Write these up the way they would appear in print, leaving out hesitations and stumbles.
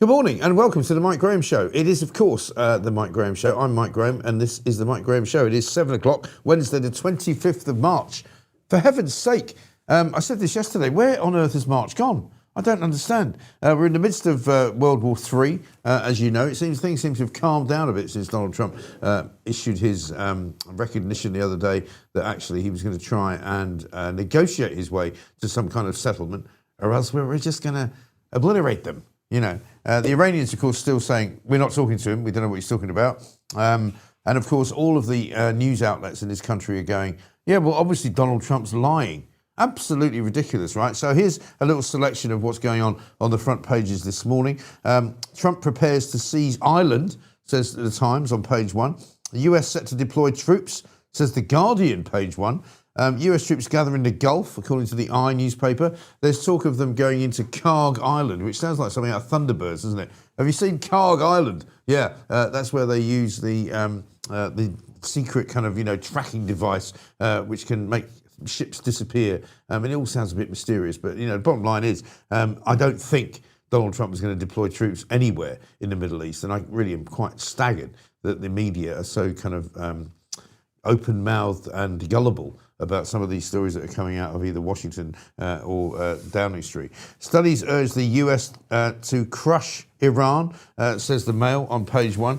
Good morning and welcome to the Mike Graham Show. It is, of course, the Mike Graham Show. I'm Mike Graham and this is the Mike Graham Show. It is 7 o'clock, Wednesday the 25th of March. For heaven's sake, I said this yesterday, where on earth has March gone? I don't understand. We're in the midst of World War III, as you know. Things seem to have calmed down a bit since Donald Trump issued his recognition the other day that actually he was going to try and negotiate his way to some kind of settlement, or else we're just going to obliterate them. You know, the Iranians, of course, still saying, we're not talking to him, we don't know what he's talking about. And, of course, all of the news outlets in this country are going, yeah, well, obviously Donald Trump's lying. Absolutely ridiculous, right? So here's a little selection of what's going on the front pages this morning. Trump prepares to seize Ireland, says The Times on page 1. The US set to deploy troops, says The Guardian, page 1. US troops gather in the Gulf, according to the I newspaper. There's talk of them going into Carg Island, which sounds like something out of Thunderbirds, doesn't it? Have you seen Carg Island? Yeah, that's where they use the secret kind of, tracking device, which can make ships disappear. It all sounds a bit mysterious, but, the bottom line is, I don't think Donald Trump is going to deploy troops anywhere in the Middle East. And I really am quite staggered that the media are so kind of open-mouthed and gullible about some of these stories that are coming out of either Washington or Downing Street. Studies urge the US to crush Iran, says the Mail on page 1.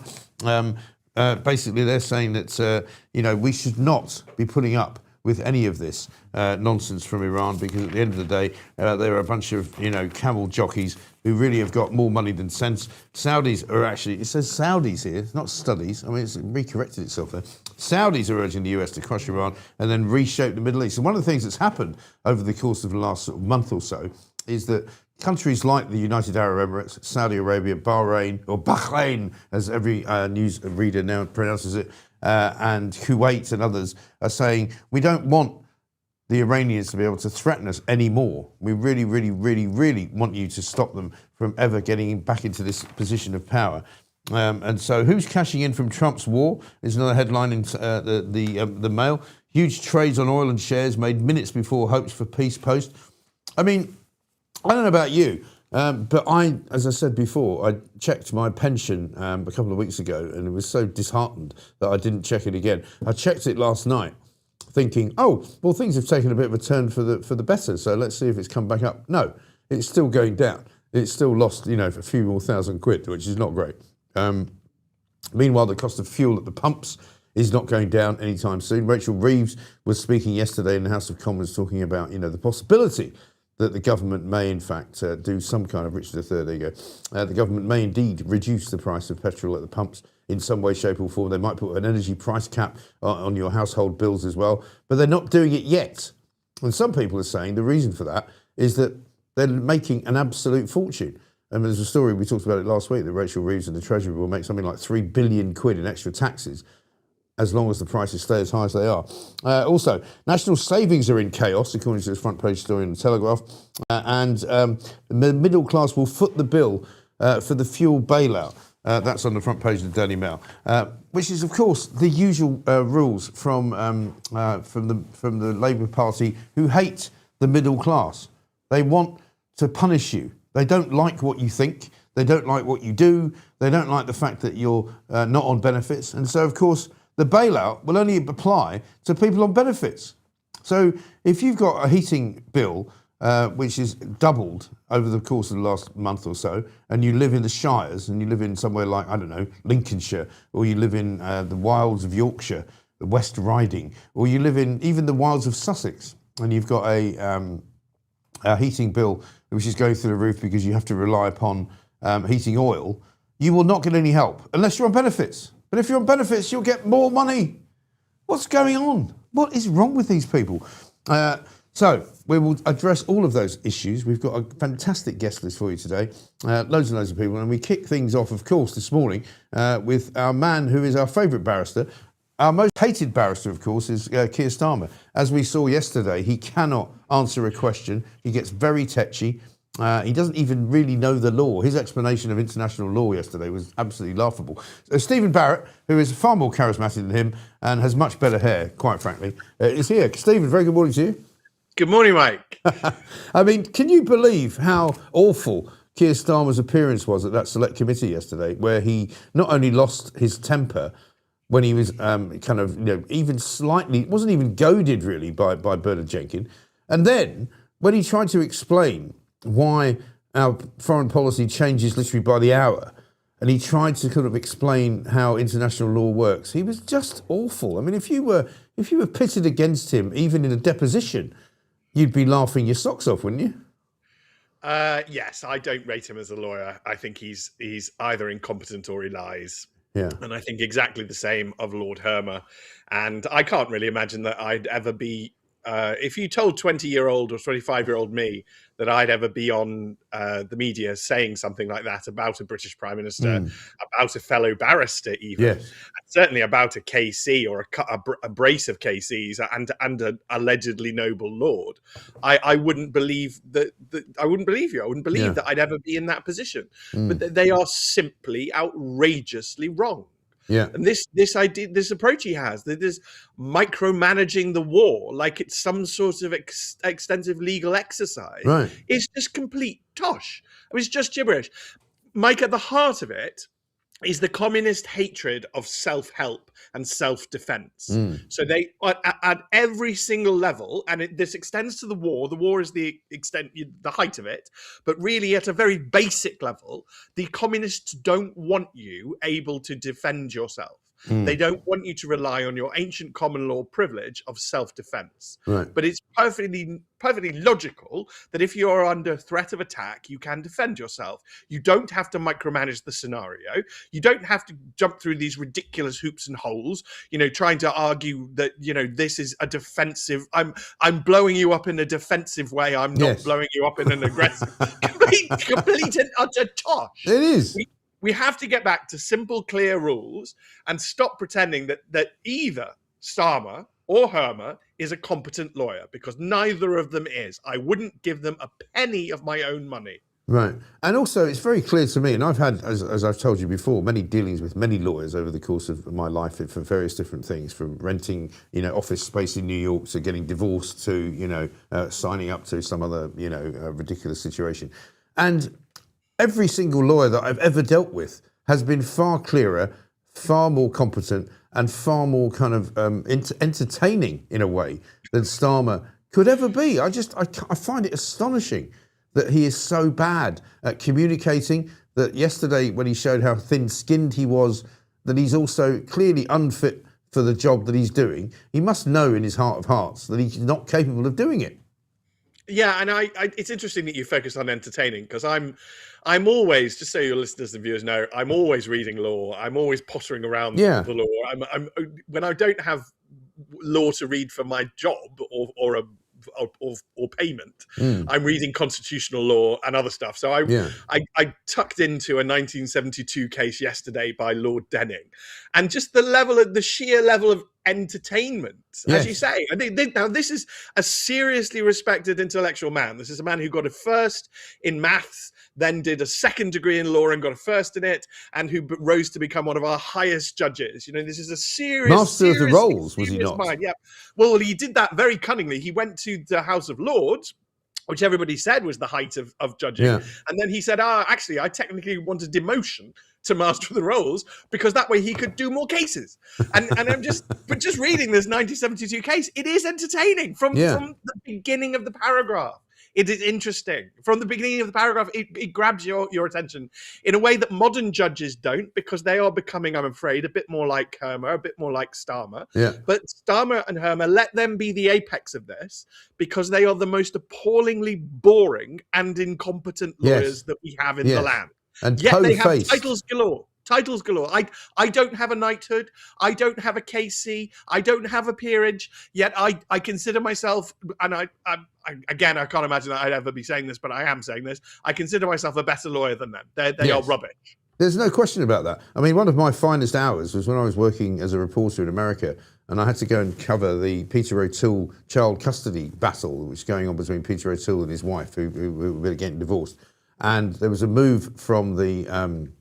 Basically, they're saying that, we should not be putting up with any of this nonsense from Iran, because at the end of the day, they're a bunch of, camel jockeys who really have got more money than sense. Saudis are actually, it says Saudis here, not studies. I mean, it's recorrected itself there. Saudis are urging the US to crush Iran and then reshape the Middle East. And one of the things that's happened over the course of the last sort of month or so is that countries like the United Arab Emirates, Saudi Arabia, Bahrain, or Bahrain, as every news reader now pronounces it, and Kuwait and others are saying, we don't want the Iranians to be able to threaten us anymore. We really, really, really, really want you to stop them from ever getting back into this position of power. And so who's cashing in from Trump's war is another headline in the Mail. Huge trades on oil and shares made minutes before hopes for peace post. I mean, I don't know about you, but as I said before, I checked my pension a couple of weeks ago and it was so disheartened that I didn't check it again. I checked it last night thinking, oh, well, things have taken a bit of a turn for the better, so let's see if it's come back up. No, it's still going down. It's still lost, a few more £1,000, which is not great. Meanwhile, the cost of fuel at the pumps is not going down anytime soon. Rachel Reeves was speaking yesterday in the House of Commons talking about, the possibility that the government may, in fact, do some kind of, Richard III, there you go, the government may indeed reduce the price of petrol at the pumps in some way, shape or form. They might put an energy price cap on your household bills as well, but they're not doing it yet. And some people are saying the reason for that is that they're making an absolute fortune. And there's a story, we talked about it last week, that Rachel Reeves and the Treasury will make something like £3 billion in extra taxes as long as the prices stay as high as they are. Also, national savings are in chaos, according to this front page story in the Telegraph, and the middle class will foot the bill for the fuel bailout. That's on the front page of the Daily Mail, which is, of course, the usual rules from the Labour Party, who hate the middle class. They want to punish you. They don't like what you think. They don't like what you do. They don't like the fact that you're not on benefits. And so, of course, the bailout will only apply to people on benefits. So if you've got a heating bill which is doubled over the course of the last month or so, and you live in the Shires, and you live in somewhere like, I don't know, Lincolnshire, or you live in the wilds of Yorkshire, the West Riding, or you live in even the wilds of Sussex, and you've got a heating bill which is going through the roof because you have to rely upon heating oil, you will not get any help unless you're on benefits. But if you're on benefits, you'll get more money. What's going on? What is wrong with these people? So we will address all of those issues. We've got a fantastic guest list for you today, loads and loads of people. And we kick things off, of course, this morning with our man who is our favourite barrister. Our most hated barrister, of course, is Keir Starmer. As we saw yesterday, he cannot answer a question. He gets very tetchy. He doesn't even really know the law. His explanation of international law yesterday was absolutely laughable. So Stephen Barrett, who is far more charismatic than him and has much better hair, quite frankly, is here. Stephen, very good morning to you. Good morning, Mike. I mean, can you believe how awful Keir Starmer's appearance was at that select committee yesterday, where he not only lost his temper when he was even slightly, wasn't even goaded really by Bernard Jenkins, and then when he tried to explain why our foreign policy changes literally by the hour, and he tried to kind of explain how international law works, he was just awful. I mean, if you were pitted against him, even in a deposition, you'd be laughing your socks off, wouldn't you? Yes, I don't rate him as a lawyer. I think he's either incompetent or he lies. Yeah. And I think exactly the same of Lord Hermer. And I can't really imagine that I'd ever be, if you told 20-year-old or 25-year-old me that I'd ever be on the media saying something like that about a British Prime Minister, about a fellow barrister even, Yes. certainly about a KC or a brace of KCs and an allegedly noble lord, I wouldn't believe that. I wouldn't believe you. I wouldn't believe that I'd ever be in that position. But they are simply outrageously wrong. Yeah. And this idea, this approach he has, that is micromanaging the war like it's some sort of extensive legal exercise, Right. is just complete tosh. I mean, it's just gibberish. Mike, at the heart of it is the communist hatred of self-help and self-defense. So they, at every single level, and this extends to the war is the height of it, but really at a very basic level, the communists don't want you able to defend yourself. They don't want you to rely on your ancient common law privilege of self-defense. Right. But it's perfectly logical that if you're under threat of attack, you can defend yourself. You don't have to micromanage the scenario. You don't have to jump through these ridiculous hoops and holes, trying to argue that, this is a defensive, I'm blowing you up in a defensive way. I'm not blowing you up in an aggressive, complete and utter tosh. It is. We have to get back to simple, clear rules and stop pretending that either Starmer or Hermer is a competent lawyer, because neither of them is. I wouldn't give them a penny of my own money. Right. And also, it's very clear to me, and I've had, as I've told you before, many dealings with many lawyers over the course of my life for various different things, from renting, office space in New York to getting divorced to, signing up to some other, ridiculous situation. And every single lawyer that I've ever dealt with has been far clearer, far more competent, and far more kind of entertaining in a way than Starmer could ever be. I find it astonishing that he is so bad at communicating, that yesterday when he showed how thin-skinned he was, that he's also clearly unfit for the job that he's doing. He must know in his heart of hearts that he's not capable of doing it. Yeah, and it's interesting that you focus on entertaining, because I'm always, just so your listeners and viewers know, I'm always reading law. I'm always pottering around the law. I'm when I don't have law to read for my job or payment, I'm reading constitutional law and other stuff. So I tucked into a 1972 case yesterday by Lord Denning, and just the sheer level of entertainment, as you say. Now, this is a seriously respected intellectual man. This is a man who got a first in maths, then did a second degree in law and got a first in it, and who rose to become one of our highest judges. This is a serious Master of the Rolls, was he not? Mind. Yeah. Well, he did that very cunningly. He went to the House of Lords, which everybody said was the height of judging. Yeah. And then he said, actually, I technically want a demotion to Master of the Rolls, because that way he could do more cases. And I'm just reading this 1972 case. It is entertaining from the beginning of the paragraph. It is interesting. From the beginning of the paragraph, it grabs your attention in a way that modern judges don't, because they are becoming, I'm afraid, a bit more like Hermer, a bit more like Starmer. Yeah. But Starmer and Hermer, let them be the apex of this, because they are the most appallingly boring and incompetent lawyers that we have in the land. And yet they have titles galore. Titles galore. I don't have a knighthood. I don't have a KC. I don't have a peerage. Yet I consider myself, and I can't imagine that I'd ever be saying this, but I am saying this. I consider myself a better lawyer than them. They are rubbish. There's no question about that. I mean, one of my finest hours was when I was working as a reporter in America, and I had to go and cover the Peter O'Toole child custody battle, which was going on between Peter O'Toole and his wife, who were getting divorced. And there was a move from the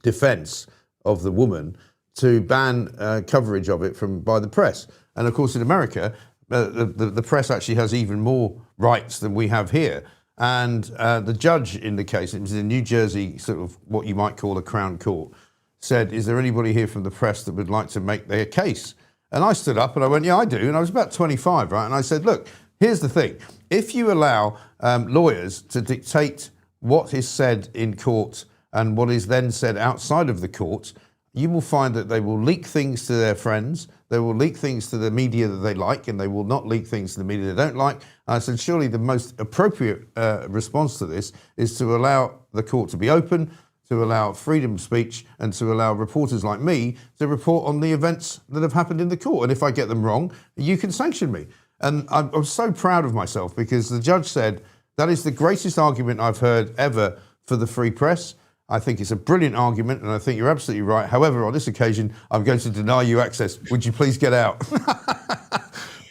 defence of the woman to ban coverage of it by the press. And of course, in America, the press actually has even more rights than we have here. And the judge in the case, it was in New Jersey, sort of what you might call a Crown Court, said, is there anybody here from the press that would like to make their case? And I stood up and I went, yeah, I do. And I was about 25, right? And I said, look, here's the thing. If you allow lawyers to dictate what is said in court and what is then said outside of the court, you will find that they will leak things to their friends, they will leak things to the media that they like, and they will not leak things to the media they don't like. And I said, surely the most appropriate response to this is to allow the court to be open, to allow freedom of speech, and to allow reporters like me to report on the events that have happened in the court. And if I get them wrong, you can sanction me. And I'm so proud of myself because the judge said, that is the greatest argument I've heard ever for the free press. I think it's a brilliant argument, and I think you're absolutely right. However, on this occasion, I'm going to deny you access. Would you please get out?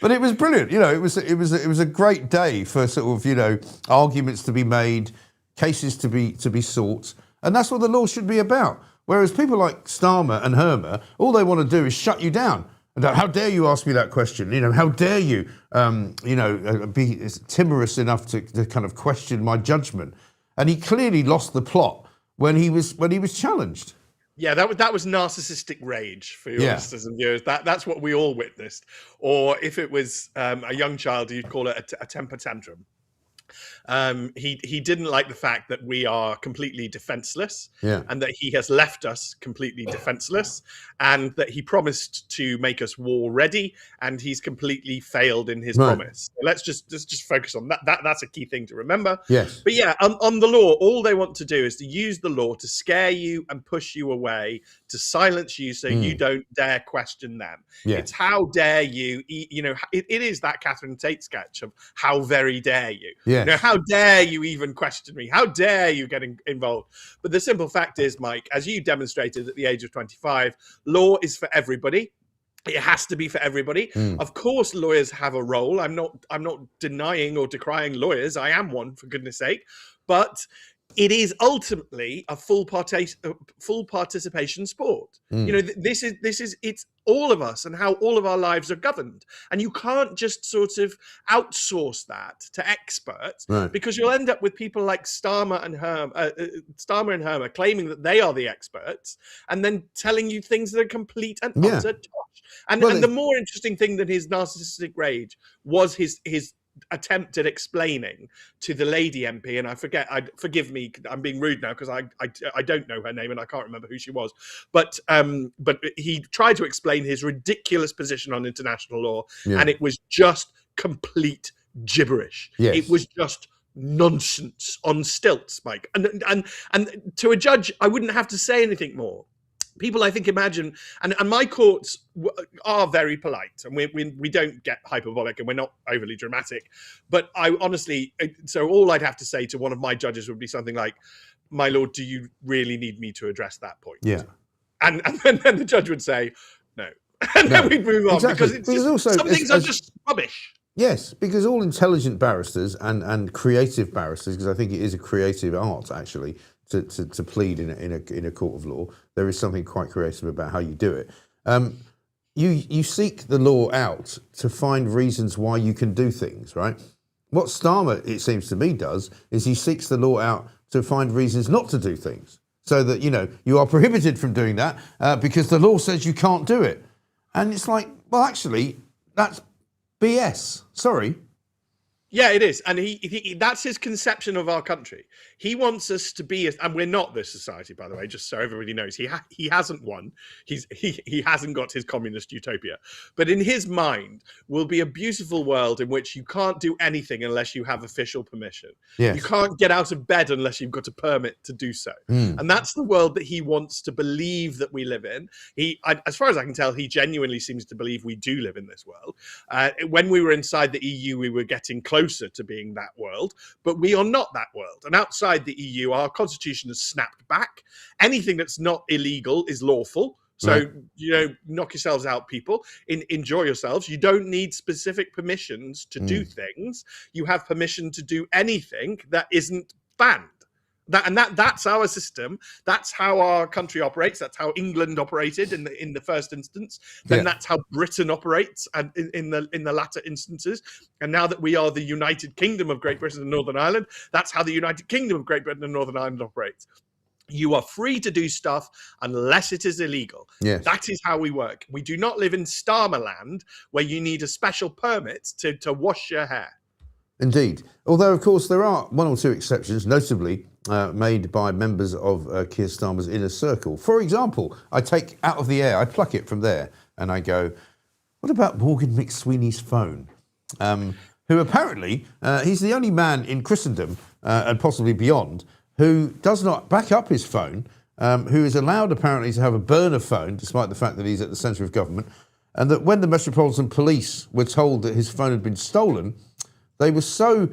But it was brilliant. You know, it was a great day for sort of, you know, arguments to be made, cases to be sought, and that's what the law should be about. Whereas people like Starmer and Hermer, all they want to do is shut you down. How dare you ask me that question? You know, how dare you, be timorous enough to kind of question my judgment? And he clearly lost the plot when he was challenged. Yeah, that was narcissistic rage for your listeners and viewers. That's what we all witnessed. Or if it was a young child, you'd call it a temper tantrum. He didn't like the fact that we are completely defenseless, and that he has left us completely defenseless, and that he promised to make us war ready, and he's completely failed in his promise. So let's just focus on that. That's a key thing to remember. Yes. But yeah, on the law, all they want to do is to use the law to scare you and push you away, to silence you so you don't dare question them. It's how dare you, you know, it is that Catherine Tate sketch of how very dare you. You know, how dare you even question me? How dare you get involved? But the simple fact is, Mike, as you demonstrated at the age of 25, law is for everybody. It has to be for everybody. Of course, lawyers have a role. I'm not denying or decrying lawyers. I am one, for goodness sake. But it is ultimately a full participation sport. You know, this is it's all of us and how all of our lives are governed. And you can't just sort of outsource that to experts, because you'll end up with people like Starmer and Hermer claiming that they are the experts and then telling you things that are complete and utter tosh. And the more interesting thing than his narcissistic rage was his attempt at explaining to the lady MP, and forgive me, I'm being rude now because I don't know her name and I can't remember who she was, but he tried to explain his ridiculous position on international law, and it was just complete gibberish. It was just nonsense on stilts, Mike. And to a judge, I wouldn't have to say anything more. People, I think, imagine, and my courts are very polite, and we don't get hyperbolic, and we're not overly dramatic. But I honestly, so all I'd have to say to one of my judges would be something like, "My lord, do you really need me to address that point?" And then the judge would say, "No," and then we'd move on, because it's just, also, some things are just rubbish. Yes, because all intelligent barristers and creative barristers, because I think it is a creative art actually to plead in a court of law. There is something quite creative about how you do it. You seek the law out to find reasons why you can do things, right? What Starmer, it seems to me, does is he seeks the law out to find reasons not to do things, so that, you know, you are prohibited from doing that because the law says you can't do it. And it's like, well, actually, that's BS. Sorry. Yeah, it is. And he that's his conception of our country. He wants us to be, and we're not this society, by the way, just so everybody knows. He hasn't won. He hasn't got his communist utopia. But in his mind will be a beautiful world in which you can't do anything unless you have official permission. Yes. You can't get out of bed unless you've got a permit to do so. And that's the world that he wants to believe that we live in. As far as I can tell, he genuinely seems to believe we do live in this world. When we were inside the EU, we were getting closer to being that world, but we are not that world. And outside the EU, our constitution has snapped back. Anything that's not illegal is lawful. So, you know, knock yourselves out, people. Enjoy yourselves. You don't need specific permissions to do things. You have permission to do anything that isn't banned. That's our system. That's how our country operates. That's how England operated in the first instance. Then that's how Britain operates, and in the latter instances. And now that we are the United Kingdom of Great Britain and Northern Ireland, that's how the United Kingdom of Great Britain and Northern Ireland operates. You are free to do stuff unless it is illegal. Yes. That is how we work. We do not live in Starmer land where you need a special permit to wash your hair. Indeed. Although, of course, there are one or two exceptions, notably made by members of Keir Starmer's inner circle. For example, I take out of the air, I pluck it from there, and I go, what about Morgan McSweeney's phone? Who apparently, he's the only man in Christendom, and possibly beyond, who does not back up his phone, who is allowed apparently to have a burner phone, despite the fact that he's at the centre of government, and that when the Metropolitan Police were told that his phone had been stolen, they were so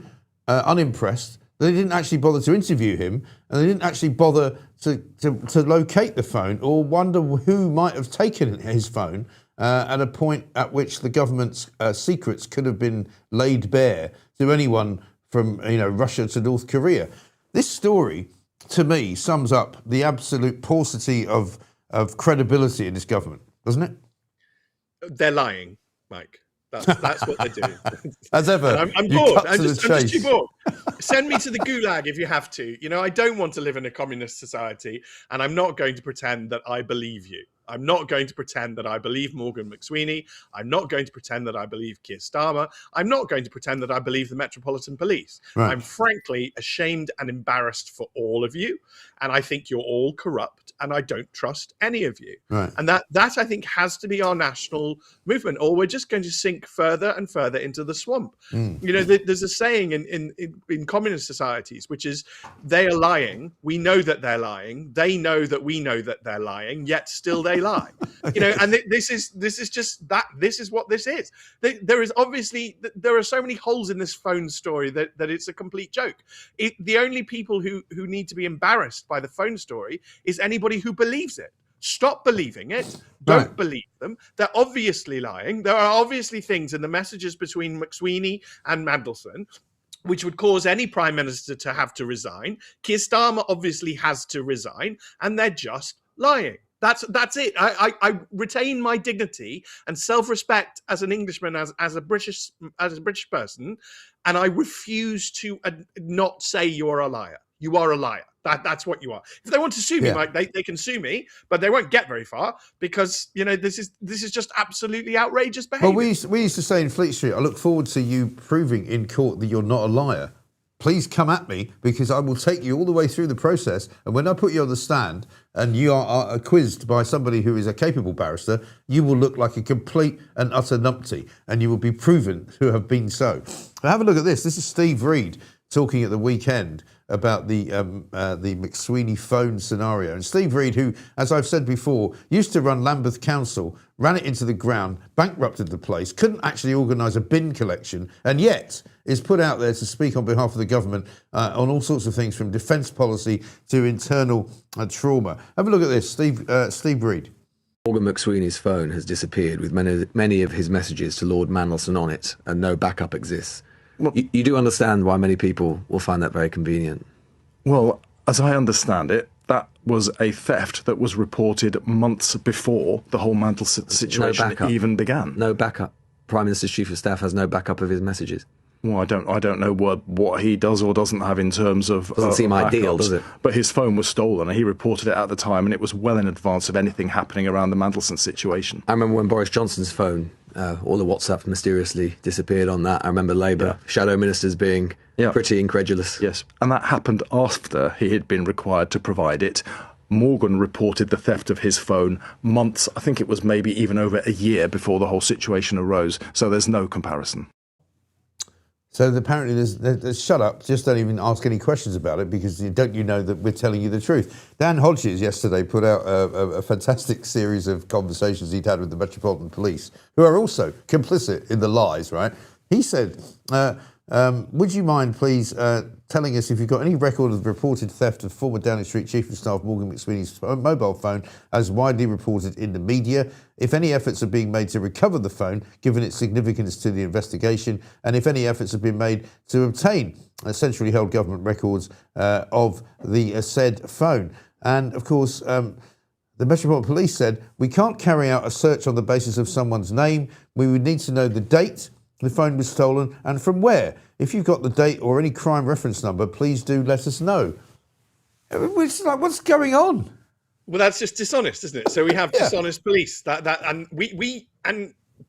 unimpressed that they didn't actually bother to interview him, and they didn't actually bother to locate the phone or wonder who might have taken his phone at a point at which the government's secrets could have been laid bare to anyone from Russia to North Korea. This story, to me, sums up the absolute paucity of credibility in this government, doesn't it? They're lying, Mike. That's what they're doing. As ever, I'm bored. I'm just too bored. Send me to the gulag if you have to. I don't want to live in a communist society, and I'm not going to pretend that I believe you. I'm not going to pretend that I believe Morgan McSweeney. I'm not going to pretend that I believe Keir Starmer. I'm not going to pretend that I believe the Metropolitan Police. Right. I'm frankly ashamed and embarrassed for all of you. And I think you're all corrupt, and I don't trust any of you. Right. And that I think has to be our national movement, or we're just going to sink further and further into the swamp. There's a saying in communist societies, which is, they are lying. We know that they're lying. They know that we know that they're lying, yet still they lie. And this is just that. This is what this is. There are so many holes in this phone story that it's a complete joke. The only people who need to be embarrassed by the phone story is anybody who believes it. Stop believing it. Don't believe them. They're obviously lying. There are obviously things in the messages between McSweeney and Mandelson which would cause any prime minister to have to resign. Keir Starmer obviously has to resign, and they're just lying. That's it. I retain my dignity and self-respect as an Englishman, as a British person, and I refuse to not say you're a liar. You are a liar. That's what you are. If they want to sue me, Mike, they can sue me, but they won't get very far because this is just absolutely outrageous behaviour. Well, we used to say in Fleet Street, I look forward to you proving in court that you're not a liar. Please come at me, because I will take you all the way through the process. And when I put you on the stand and you are quizzed by somebody who is a capable barrister, you will look like a complete and utter numpty, and you will be proven to have been so. Now, have a look at this. This is Steve Reed talking at the weekend about the McSweeney phone scenario. And Steve Reed, who, as I've said before, used to run Lambeth Council, ran it into the ground, bankrupted the place, couldn't actually organise a bin collection, and yet is put out there to speak on behalf of the government on all sorts of things, from defence policy to internal trauma. Have a look at this, Steve Reed. Morgan McSweeney's phone has disappeared with many of his messages to Lord Mandelson on it, and no backup exists. Well, you do understand why many people will find that very convenient? Well, as I understand it, that was a theft that was reported months before the whole Mandelson situation even began. No backup. Prime Minister's Chief of Staff has no backup of his messages. Well, I don't know what he does or doesn't have in terms of doesn't seem ideal, does it? But his phone was stolen, and he reported it at the time, and it was well in advance of anything happening around the Mandelson situation. I remember when Boris Johnson's phone, all the WhatsApp mysteriously disappeared on that. I remember Labour shadow ministers being pretty incredulous. Yes, and that happened after he had been required to provide it. Morgan reported the theft of his phone months, I think it was maybe even over a year before the whole situation arose. So there's no comparison. So apparently there's shut up, just don't even ask any questions about it, because don't you know that we're telling you the truth. Dan Hodges yesterday put out a fantastic series of conversations he'd had with the Metropolitan Police, who are also complicit in the lies, right? He said Would you mind, please, telling us if you've got any record of the reported theft of former Downing Street Chief of Staff Morgan McSweeney's mobile phone, as widely reported in the media? If any efforts are being made to recover the phone, given its significance to the investigation, and if any efforts have been made to obtain centrally held government records of the said phone. And of course, the Metropolitan Police said, we can't carry out a search on the basis of someone's name. We would need to know the date the phone was stolen and from where. If you've got the date or any crime reference number, please do let us know. It's like, what's going on? Well, that's just dishonest, isn't it? So we have dishonest police. And we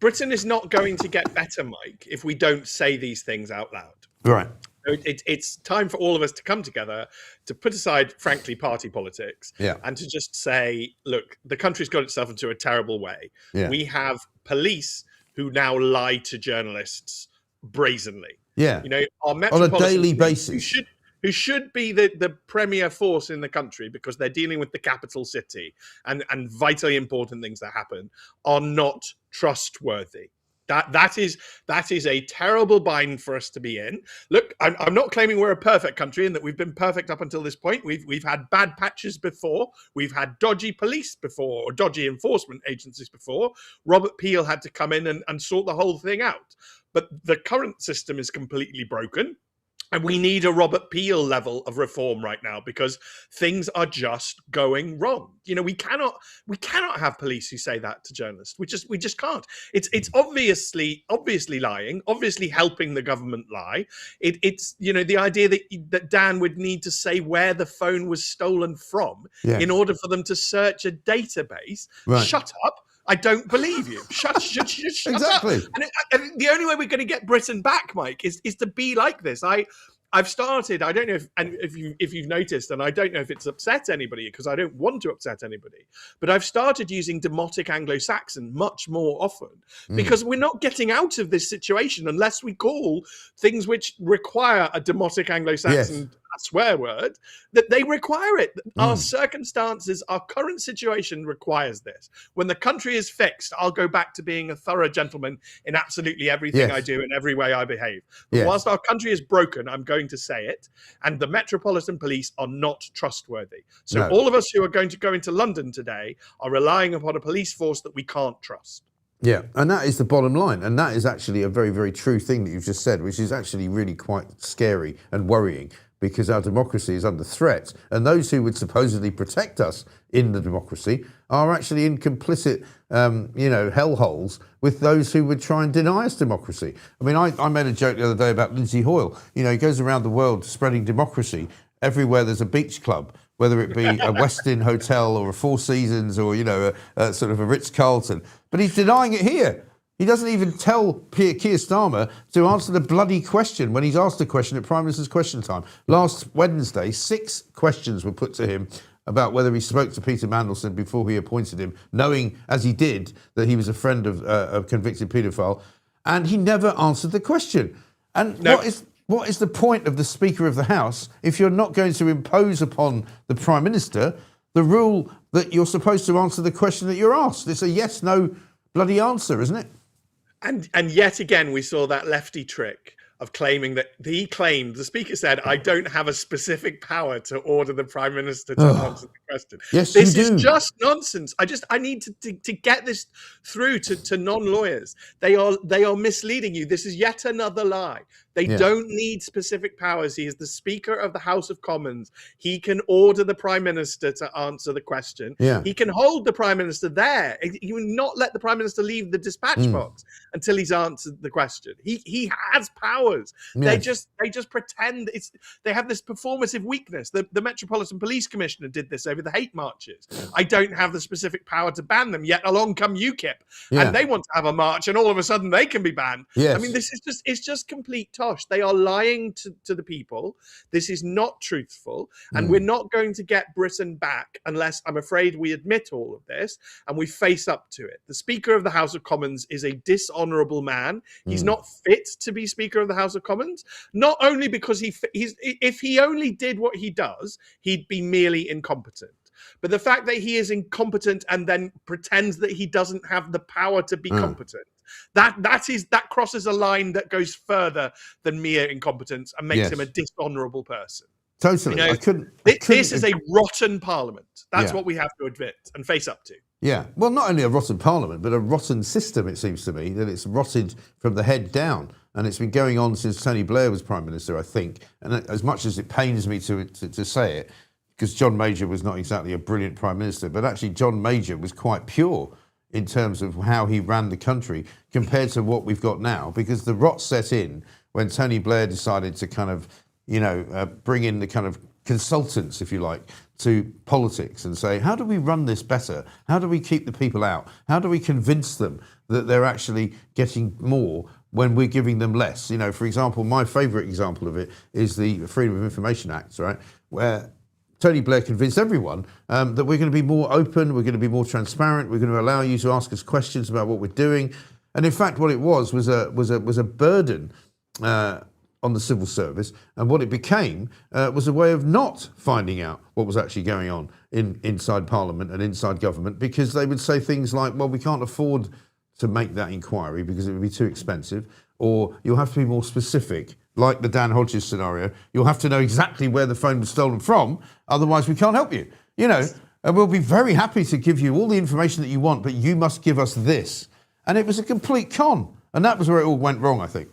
Britain is not going to get better, Mike, if we don't say these things out loud. Right. It's time for all of us to come together, to put aside, frankly, party politics, and to just say, look, the country's got itself into a terrible way. Yeah. We have police who now lie to journalists brazenly. Yeah. You know, our metropolitan on a daily basis. Who should be the premier force in the country because they're dealing with the capital city and vitally important things that happen, are not trustworthy. That is a terrible bind for us to be in. Look, I'm not claiming we're a perfect country and that we've been perfect up until this point. We've had bad patches before. We've had dodgy police before, or dodgy enforcement agencies before. Robert Peel had to come in and sort the whole thing out. But the current system is completely broken. And we need a Robert Peel level of reform right now because things are just going wrong. You know, we cannot have police who say that to journalists. We just can't. It's obviously lying, obviously helping the government lie. It's you know, the idea that Dan would need to say where the phone was stolen from in order for them to search a database. Right. Shut up. I don't believe you. Shut exactly. up. And the only way we're going to get Britain back, Mike, is to be like this. I've started. I don't know if you've noticed, and I don't know if it's upset anybody because I don't want to upset anybody. But I've started using demotic Anglo-Saxon much more often because we're not getting out of this situation unless we call things which require a demotic Anglo-Saxon swear word, that they require it. Our circumstances, our current situation requires this. When the country is fixed, I'll go back to being a thorough gentleman in absolutely everything I do and every way I behave. But whilst our country is broken, I'm going to say it, and the Metropolitan Police are not trustworthy. So all of us who are going to go into London today are relying upon a police force that we can't trust. Yeah, and that is the bottom line. And that is actually a very, very true thing that you've just said, which is actually really quite scary and worrying, because our democracy is under threat. And those who would supposedly protect us in the democracy are actually in complicit, hellholes with those who would try and deny us democracy. I mean, I made a joke the other day about Lindsay Hoyle. You know, he goes around the world spreading democracy. Everywhere there's a beach club, whether it be a Westin hotel or a Four Seasons or, a sort of a Ritz-Carlton. But he's denying it here. He doesn't even tell Keir Starmer to answer the bloody question when he's asked a question at Prime Minister's Question Time. Last Wednesday, 6 questions were put to him about whether he spoke to Peter Mandelson before he appointed him, knowing, as he did, that he was a friend of a convicted paedophile, and he never answered the question. And what is the point of the Speaker of the House if you're not going to impose upon the Prime Minister the rule that you're supposed to answer the question that you're asked? It's a yes-no bloody answer, isn't it? And yet again, we saw that lefty trick of claiming that the Speaker said, I don't have a specific power to order the Prime Minister to answer the question. Yes, this you do. is just nonsense. I need to get this through to non-lawyers. They are misleading you. This is yet another lie. They don't need specific powers. He is the Speaker of the House of Commons. He can order the Prime Minister to answer the question. Yeah. He can hold the Prime Minister there. He will not let the Prime Minister leave the dispatch box until he's answered the question. He has powers. Yes. They just pretend they have this performative weakness. The Metropolitan Police Commissioner did this over the hate marches. I don't have the specific power to ban them, yet along come UKIP and they want to have a march and all of a sudden they can be banned. Yes. I mean, it's just complete tosh. They are lying to the people. This is not truthful. And we're not going to get Britain back unless, I'm afraid, we admit all of this and we face up to it. The Speaker of the House of Commons is a dishonourable man. He's not fit to be Speaker of the House of Commons, not only because if he only did what he does, he'd be merely incompetent. But the fact that he is incompetent and then pretends that he doesn't have the power to be competent That crosses a line that goes further than mere incompetence and makes him a dishonourable person. Totally. This is a rotten parliament. That's what we have to admit and face up to. Yeah. Well, not only a rotten parliament, but a rotten system, it seems to me, that it's rotted from the head down. And it's been going on since Tony Blair was Prime Minister, I think. And as much as it pains me to say it, because John Major was not exactly a brilliant Prime Minister, but actually John Major was quite pure in terms of how he ran the country compared to what we've got now, because the rot set in when Tony Blair decided to kind of, bring in the kind of consultants, if you like, to politics and say, how do we run this better? How do we keep the people out? How do we convince them that they're actually getting more when we're giving them less? For example, my favourite example of it is the Freedom of Information Act, right, where Tony Blair convinced everyone that we're going to be more open, we're going to be more transparent, we're going to allow you to ask us questions about what we're doing. And in fact, what it was a burden on the civil service, and what it became was a way of not finding out what was actually going on inside Parliament and inside government, because they would say things like, well, we can't afford to make that inquiry because it would be too expensive, or you'll have to be more specific, like the Dan Hodges scenario. You'll have to know exactly where the phone was stolen from, otherwise we can't help you. And we'll be very happy to give you all the information that you want, but you must give us this. And it was a complete con, and that was where it all went wrong, I think.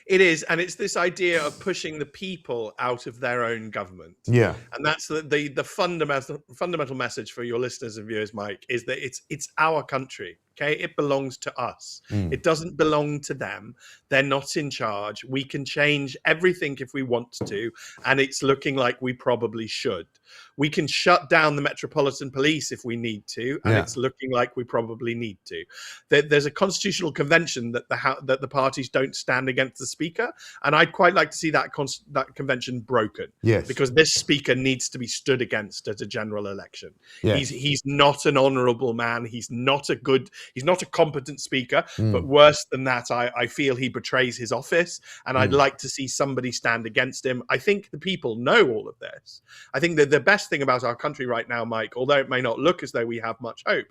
It is, and it's this idea of pushing the people out of their own government. Yeah, and that's the fundamental message for your listeners and viewers, Mike, is that it's our country. Okay, it belongs to us. It doesn't belong to them. They're not in charge. We can change everything if we want to, and it's looking like we probably should. We can shut down the Metropolitan Police if we need to, and it's looking like we probably need to. There's a constitutional convention that the parties don't stand against the Speaker, and I'd quite like to see that convention broken. Yes, because this Speaker needs to be stood against at a general election. Yes. He's not an honourable man. He's not a competent Speaker, but worse than that, I feel he betrays his office, and I'd like to see somebody stand against him. I think the people know all of this. I think that the best thing about our country right now, Mike, although it may not look as though we have much hope,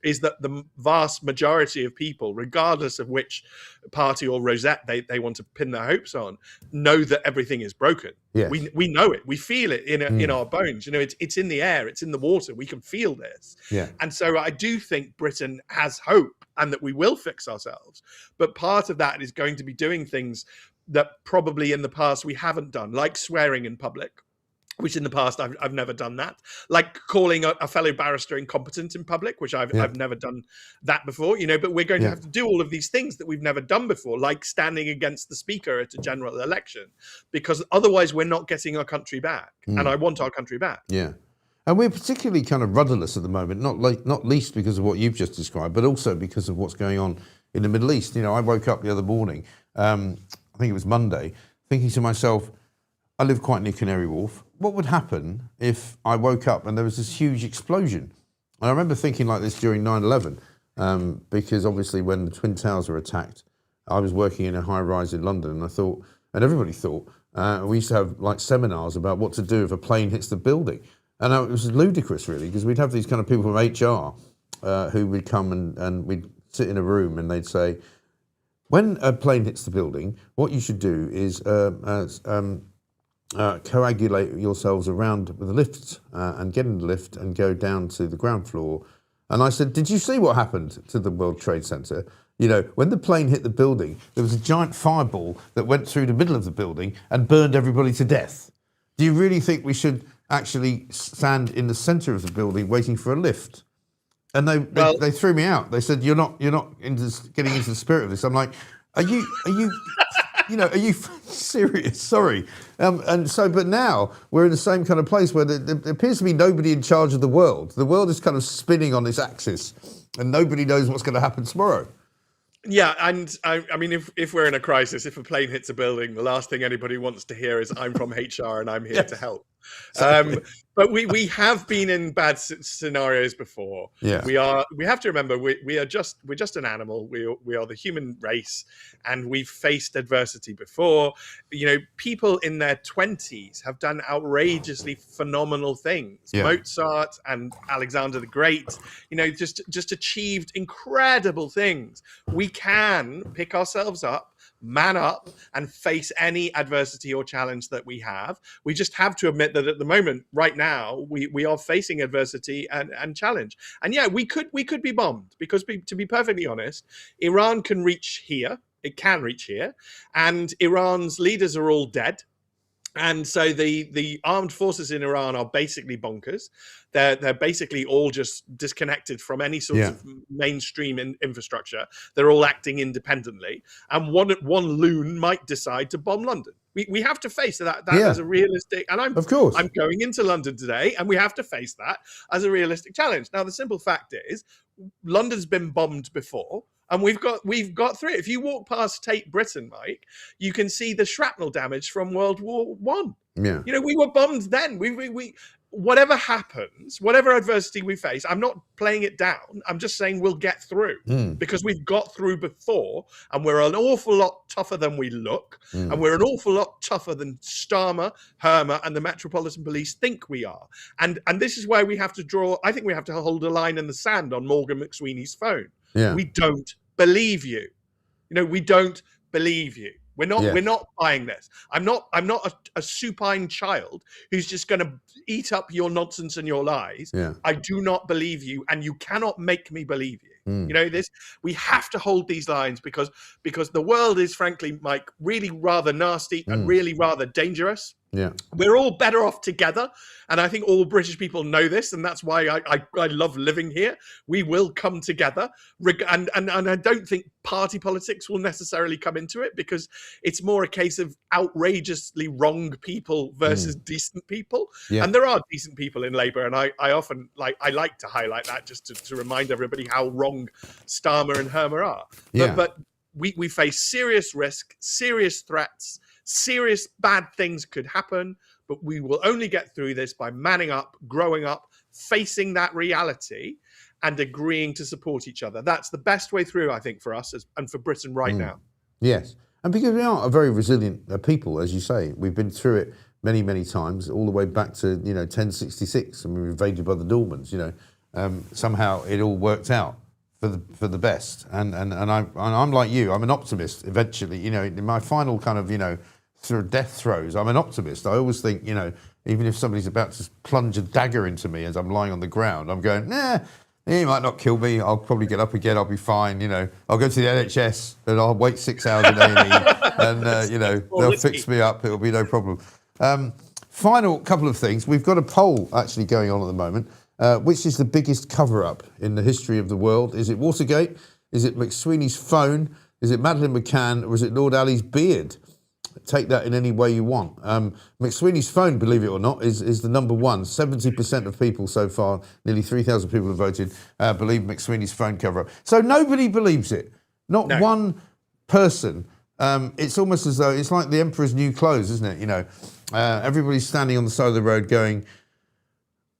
is that the vast majority of people, regardless of which party or rosette they want to pin their hopes on, know that everything is broken. Yes. We know it. We feel it in our bones. It's in the air. It's in the water. We can feel this. Yeah. And so I do think Britain has hope and that we will fix ourselves. But part of that is going to be doing things that probably in the past we haven't done, like swearing in public, which in the past I've never done that, like calling a fellow barrister incompetent in public, which I've never done that before, but we're going to have to do all of these things that we've never done before, like standing against the Speaker at a general election, because otherwise we're not getting our country back. And I want our country back. Yeah. And we're particularly kind of rudderless at the moment, not least because of what you've just described, but also because of what's going on in the Middle East. I woke up the other morning, I think it was Monday, thinking to myself, I live quite near Canary Wharf. What would happen if I woke up and there was this huge explosion? And I remember thinking like this during 9/11, because obviously when the Twin Towers were attacked, I was working in a high rise in London, and I thought, and everybody thought, we used to have like seminars about what to do if a plane hits the building. And it was ludicrous, really, because we'd have these kind of people from HR who would come and we'd sit in a room and they'd say, when a plane hits the building, what you should do is coagulate yourselves around with the lift and get in the lift and go down to the ground floor. And I said, did you see what happened to the World Trade Center? When the plane hit the building, there was a giant fireball that went through the middle of the building and burned everybody to death. Do you really think we should actually stand in the center of the building waiting for a lift? And they threw me out. They said, you're not getting into the spirit of this. I'm like, are you serious? Sorry. But now we're in the same kind of place where there appears to be nobody in charge of the world. The world is kind of spinning on this axis, and nobody knows what's going to happen tomorrow. Yeah, and I mean, if we're in a crisis, if a plane hits a building, the last thing anybody wants to hear is, I'm from HR and I'm here to help. But we have been in bad scenarios before. Yeah. We have to remember we're just an animal. We are the human race, and we've faced adversity before. You know, people in their 20s have done outrageously phenomenal things. Yeah. Mozart and Alexander the Great, you know, just achieved incredible things. We can pick ourselves up, man up, and face any adversity or challenge that we have. We just have to admit that at the moment, right now, we are facing adversity and challenge. And yeah, we could be bombed, because to be perfectly honest, Iran can reach here. It can reach here, and Iran's leaders are all dead. And so the armed forces in Iran are basically bonkers. They're basically all just disconnected from any sort of mainstream infrastructure. They're all acting independently. And one loon might decide to bomb London. We have to face that as a realistic. And I'm going into London today, and we have to face that as a realistic challenge. Now, the simple fact is, London's been bombed before. And we've got through it. If you walk past Tate Britain, Mike, you can see the shrapnel damage from World War One. Yeah. You know, we were bombed then. We whatever happens, whatever adversity we face, I'm not playing it down. I'm just saying we'll get through, because we've got through before, and we're an awful lot tougher than we look, and we're an awful lot tougher than Starmer, Hermer, and the Metropolitan Police think we are. And this is where we have to draw. I think we have to hold a line in the sand on Morgan McSweeney's phone. Yeah. We don't believe you. You know, we don't believe you. We're not buying this. I'm not a supine child who's just going to eat up your nonsense and your lies. Yeah. I do not believe you, and you cannot make me believe you. You know, we have to hold these lines, because the world is, frankly, Mike, really rather nasty and really rather dangerous. Yeah. We're all better off together. And I think all British people know this. And that's why I love living here. We will come together. And I don't think party politics will necessarily come into it, because it's more a case of outrageously wrong people versus decent people. Yeah. And there are decent people in Labour. And I often I like to highlight that, just to remind everybody how wrong Starmer and Hermer are. Yeah. But we face serious risk, serious threats. Serious bad things could happen, but we will only get through this by manning up, growing up, facing that reality, and agreeing to support each other. That's the best way through, I think, for us and for Britain right now. Yes, and because we are a very resilient people, as you say, we've been through it many, many times, all the way back to 1066, and we were invaded by the Normans. Somehow it all worked out for the best, and I'm like you. I'm an optimist. Eventually, in my final kind of sort of death throes, I'm an optimist. I always think, even if somebody's about to plunge a dagger into me as I'm lying on the ground, I'm going, he might not kill me. I'll probably get up again. I'll be fine. I'll go to the NHS and I'll wait 6 hours a day, and they'll fix me up. It'll be no problem. Final couple of things. We've got a poll actually going on at the moment. Which is the biggest cover-up in the history of the world? Is it Watergate? Is it McSweeney's phone? Is it Madeleine McCann? Or is it Lord Ali's beard? Take that in any way you want. McSweeney's phone, believe it or not, is the number one. 70% of people so far, nearly 3,000 people have voted, believe McSweeney's phone cover-up. So nobody believes it. Not one person. It's almost as though it's like the Emperor's new clothes, isn't it? Everybody's standing on the side of the road going,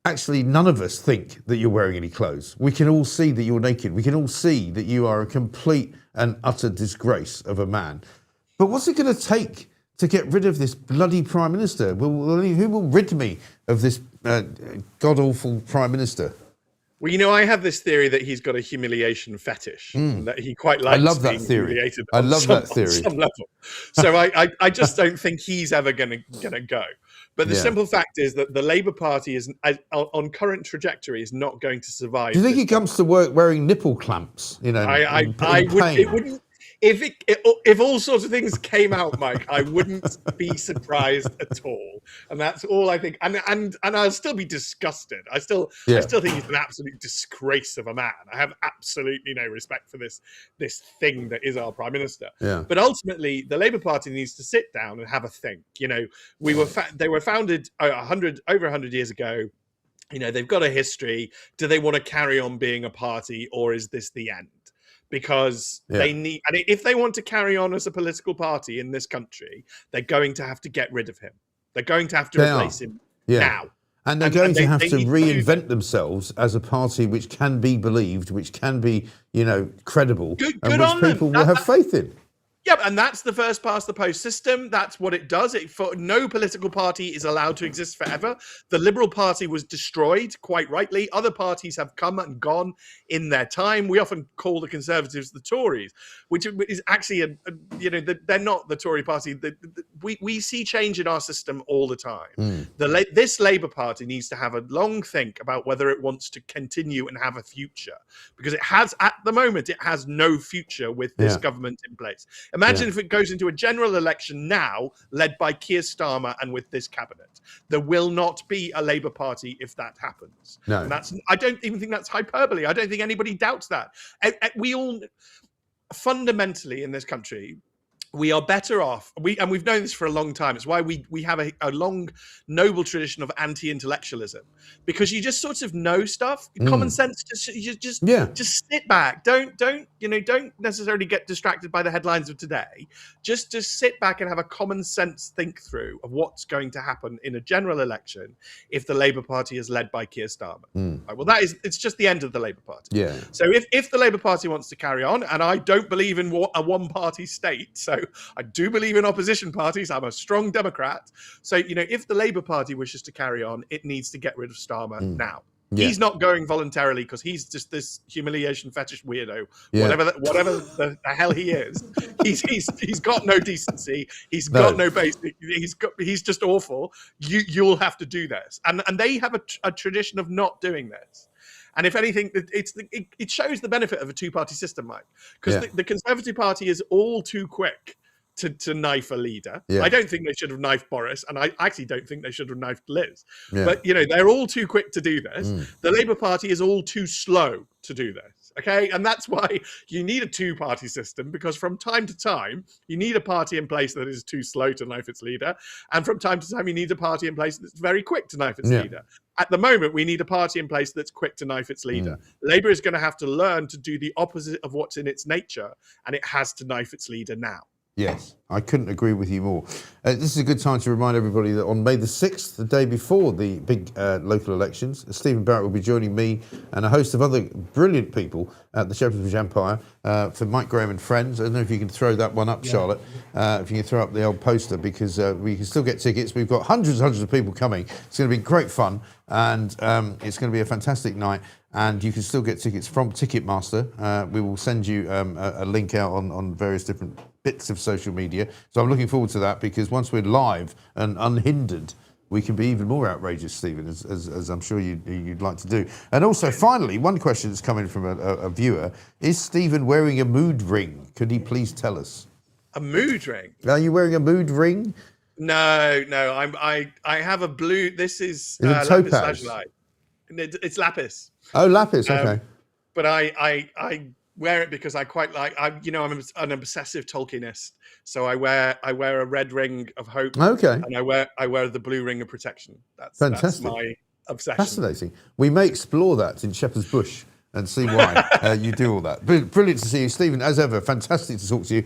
actually, none of us think that you're wearing any clothes. We can all see that you're naked. We can all see that you are a complete and utter disgrace of a man. But what's it going to take to get rid of this bloody Prime Minister? Who will rid me of this god-awful Prime Minister? Well, I have this theory that he's got a humiliation fetish, and that he quite likes being humiliated on some level. So I just don't think he's ever going to go. But the simple fact is that the Labour Party is on current trajectory is not going to survive. Do you think he comes to work wearing nipple clamps? It wouldn't. If all sorts of things came out, Mike, I wouldn't be surprised at all. And that's all I think. And I'll still be disgusted. I still think he's an absolute disgrace of a man. I have absolutely no respect for this thing that is our Prime Minister. Yeah. But ultimately, the Labour Party needs to sit down and have a think. They were founded over 100 years ago. They've got a history. Do they want to carry on being a party, or is this the end? Because they need, and if they want to carry on as a political party in this country, they're going to have to get rid of him. They're going to have to replace him now. And they're going to have to need reinvent themselves as a party which can be believed, which can be, credible, good and which people will have faith in. Yeah, and that's the first past the post system. That's what it does. No political party is allowed to exist forever. The Liberal Party was destroyed, quite rightly. Other parties have come and gone in their time. We often call the Conservatives the Tories, which is actually, they're not the Tory party. We see change in our system all the time. This Labour Party needs to have a long think about whether it wants to continue and have a future, because at the moment, it has no future with this government in place. Imagine if it goes into a general election now, led by Keir Starmer and with this cabinet. There will not be a Labour Party if that happens. No. And I don't even think that's hyperbole. I don't think anybody doubts that. We all, fundamentally in this country, we are better off. We've known this for a long time. It's why we have a long, noble tradition of anti-intellectualism, because you just sort of know stuff. Common sense. Just sit back. Don't necessarily get distracted by the headlines of today. Just sit back and have a common sense think through of what's going to happen in a general election if the Labour Party is led by Keir Starmer. Right, well, it's just the end of the Labour Party. Yeah. So if the Labour Party wants to carry on, and I don't believe in a one-party state, so I do believe in opposition parties. I'm a strong Democrat. So, if the Labour Party wishes to carry on, it needs to get rid of Starmer now. Yeah. He's not going voluntarily because he's just this humiliation fetish weirdo, whatever the hell he is. He's got no decency. He's got no basic. He's just awful. You'll have to do this, and they have a tradition of not doing this. And if anything, it shows the benefit of a two-party system, Mike, because the Conservative Party is all too quick to knife a leader. I don't think they should have knifed Boris, and I actually don't think they should have knifed Liz. But they're all too quick to do this. The Labour Party is all too slow to do this. Okay, and that's why you need a two-party system, because from time to time you need a party in place that is too slow to knife its leader, and from time to time you need a party in place that's very quick to knife its leader. At the moment, we need a party in place that's quick to knife its leader. Labour is going to have to learn to do the opposite of what's in its nature, and it has to knife its leader now. Yes, I couldn't agree with you more. This is a good time to remind everybody that on May the 6th, the day before the big local elections, Stephen Barrett will be joining me and a host of other brilliant people at the Shepherd's Bush Empire for Mike Graham and Friends. I don't know if you can throw that one up, Charlotte, if you can throw up the old poster, because we can still get tickets. We've got hundreds of people coming. It's going to be great fun, and it's going to be a fantastic night. And you can still get tickets from Ticketmaster. We will send you a link out on various different bits of social media. So I'm looking forward to that, because once we're live and unhindered, we can be even more outrageous, Stephen, as I'm sure you'd like to do. And also, finally, one question that's coming from a viewer. Is Stephen wearing a mood ring? Could he please tell us? A mood ring? Are you wearing a mood ring? No. I have a blue. This is topaz? Lapis lazuli. It's lapis. Oh, lapis. Okay. But I wear it because I quite like. I'm an obsessive Tolkienist, so I wear a red ring of hope. Okay. And I wear the blue ring of protection. That's fantastic. That's my obsession. Fascinating. We may explore that in Shepherd's Bush and see why you do all that. Brilliant to see you, Stephen. As ever, fantastic to talk to you.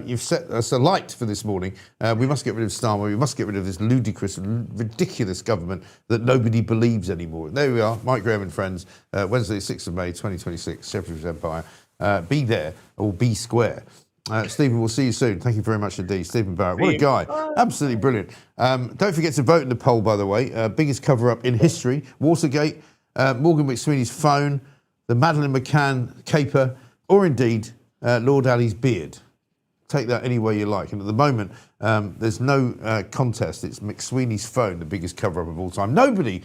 You've set us alight for this morning. We must get rid of Starmer. We must get rid of this ludicrous, ridiculous government that nobody believes anymore. There we are, Mike Graham and Friends, Wednesday, 6th of May, 2026, Shepherd's Empire. Be there or be square. Stephen, we'll see you soon. Thank you very much indeed. Stephen Barrett, what a guy. Absolutely brilliant. Don't forget to vote in the poll, by the way. Biggest cover-up in history. Watergate, Morgan McSweeney's phone, the Madeleine McCann caper, or indeed Lord Ali's beard. Take that any way you like. And at the moment, there's no contest. It's McSweeney's phone, the biggest cover-up of all time. Nobody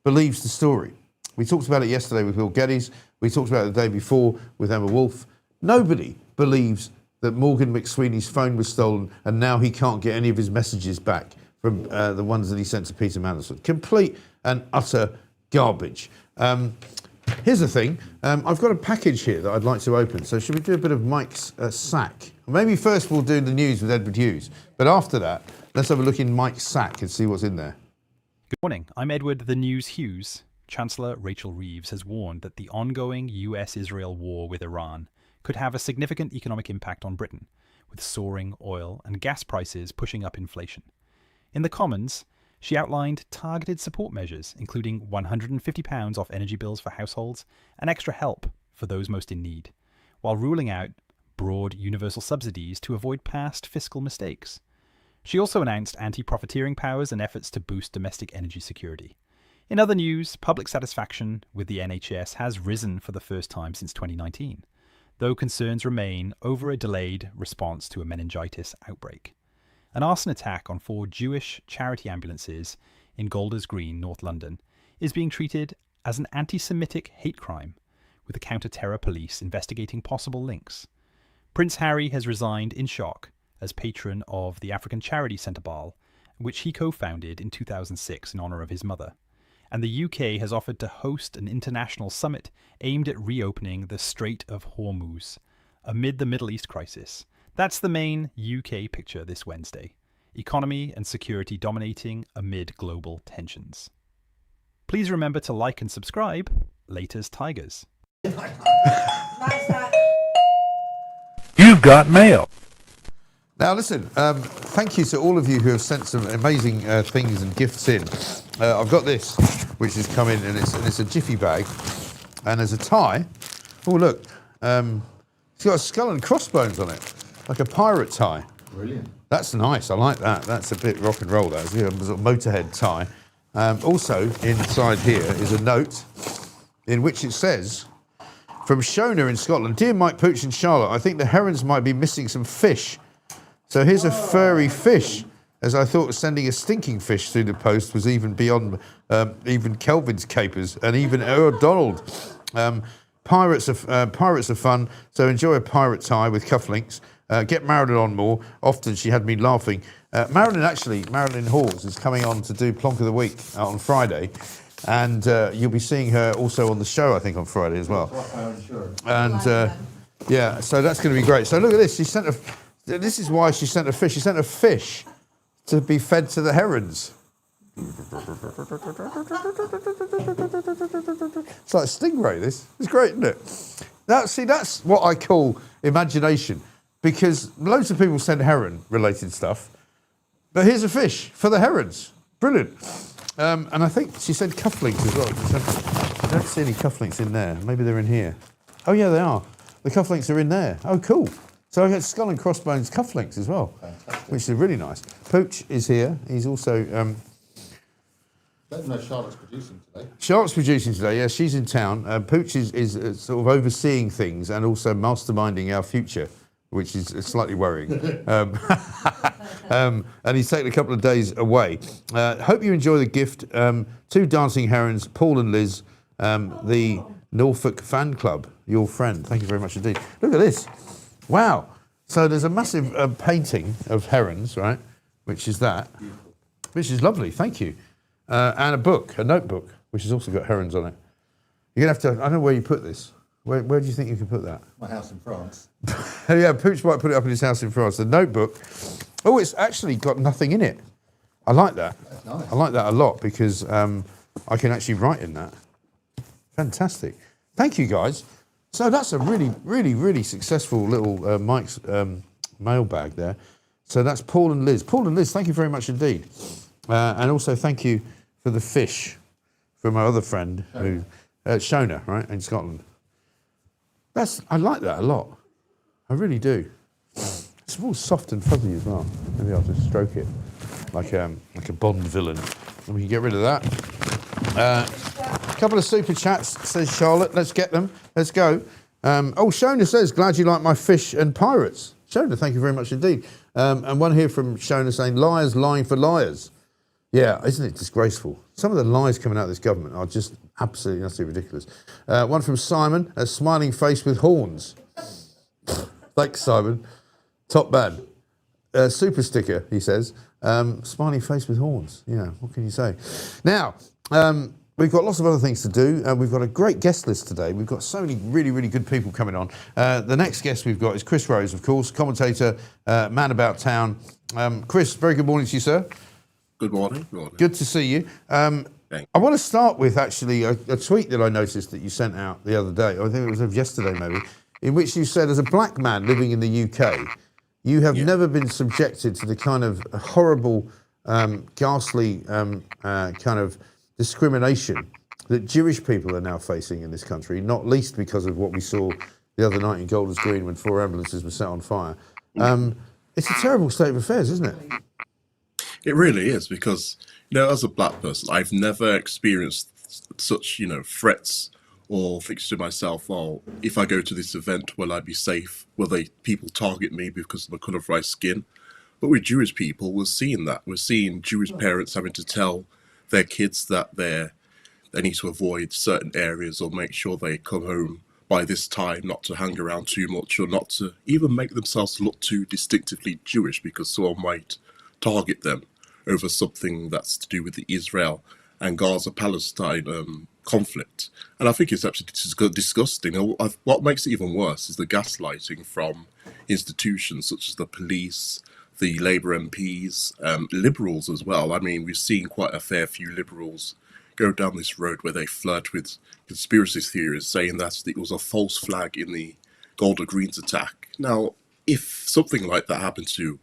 believes the story. We talked about it yesterday with Will Geddes. We talked about it the day before with Emma Wolfe. Nobody believes that Morgan McSweeney's phone was stolen and now he can't get any of his messages back from the ones that he sent to Peter Mandelson. Complete and utter garbage. Here's the thing. I've got a package here that I'd like to open. So should we do a bit of Mike's sack? Maybe first we'll do the news with Edward Hughes. But after that, let's have a look in Mike's sack and see what's in there. Good morning. I'm Edward the News Hughes. Chancellor Rachel Reeves has warned that the ongoing US-Israel war with Iran could have a significant economic impact on Britain, with soaring oil and gas prices pushing up inflation. In the Commons, She outlined targeted support measures, including £150 off energy bills for households and extra help for those most in need, while ruling out broad universal subsidies to avoid past fiscal mistakes. She also announced anti-profiteering powers and efforts to boost domestic energy security. In other news, public satisfaction with the NHS has risen for the first time since 2019, though concerns remain over a delayed response to a meningitis outbreak. An arson attack on 4 Jewish charity ambulances in Golders Green, North London, is being treated as an anti-Semitic hate crime, with the counter-terror police investigating possible links. Prince Harry has resigned in shock as patron of the African charity Centre Ball, which he co-founded in 2006 in honour of his mother. And the UK has offered to host an international summit aimed at reopening the Strait of Hormuz amid the Middle East crisis. That's the main UK picture this Wednesday. Economy and security dominating amid global tensions. Please remember to like and subscribe. Laters Tigers. You've got mail. Now listen, thank you to all of you who have sent some amazing things and gifts in. I've got this, which has come in, and it's a jiffy bag, and there's a tie. Oh look, it's got a skull and crossbones on it, like a pirate tie. Brilliant. That's nice. I like that. That's a bit rock and roll. That's a sort of Motorhead tie. Also inside here is a note in which it says, from Shona in Scotland, "Dear Mike, Pooch and Charlotte, I think the herons might be missing some fish. So here's a furry fish, as I thought sending a stinking fish through the post was even beyond even Kelvin's capers and even Earl Donald. Pirates are fun, so enjoy a pirate tie with cufflinks. Get Marilyn on more. Often she had me laughing." Marilyn Hawes is coming on to do Plonk of the Week on Friday. And you'll be seeing her also on the show, I think, on Friday as well. And yeah, so that's going to be great. So look at this. This is why she sent a fish. She sent a fish to be fed to the herons. It's like a stingray, this. It's great, isn't it? That's what I call imagination, because loads of people send heron-related stuff, but here's a fish for the herons. Brilliant. And I think she said cufflinks as well. I don't see any cufflinks in there. Maybe they're in here. Oh, yeah, they are. The cufflinks are in there. Oh, cool. So I get skull and crossbones cufflinks as well. Fantastic. Which is really nice. Pooch is here. He's also... Let them know Charlotte's producing today. Charlotte's producing today, yeah. She's in town. Pooch is sort of overseeing things and also masterminding our future, which is slightly worrying. And he's taken a couple of days away. Hope you enjoy the gift. 2 dancing herons, Paul and Liz, the Norfolk fan club, your friend. Thank you very much indeed. Look at this. Wow. So there's a massive painting of herons, right? Which is that. Which is lovely. Thank you. And a notebook, which has also got herons on it. You're going to have to, I don't know where you put this. Where do you think you can put that? My house in France. Yeah, Pooch might put it up in his house in France. The notebook. Oh, it's actually got nothing in it. I like that. That's nice. I like that a lot because I can actually write in that. Fantastic. Thank you, guys. So that's a really, really, really successful little Mike's mailbag there. So that's Paul and Liz. Paul and Liz, thank you very much indeed. And also thank you for the fish from our other friend, Shona, right, in Scotland. I like that a lot. I really do. It's all soft and fuzzy as well. Maybe I'll just stroke it like a Bond villain. And we can get rid of that. A couple of super chats, says Charlotte. Let's get them. Let's go. Shona says, "Glad you like my fish and pirates." Shona, thank you very much indeed. And one here from Shona saying, "Liars lying for liars." Yeah, isn't it disgraceful? Some of the lies coming out of this government are just absolutely ridiculous. One from Simon, a smiling face with horns. Thanks, Simon. Top man. Super sticker, he says. Smiling face with horns. Yeah, what can you say? Now, we've got lots of other things to do. We've got a great guest list today. We've got so many really, really good people coming on. The next guest we've got is Chris Rose, of course, commentator, man about town. Chris, very good morning to you, sir. Good morning. Good morning. Good to see you. I want to start with actually a tweet that I noticed that you sent out the other day. I think it was of yesterday maybe, in which you said, as a black man living in the UK, you have never been subjected to the kind of horrible ghastly kind of discrimination that Jewish people are now facing in this country, not least because of what we saw the other night in Golders Green when 4 ambulances were set on fire. It's a terrible state of affairs, isn't it? It really is, because, as a black person, I've never experienced such, threats or things to myself, oh, if I go to this event, will I be safe? Will people target me because of my colour of my skin? But with Jewish people, we're seeing that. We're seeing Jewish parents having to tell their kids that they need to avoid certain areas or make sure they come home by this time, not to hang around too much, or not to even make themselves look too distinctively Jewish, because someone might target them over something that's to do with the Israel and Gaza-Palestine conflict. And I think it's absolutely disgusting. What makes it even worse is the gaslighting from institutions such as the police, the Labour MPs, liberals as well. I mean, we've seen quite a fair few liberals go down this road where they flirt with conspiracy theories, saying that it was a false flag in the Golders Green attack. Now, if something like that happened to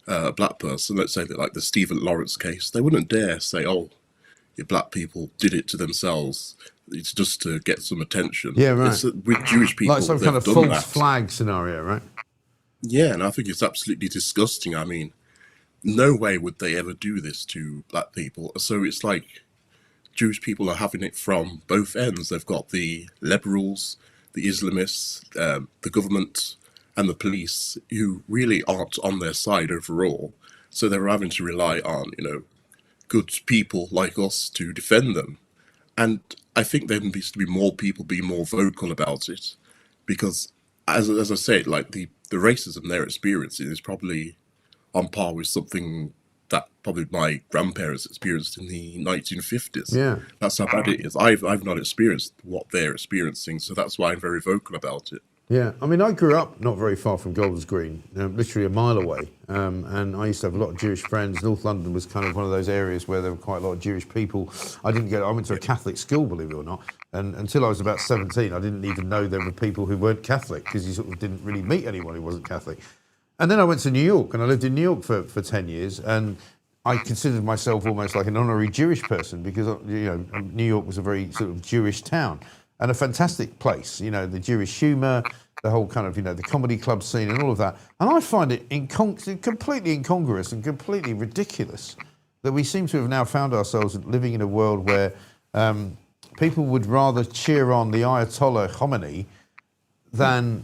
a black person, let's say that like the Stephen Lawrence case, they wouldn't dare say, oh, your black people did it to themselves. It's just to get some attention. Yeah, right. With Jewish people, like some kind of false flag scenario, right? Yeah, and I think it's absolutely disgusting. I mean, no way would they ever do this to black people. So it's like Jewish people are having it from both ends. They've got the liberals, the Islamists, the government, and the police, who really aren't on their side overall. So they're having to rely on, good people like us to defend them. And I think there needs to be more people being more vocal about it, because, as I said, like the racism they're experiencing is probably on par with something that probably my grandparents experienced in the 1950s. Yeah, that's how bad it is. I've not experienced what they're experiencing, so that's why I'm very vocal about it. Yeah, I mean, I grew up not very far from Golders Green, literally a mile away, and I used to have a lot of Jewish friends. North London was kind of one of those areas where there were quite a lot of Jewish people. I went to a Catholic school, believe it or not, and until I was about 17, I didn't even know there were people who weren't Catholic, because you sort of didn't really meet anyone who wasn't Catholic. And then I went to New York, and I lived in New York for 10 years, and I considered myself almost like an honorary Jewish person, because New York was a very sort of Jewish town. And a fantastic place, the Jewish humour, the whole kind of, the comedy club scene and all of that. And I find it completely incongruous and completely ridiculous that we seem to have now found ourselves living in a world where people would rather cheer on the Ayatollah Khomeini than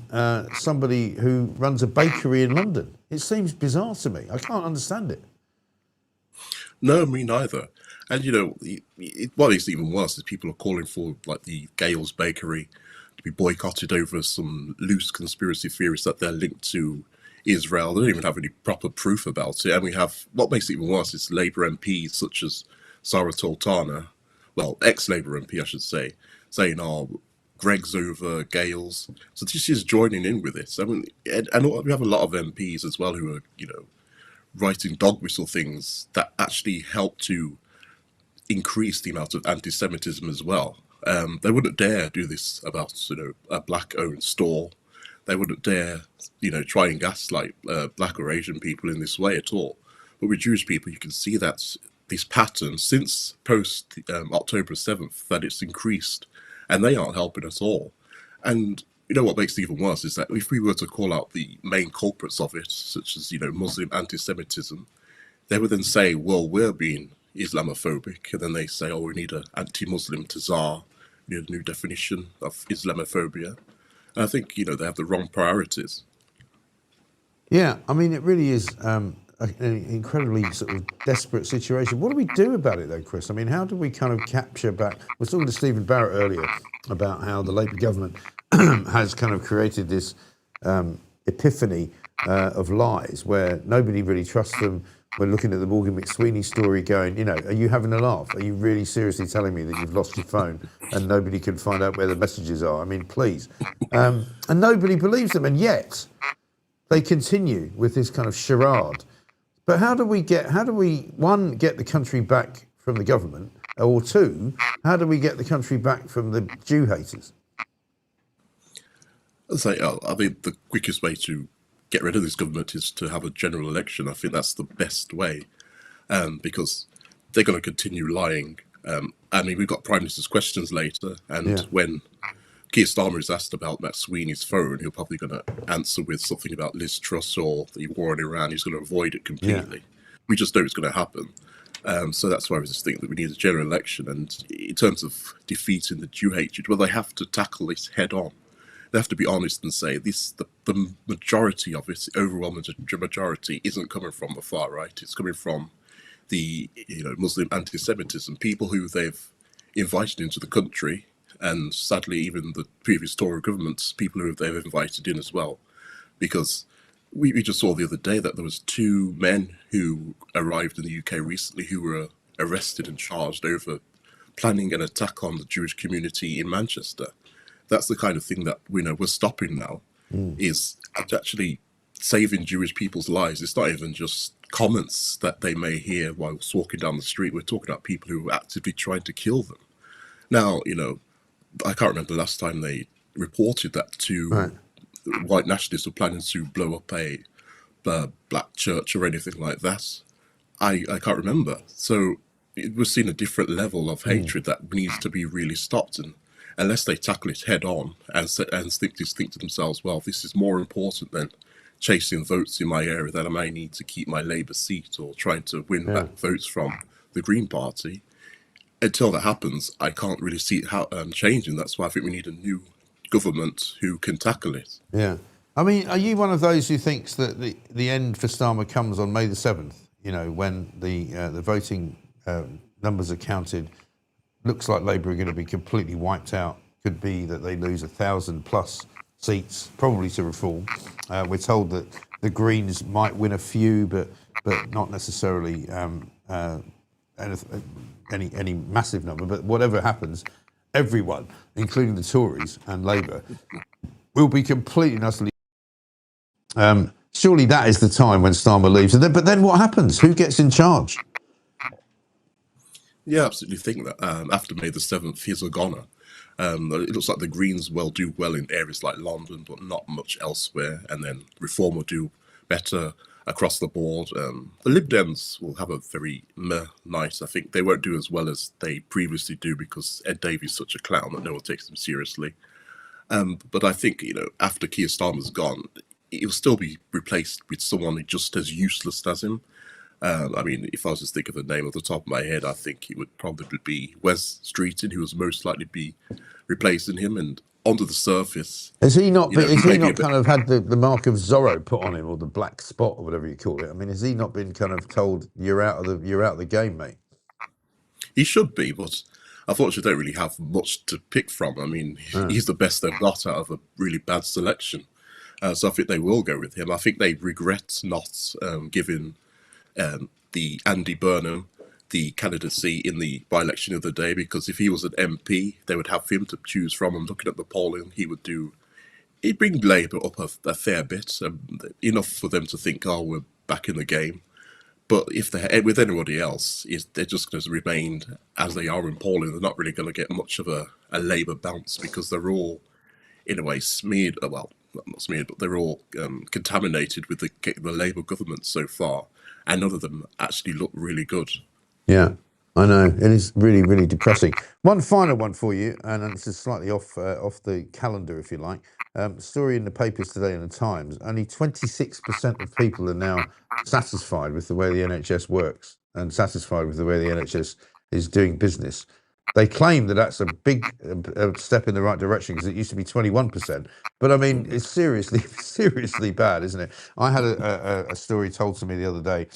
somebody who runs a bakery in London. It seems bizarre to me. I can't understand it. No, me neither. And, what is even worse is people are calling for, like, the Gales Bakery to be boycotted over some loose conspiracy theories that they're linked to Israel. They don't even have any proper proof about it. And we have, what makes it even worse is Labour MPs such as Sarah Toltana, well, ex-Labour MP, I should say, saying, oh, Greg's over Gales. So this is joining in with it. I mean, and we have a lot of MPs as well who are, writing dog whistle things that actually help to increase the amount of anti-Semitism as well. They wouldn't dare do this about, a black-owned store. They wouldn't dare, try and gaslight black or Asian people in this way at all. But with Jewish people, you can see that this pattern since post October 7th, that it's increased, and they aren't helping at all. And what makes it even worse is that if we were to call out the main culprits of it, such as, Muslim anti-Semitism, they would then say, well, we're being Islamophobic, and then they say, oh, we need an anti-Muslim tazar, we need a new definition of Islamophobia. And I think, they have the wrong priorities. Yeah, I mean, it really is an incredibly sort of desperate situation. What do we do about it, though, Chris? I mean, how do we kind of capture back... I was talking to Stephen Barrett earlier about how the Labour government has kind of created this epiphany of lies where nobody really trusts them. We're looking at the Morgan McSweeney story going, are you having a laugh? Are you really seriously telling me that you've lost your phone and nobody can find out where the messages are? I mean, please. And nobody believes them, and yet they continue with this kind of charade. But how do we, one, get the country back from the government, or two, how do we get the country back from the Jew haters? I think the quickest way to get rid of this government is to have a general election. I think that's the best way. because they're going to continue lying. I mean, we've got Prime Minister's questions later, and when Keir Starmer is asked about Matt Sweeney's phone, he'll probably going to answer with something about Liz Truss or the war in Iran. He's going to avoid it completely. We just know it's going to happen. So that's why I just think that we need a general election. And in terms of defeating the Jew hatred, well, they have to tackle this head on. They have to be honest and say the majority of it, the overwhelming majority, isn't coming from the far right. It's coming from the Muslim anti-Semitism, people who they've invited into the country, and sadly even the previous Tory governments, people who they've invited in as well. Because we just saw the other day that there was 2 men who arrived in the UK recently who were arrested and charged over planning an attack on the Jewish community in Manchester. That's the kind of thing that we're stopping now, is actually saving Jewish people's lives. It's not even just comments that they may hear whilst walking down the street. We're talking about people who are actively trying to kill them. Now, I can't remember the last time they reported that 2 white nationalists were planning to blow up a black church or anything like that. I can't remember. So we're seeing a different level of hatred that needs to be really stopped. And unless they tackle it head on and think to themselves, well, this is more important than chasing votes in my area that I may need to keep my Labour seat or trying to win back votes from the Green Party. Until that happens, I can't really see it changing. That's why I think we need a new government who can tackle it. Yeah. I mean, are you one of those who thinks that the end for Starmer comes on May the 7th, when the voting numbers are counted? Looks like Labour are going to be completely wiped out. Could be that they lose 1,000+ seats, probably to reform. We're told that the Greens might win a few, but not necessarily any massive number. But whatever happens, everyone, including the Tories and Labour, will be completely and utterly. Surely that is the time when Starmer leaves. But then what happens? Who gets in charge? Yeah, I absolutely think that after May the 7th, he's a goner. It looks like the Greens will do well in areas like London, but not much elsewhere. And then Reform will do better across the board. The Lib Dems will have a very meh night. I think they won't do as well as they previously do because Ed Davey's such a clown that no one takes him seriously. But I think, after Keir Starmer's gone, he'll still be replaced with someone just as useless as him. I mean, if I was to think of a name off the top of my head, I think it would probably be Wes Streeton, who was most likely to be replacing him. And under the surface, has he not kind of had the mark of Zorro put on him, or the black spot, or whatever you call it? I mean, has he not been kind of told you're out of the game, mate? He should be, but unfortunately, they don't really have much to pick from. I mean, he's the best they've got out of a really bad selection. So I think they will go with him. I think they regret not giving the Andy Burnham the candidacy in the by-election of the day, because if he was an MP, they would have him to choose from. And looking at the polling, he'd bring Labour up a fair bit, enough for them to think, oh, we're back in the game. But if they're with anybody else, they're just going to remain as they are in polling. They're not really going to get much of a Labour bounce because they're all, in a way, smeared. Well, not smeared, but they're all contaminated with the Labour government so far, and none of them actually look really good. Yeah, I know. It is really, really depressing. One final one for you, and this is slightly off the calendar, if you like. Story in the papers today in the Times. Only 26% of people are now satisfied with the way the NHS works and satisfied with the way the NHS is doing business. They claim that that's a big step in the right direction because it used to be 21%. But I mean, it's seriously bad, isn't it? I had a story told to me the other day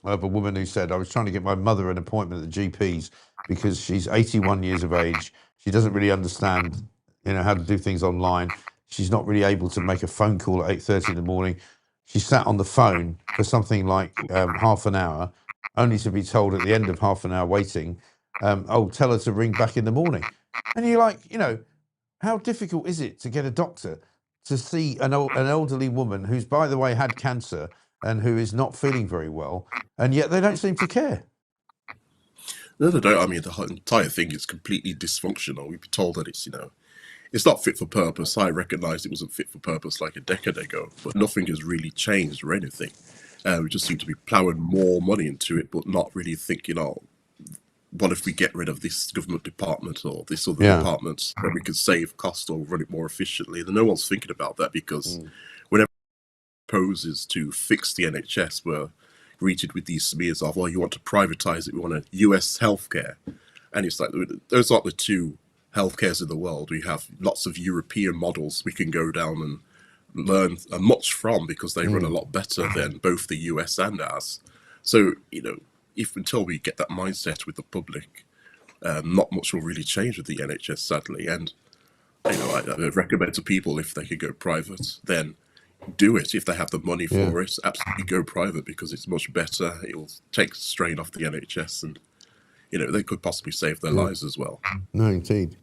of a woman who said, I was trying to get my mother an appointment at the GP's because she's 81 years of age. She doesn't really understand, how to do things online. She's not really able to make a phone call at 8:30 in the morning. She sat on the phone for something like half an hour, only to be told at the end of half an hour waiting, tell her to ring back in the morning. And you're like, how difficult is it to get a doctor to see an elderly woman who's, by the way, had cancer and who is not feeling very well, and yet they don't seem to care? No, they don't. I mean, the entire thing is completely dysfunctional. We've been told that it's not fit for purpose. I recognised it wasn't fit for purpose like a decade ago, but nothing has really changed or anything. We just seem to be ploughing more money into it, but not really thinking, what if we get rid of this government department or this other department, where we could save cost or run it more efficiently? And no one's thinking about that, because whenever proposes to fix the NHS, we're greeted with these smears of, you want to privatize it, we want a US healthcare. And it's like, those aren't the two healthcares in the world. We have lots of European models we can go down and learn much from, because they run a lot better than both the US and ours. So, if until we get that mindset with the public, not much will really change with the NHS, sadly. And I recommend to people, if they could go private, then do it. If they have the money for it, absolutely go private, because it's much better. It will take strain off the NHS, and they could possibly save their lives as well. No, indeed.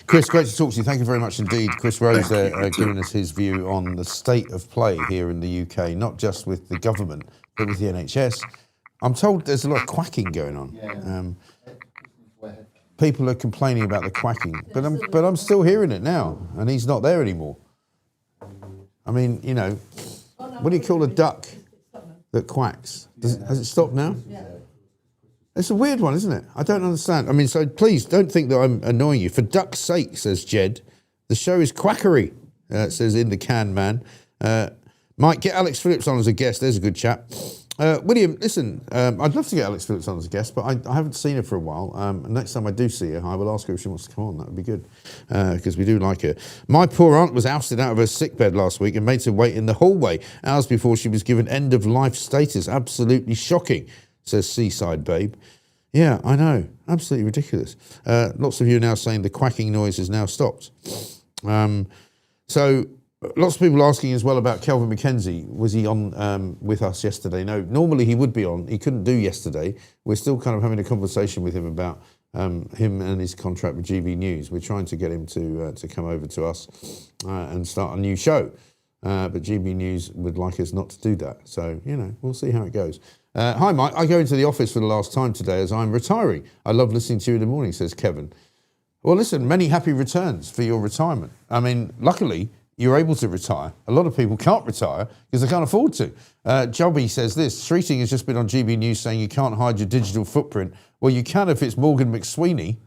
Chris, great to talk to you. Thank you very much indeed. Chris Rose giving us his view on the state of play here in the UK, not just with the government, but with the NHS. I'm told there's a lot of quacking going on. People are complaining about the quacking, but I'm still hearing it now, and he's not there anymore. I mean, what do you call a duck that quacks? Has it stopped now? Yeah. It's a weird one, isn't it? I don't understand. I mean, so please don't think that I'm annoying you. For duck's sake, says Jed, the show is quackery, says In the Can Man. Mike, get Alex Phillips on as a guest. There's a good chap. William, listen, I'd love to get Alex Phillips on as a guest, but I haven't seen her for a while. Next time I do see her, I will ask her if she wants to come on. That would be good, because we do like her. My poor aunt was ousted out of her sickbed last week and made to wait in the hallway hours before she was given end-of-life status. Absolutely shocking, says Seaside Babe. Yeah, I know. Absolutely ridiculous. Lots of you are now saying the quacking noise has now stopped. So lots of people asking as well about Kelvin McKenzie. Was he on with us yesterday? No, normally he would be on. He couldn't do yesterday. We're still kind of having a conversation with him about him and his contract with GB News. We're trying to get him to come over to us and start a new show. But GB News would like us not to do that. So, we'll see how it goes. Hi, Mike. I go into the office for the last time today as I'm retiring. I love listening to you in the morning, says Kevin. Well, listen, many happy returns for your retirement. I mean, luckily, you're able to retire. A lot of people can't retire because they can't afford to. Jobby says this, Streeting has just been on GB News saying you can't hide your digital footprint. Well, you can if it's Morgan McSweeney.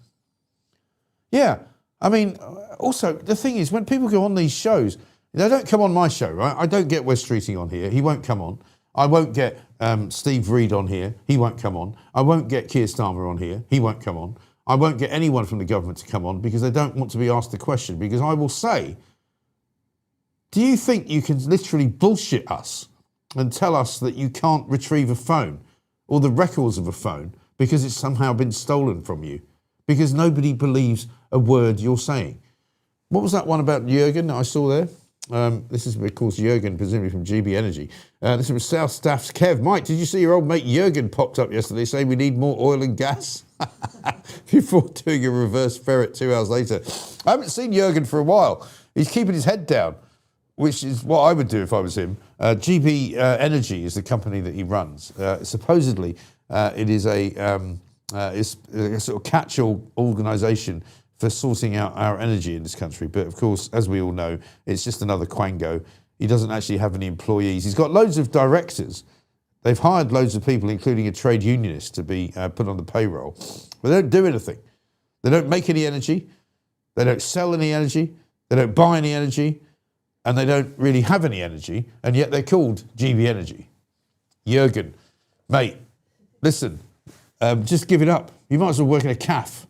Yeah, I mean, also, the thing is, when people go on these shows, they don't come on my show, right? I don't get Wes Streeting on here. He won't come on. I won't get Steve Reed on here. He won't come on. I won't get Keir Starmer on here. He won't come on. I won't get anyone from the government to come on because they don't want to be asked the question. Because I will say, do you think you can literally bullshit us and tell us that you can't retrieve a phone or the records of a phone because it's somehow been stolen from you? Because nobody believes a word you're saying. What was that one about Jürgen that I saw there? This is, of course, Jürgen, presumably from GB Energy. This is from South Staff's Kev. Mike, did you see your old mate Jürgen popped up yesterday saying we need more oil and gas? Before doing a reverse ferret 2 hours later. I haven't seen Jürgen for a while. He's keeping his head down, which is what I would do if I was him. GB Energy is the company that he runs. Supposedly, it is a sort of catch-all organisation for sorting out our energy in this country. But of course, as we all know, it's just another quango. He doesn't actually have any employees. He's got loads of directors. They've hired loads of people, including a trade unionist, to be put on the payroll. But they don't do anything. They don't make any energy. They don't sell any energy. They don't buy any energy. And they don't really have any energy. And yet they're called GB Energy. Jürgen, mate, listen, just give it up. You might as well work in a cafe.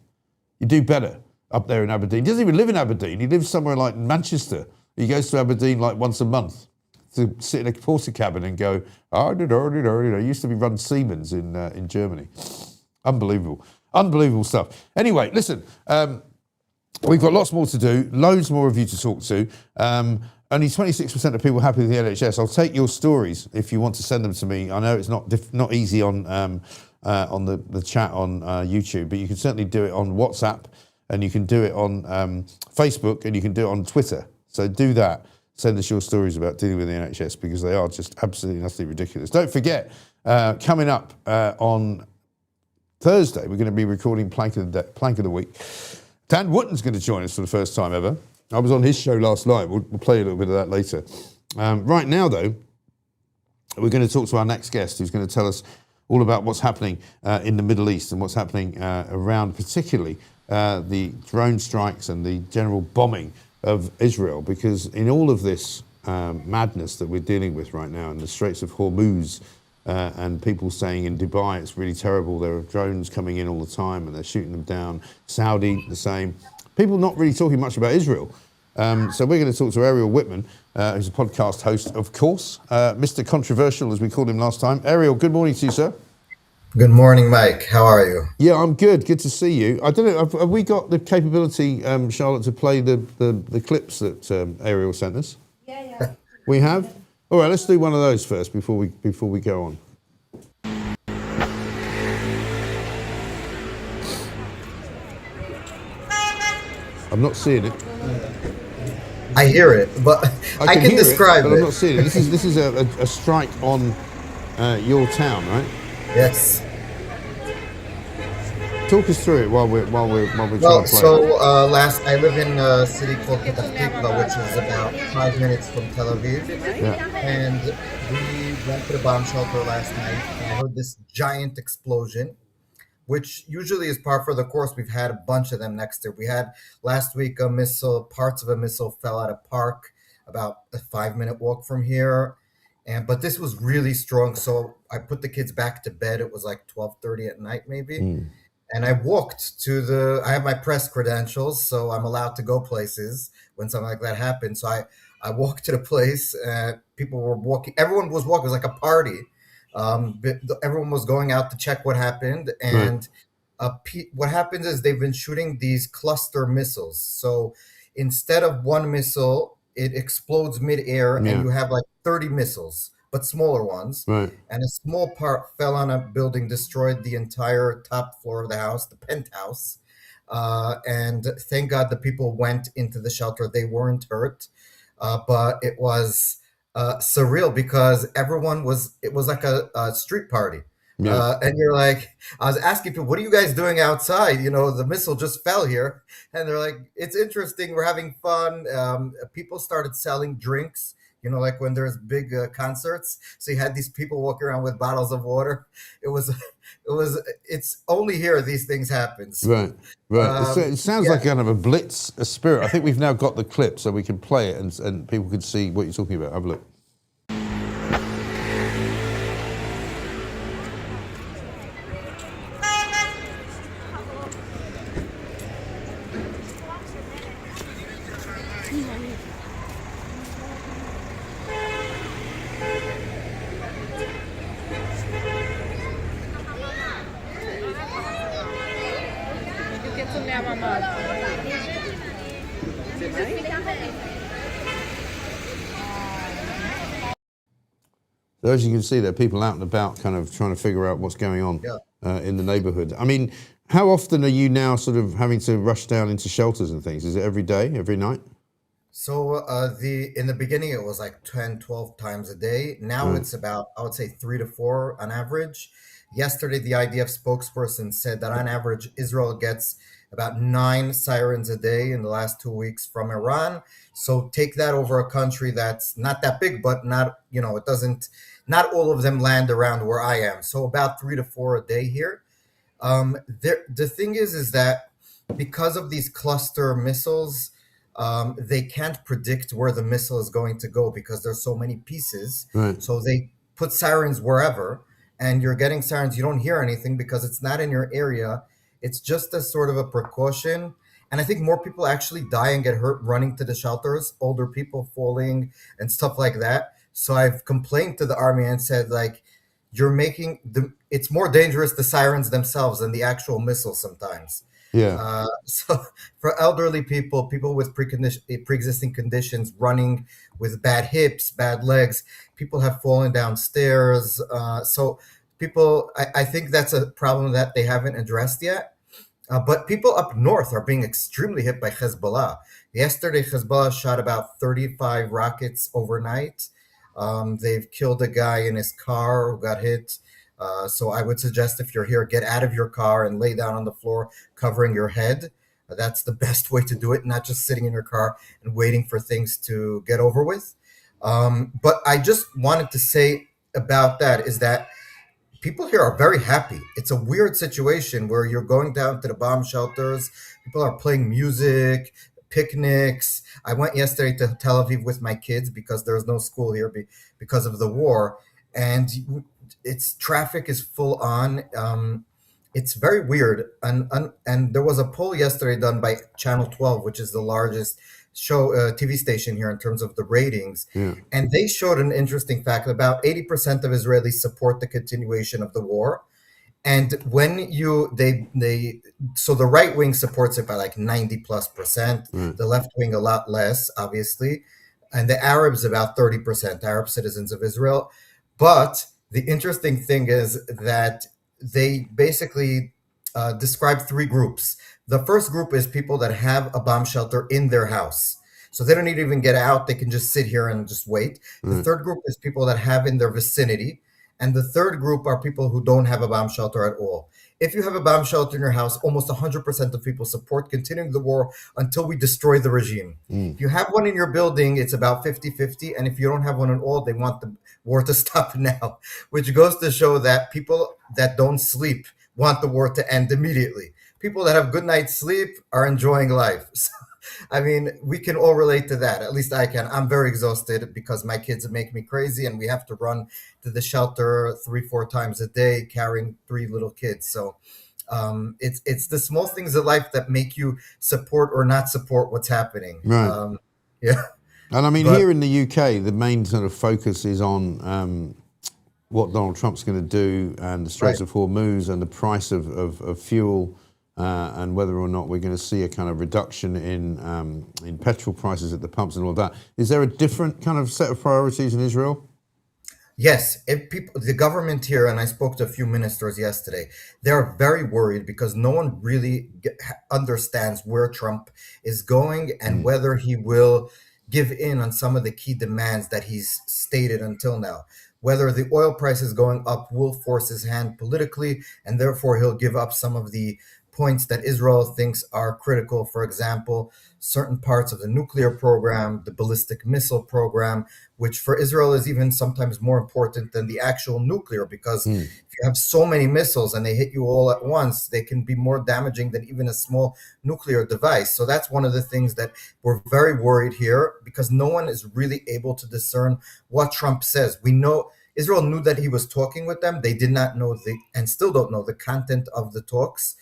You do better up there in Aberdeen. He doesn't even live in Aberdeen. He lives somewhere like Manchester. He goes to Aberdeen like once a month to sit in a porter cabin and go, I used to be run Siemens in Germany. Unbelievable. Unbelievable stuff. Anyway, listen, we've got lots more to do, loads more of you to talk to. Only 26% of people happy with the NHS. I'll take your stories if you want to send them to me. I know it's not easy on the chat on YouTube, but you can certainly do it on WhatsApp, and you can do it on Facebook, and you can do it on Twitter. So do that. Send us your stories about dealing with the NHS, because they are just absolutely utterly ridiculous. Don't forget, coming up on Thursday, we're going to be recording Plank of the Week. Dan Wootton's going to join us for the first time ever. I was on his show last night. We'll play a little bit of that later. Right now, though, We're going to talk to our next guest, who's going to tell us all about what's happening in the Middle East and what's happening around, particularly the drone strikes and the general bombing of Israel. Because in all of this madness that we're dealing with right now in the Straits of Hormuz, and people saying in Dubai it's really terrible, there are drones coming in all the time and they're shooting them down. Saudi, the same. People not really talking much about Israel. So we're going to talk to Ariel Whitman, who's a podcast host, of course, Mr. Controversial, as we called him last time. Ariel, good morning to you, sir. Good morning, Mike. How are you? Yeah, I'm good. Good to see you. I don't know, have we got the capability, Charlotte, to play the clips that Ariel sent us? Yeah. We have? All right, let's do one of those first before we go on. I'm not seeing it. I hear it, but I can describe it. But I'm not seeing it. This is a strike on your town, right? Yes. Talk us through it while we're trying to play. So I live in a city called Petah Tikva, which is about 5 minutes from Tel Aviv. Yeah. And we went to the bomb shelter last night, and I heard this giant explosion, which usually is par for the course. We've had a bunch of them next to. We had last week parts of a missile fell at a park about a 5-minute walk from here. But this was really strong. So I put the kids back to bed. It was like 12:30 at night, maybe. And I walked to I have my press credentials, so I'm allowed to go places when something like that happens. So I walked to the place. People were walking. Everyone was walking. It was like a party. Everyone was going out to check what happened. And what happens is they've been shooting these cluster missiles. So instead of one missile, it explodes midair, and you have like 30 missiles, but smaller ones. Right. And a small part fell on a building, destroyed the entire top floor of the house, the penthouse. And thank God the people went into the shelter. They weren't hurt, but it was surreal because it was like a street party. And you're like, I was asking people, what are you guys doing outside? The missile just fell here. And they're like, it's interesting. We're having fun. People started selling drinks, like when there's big concerts. So you had these people walking around with bottles of water. It's only here these things happen. So, right. It sounds like kind of a blitz, a spirit. I think we've now got the clip so we can play it and people can see what you're talking about. Have a look. So as you can see, there are people out and about kind of trying to figure out what's going on in the neighborhood. I mean, how often are you now sort of having to rush down into shelters and things? Is it every day, every night? So in the beginning, it was like 10, 12 times a day. Now it's about, I would say 3 to 4 on average. Yesterday, the IDF spokesperson said that on average, Israel gets about 9 sirens a day in the last 2 weeks from Iran. So take that over a country that's not that big, but not all of them land around where I am. So about 3 to 4 a day here. The thing is that because of these cluster missiles, they can't predict where the missile is going to go because there's so many pieces. Right. So they put sirens wherever, and you're getting sirens. You don't hear anything because it's not in your area. It's just a sort of a precaution. And I think more people actually die and get hurt running to the shelters, older people falling and stuff like that. So I've complained to the army and said, like, it's more dangerous, the sirens themselves, than the actual missiles sometimes. Yeah. So for elderly people with pre-existing conditions, running with bad hips, bad legs, people have fallen downstairs. So I think that's a problem that they haven't addressed yet. But people up north are being extremely hit by Hezbollah. Yesterday, Hezbollah shot about 35 rockets overnight. They've killed a guy in his car who got hit. So I would suggest if you're here, get out of your car and lay down on the floor, covering your head. That's the best way to do it, not just sitting in your car and waiting for things to get over with. But I just wanted to say, about that is that people here are very happy. It's a weird situation where you're going down to the bomb shelters, people are playing music, picnics. I went yesterday to Tel Aviv with my kids because there's no school here because of the war, and it's traffic is full on. It's very weird, and there was a poll yesterday done by Channel 12, which is the largest TV station here in terms of the ratings, and they showed an interesting fact: about 80% of Israelis support the continuation of the war, and when so the right wing supports it by like 90+%, the left wing a lot less, obviously, and the Arabs about 30%, Arab citizens of Israel. But the interesting thing is that they basically describe three groups. The first group is people that have a bomb shelter in their house. So they don't need to even get out. They can just sit here and just wait. The third group is people that have in their vicinity. And the third group are people who don't have a bomb shelter at all. If you have a bomb shelter in your house, almost 100% of people support continuing the war until we destroy the regime. If you have one in your building, it's about 50-50. And if you don't have one at all, they want the war to stop now, which goes to show that people that don't sleep want the war to end immediately. People that have good night's sleep are enjoying life. So, I mean, we can all relate to that. At least I can. I'm very exhausted because my kids make me crazy and we have to run to the shelter 3-4 times a day carrying 3 little kids. So it's the small things in life that make you support or not support what's happening. Right. Yeah. And I mean, here in the UK, the main sort of focus is on what Donald Trump's going to do and the Straits of Hormuz and the price of fuel and whether or not we're going to see a kind of reduction in petrol prices at the pumps and all that. Is there a different kind of set of priorities in Israel? Yes, the government here, and I spoke to a few ministers yesterday, they're very worried because no one really understands where Trump is going and whether he will give in on some of the key demands that he's stated until now. Whether the oil price is going up will force his hand politically, and therefore he'll give up some of the points that Israel thinks are critical. For example, certain parts of the nuclear program, the ballistic missile program, which for Israel is even sometimes more important than the actual nuclear, because if you have so many missiles and they hit you all at once, they can be more damaging than even a small nuclear device. So that's one of the things that we're very worried here, because no one is really able to discern what Trump says. We know Israel knew that he was talking with them. They did not know and still don't know the content of the talks.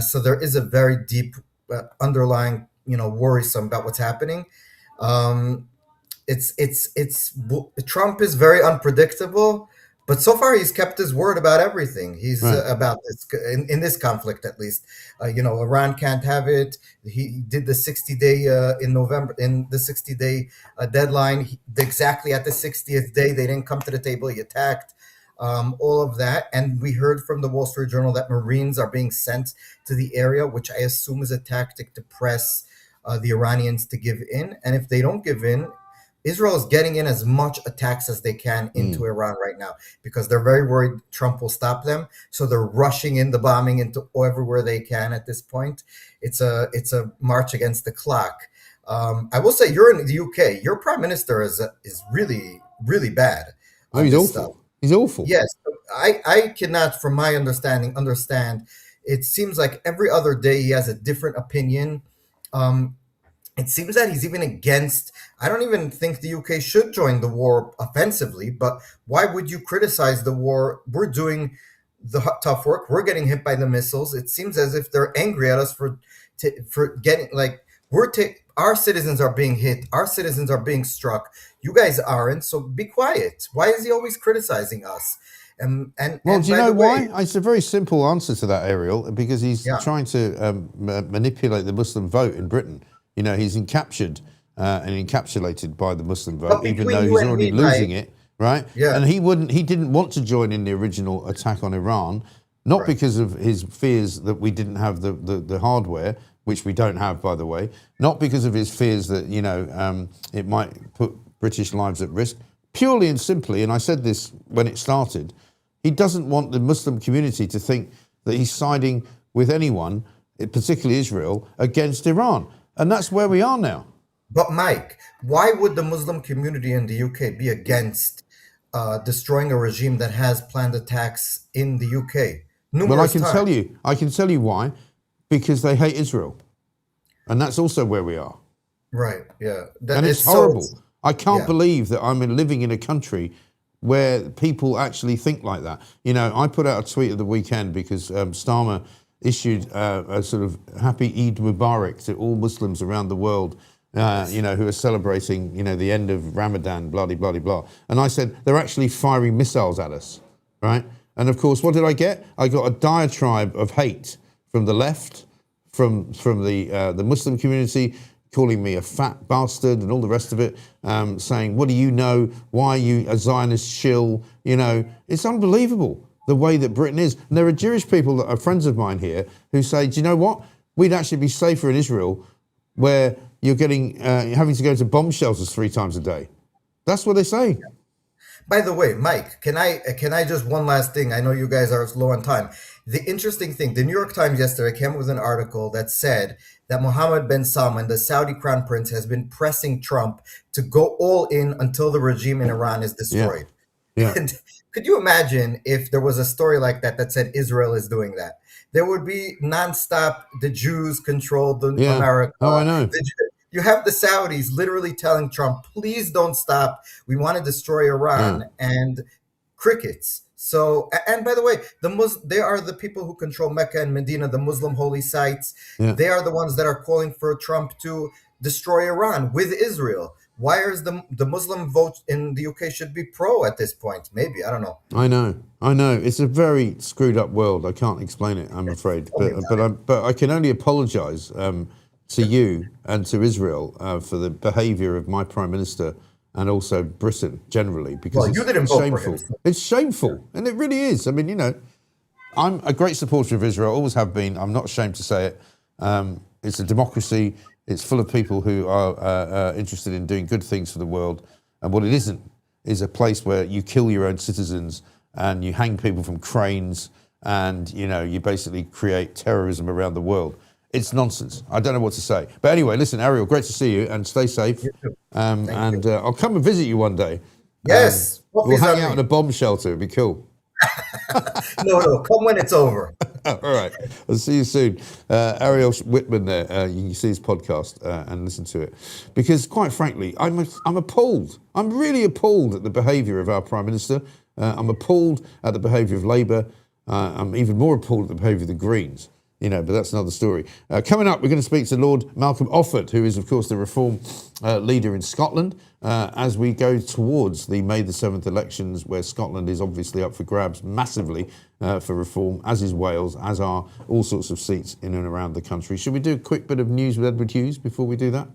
So there is a very deep underlying, worrisome about what's happening. Trump is very unpredictable, but so far he's kept his word about everything. He's about this in this conflict, at least. Iran can't have it. He did the 60-day in November, in the 60-day deadline. Exactly at the 60th day, they didn't come to the table. He attacked. All of that. And we heard from the Wall Street Journal that Marines are being sent to the area, which I assume is a tactic to press the Iranians to give in. And if they don't give in, Israel is getting in as much attacks as they can into Iran right now, because they're very worried Trump will stop them. So they're rushing in the bombing into everywhere they can at this point. It's a march against the clock. I will say, you're in the UK. Your prime minister is really, really bad. Oh, he's awful. Stuff. He's awful. Yes, I cannot, from my understand. It seems like every other day he has a different opinion. It seems that he's even against. I don't even think the UK should join the war offensively, but why would you criticize the war? We're doing the tough work. We're getting hit by the missiles. It seems as if they're angry at us for getting our citizens are being hit. Our citizens are being struck. You guys aren't, so be quiet. Why is he always criticizing us? Do you know why? It's a very simple answer to that, Ariel, because he's trying to manipulate the Muslim vote in Britain. He's encaptured and encapsulated by the Muslim vote, even though he's already losing it, right? Yeah. And he didn't want to join in the original attack on Iran, not because of his fears that we didn't have the hardware, which we don't have, by the way, not because of his fears that, it might put British lives at risk, purely and simply, and I said this when it started, he doesn't want the Muslim community to think that he's siding with anyone, particularly Israel, against Iran. And that's where we are now. But Mike, why would the Muslim community in the UK be against destroying a regime that has planned attacks in the UK Well, numerous times. I can tell you why, because they hate Israel, and that's also where we are. Right. Yeah. And it's horrible. I can't believe that I'm living in a country where people actually think like that. You know, I put out a tweet at the weekend because Starmer issued a sort of happy Eid Mubarak to all Muslims around the world, you know, who are celebrating, you know, the end of Ramadan, blah, blah, blah, blah. And I said, they're actually firing missiles at us, right? And of course, what did I get? I got a diatribe of hate from the left, from the Muslim community, calling me a fat bastard and all the rest of it, saying, what do you know? Why are you a Zionist shill? You know, it's unbelievable the way that Britain is. And there are Jewish people that are friends of mine here who say, do you know what? We'd actually be safer in Israel where you're getting having to go to bomb shelters 3 times a day. That's what they say. By the way, Mike, can I just one last thing? I know you guys are low on time. The interesting thing, the New York Times yesterday came with an article that said that Mohammed bin Salman, the Saudi crown prince, has been pressing Trump to go all in until the regime in Iran is destroyed. Yeah. And could you imagine if there was a story like that said Israel is doing that? There would be nonstop, the Jews control America. Oh, I know. You have the Saudis literally telling Trump, please don't stop. We want to destroy Iran, and crickets. So, and by the way, they are the people who control Mecca and Medina, the Muslim holy sites. Yeah. They are the ones that are calling for Trump to destroy Iran with Israel. Why is the Muslim vote in the UK should be pro at this point? Maybe, I don't know. I know. It's a very screwed up world. I can't explain it, I'm afraid. But I can only apologise to you and to Israel for the behaviour of my Prime Minister and also Britain generally, because you didn't vote shameful. for him. It's shameful, and it really is. I mean, you know, I'm a great supporter of Israel, always have been. I'm not ashamed to say it. It's a democracy. It's full of people who are interested in doing good things for the world. And what it isn't is a place where you kill your own citizens and you hang people from cranes and, you know, you basically create terrorism around the world. It's nonsense. I don't know what to say. But anyway, listen, Ariel, great to see you and stay safe. I'll come and visit you one day. Yes. We'll hang out in a bomb shelter. It'd be cool. No, come when it's over. All right. I'll see you soon. Ariel Whitman there. You can see his podcast and listen to it. Because quite frankly, I'm appalled. I'm really appalled at the behaviour of our Prime Minister. I'm appalled at the behaviour of Labour. I'm even more appalled at the behaviour of the Greens. You know, but that's another story. Coming up, we're going to speak to Lord Malcolm Offord, who is, of course, the Reform leader in Scotland, as we go towards the May the 7th elections, where Scotland is obviously up for grabs massively for Reform, as is Wales, as are all sorts of seats in and around the country. Should we do a quick bit of news with Edward Hughes before we do that?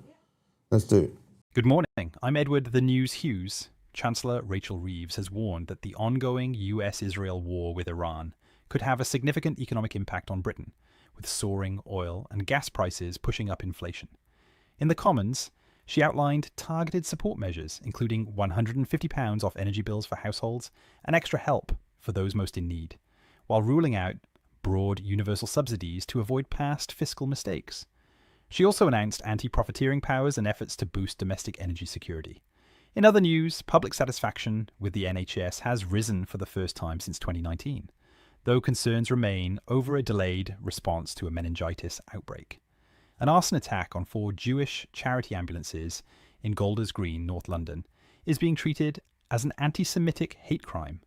Let's do it. Good morning. I'm Edward the News Hughes. Chancellor Rachel Reeves has warned that the ongoing US-Israel war with Iran could have a significant economic impact on Britain, with soaring oil and gas prices pushing up inflation. In the Commons, she outlined targeted support measures, including £150 off energy bills for households and extra help for those most in need, while ruling out broad universal subsidies to avoid past fiscal mistakes. She also announced anti-profiteering powers and efforts to boost domestic energy security. In other news, public satisfaction with the NHS has risen for the first time since 2019. Though concerns remain over a delayed response to a meningitis outbreak. An arson attack on 4 Jewish charity ambulances in Golders Green, North London, is being treated as an anti-Semitic hate crime,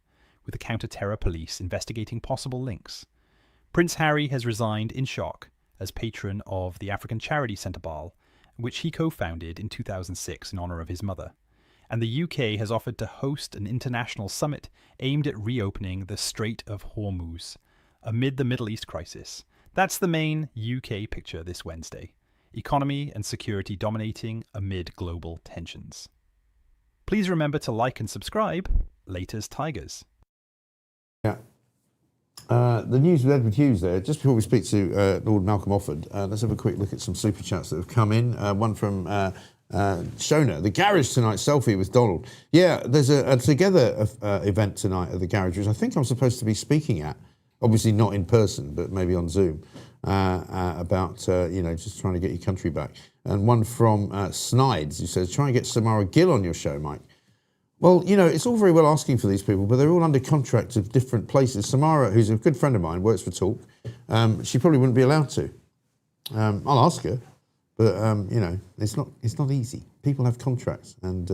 with the counter-terror police investigating possible links. Prince Harry has resigned in shock as patron of the African charity Centre Ball, which he co-founded in 2006 in honour of his mother. And the UK has offered to host an international summit aimed at reopening the Strait of Hormuz amid the Middle East crisis. That's the main UK picture this Wednesday. Economy and security dominating amid global tensions. Please remember to like and subscribe. Laters Tigers. Yeah. The news with Edward Hughes there. Just before we speak to Lord Malcolm Offord, let's have a quick look at some super chats that have come in. One from Shona, the garage tonight selfie with Donald. Yeah, there's a Together event tonight at the garage, which I think I'm supposed to be speaking at. Obviously not in person, but maybe on Zoom, about just trying to get your country back. And one from Snides, who says, try and get Samara Gill on your show, Mike. Well, you know, it's all very well asking for these people, but they're all under contract to different places. Samara, who's a good friend of mine, works for Talk. She probably wouldn't be allowed to. I'll ask her, but you know, it's not easy. People have contracts, and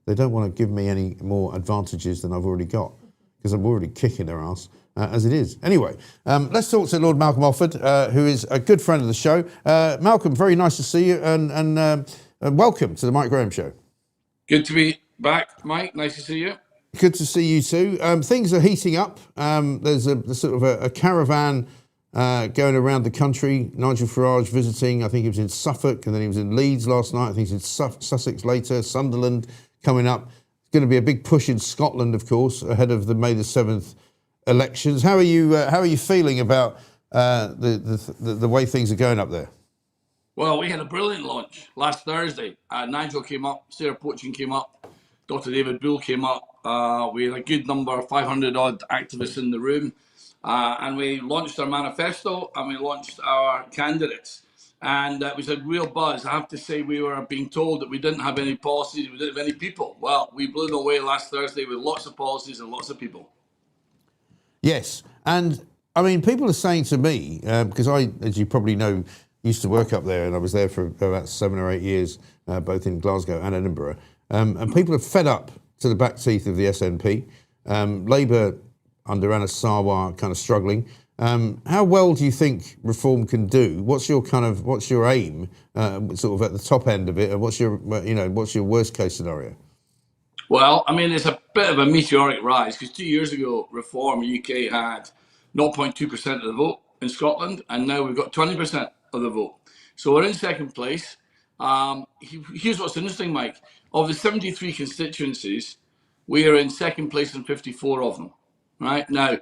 they don't want to give me any more advantages than I've already got, because I'm already kicking their ass as it is. Anyway, let's talk to Lord Malcolm Offord, who is a good friend of the show. Malcolm, very nice to see you, and welcome to the Mike Graham Show. Good to be back, Mike. Nice to see you. Good to see you too. Things are heating up. There's a sort of a caravan going around the country. Nigel Farage visiting. I think he was in Suffolk, and then he was in Leeds last night. I think he's in Sussex later. Sunderland coming up. It's going to be a big push in Scotland, of course, ahead of the May the 7th elections. How are you feeling about the way things are going up there? Well, we had a brilliant launch last Thursday. Nigel came up, Sarah Poachin came up, Dr. David Bull came up. We had a good number, 500 odd activists in the room. And we launched our manifesto and we launched our candidates. And it was a real buzz. I have to say, we were being told that we didn't have any policies, we didn't have any people. Well, we blew them away last Thursday with lots of policies and lots of people. Yes. And I mean, people are saying to me, because I, as you probably know, used to work up there, and I was there for about 7 or 8 years, both in Glasgow and Edinburgh. And people are fed up to the back teeth of the SNP. Labour under Anas Sarwar kind of struggling. How well do you think reform can do? What's your aim, sort of at the top end of it, and what's your worst case scenario? Well, I mean, it's a bit of a meteoric rise because 2 years ago, Reform UK had 0.2% of the vote in Scotland, and now we've got 20% of the vote. So we're in second place. Here's what's interesting, Mike. Of the 73 constituencies, we are in second place in 54 of them. Right now,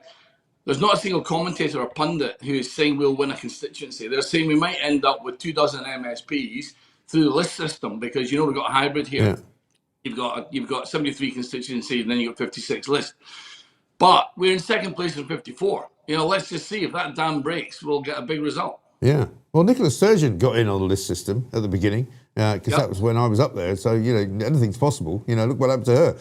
there's not a single commentator or pundit who is saying we'll win a constituency. They're saying we might end up with 24 MSPs through the list system because, you know, we've got a hybrid here. Yeah. You've got 73 constituencies and then you've got 56 lists. But we're in second place in 54. You know, let's just see if that dam breaks, we'll get a big result. Yeah. Well, Nicola Sturgeon got in on the list system at the beginning because that was when I was up there. So, you know, anything's possible. You know, look what happened to her.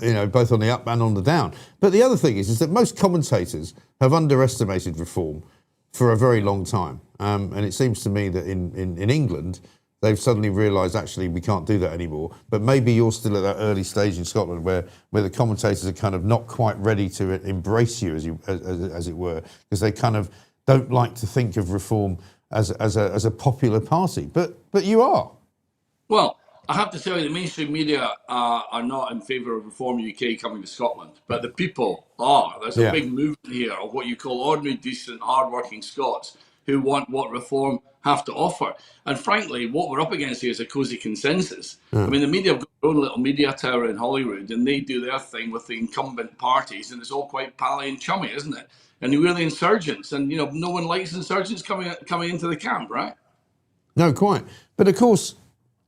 You know, both on the up and on the down. But the other thing is that most commentators have underestimated reform for a very long time. And it seems to me that in England, they've suddenly realised, actually, we can't do that anymore. But maybe you're still at that early stage in Scotland where the commentators are kind of not quite ready to embrace you, as it were, because they kind of don't like to think of reform as a popular party. But you are. Well, I have to tell you, the mainstream media are not in favour of Reform UK coming to Scotland, but the people are. There's a big movement here of what you call ordinary, decent, hard-working Scots who want what Reform have to offer. And frankly, what we're up against here is a cosy consensus. I mean, the media have got their own little media tower in Hollywood, and they do their thing with the incumbent parties, and it's all quite pally and chummy, isn't it? And we're the insurgents, and, you know, no one likes insurgents coming into the camp, right? No, quite. But of course,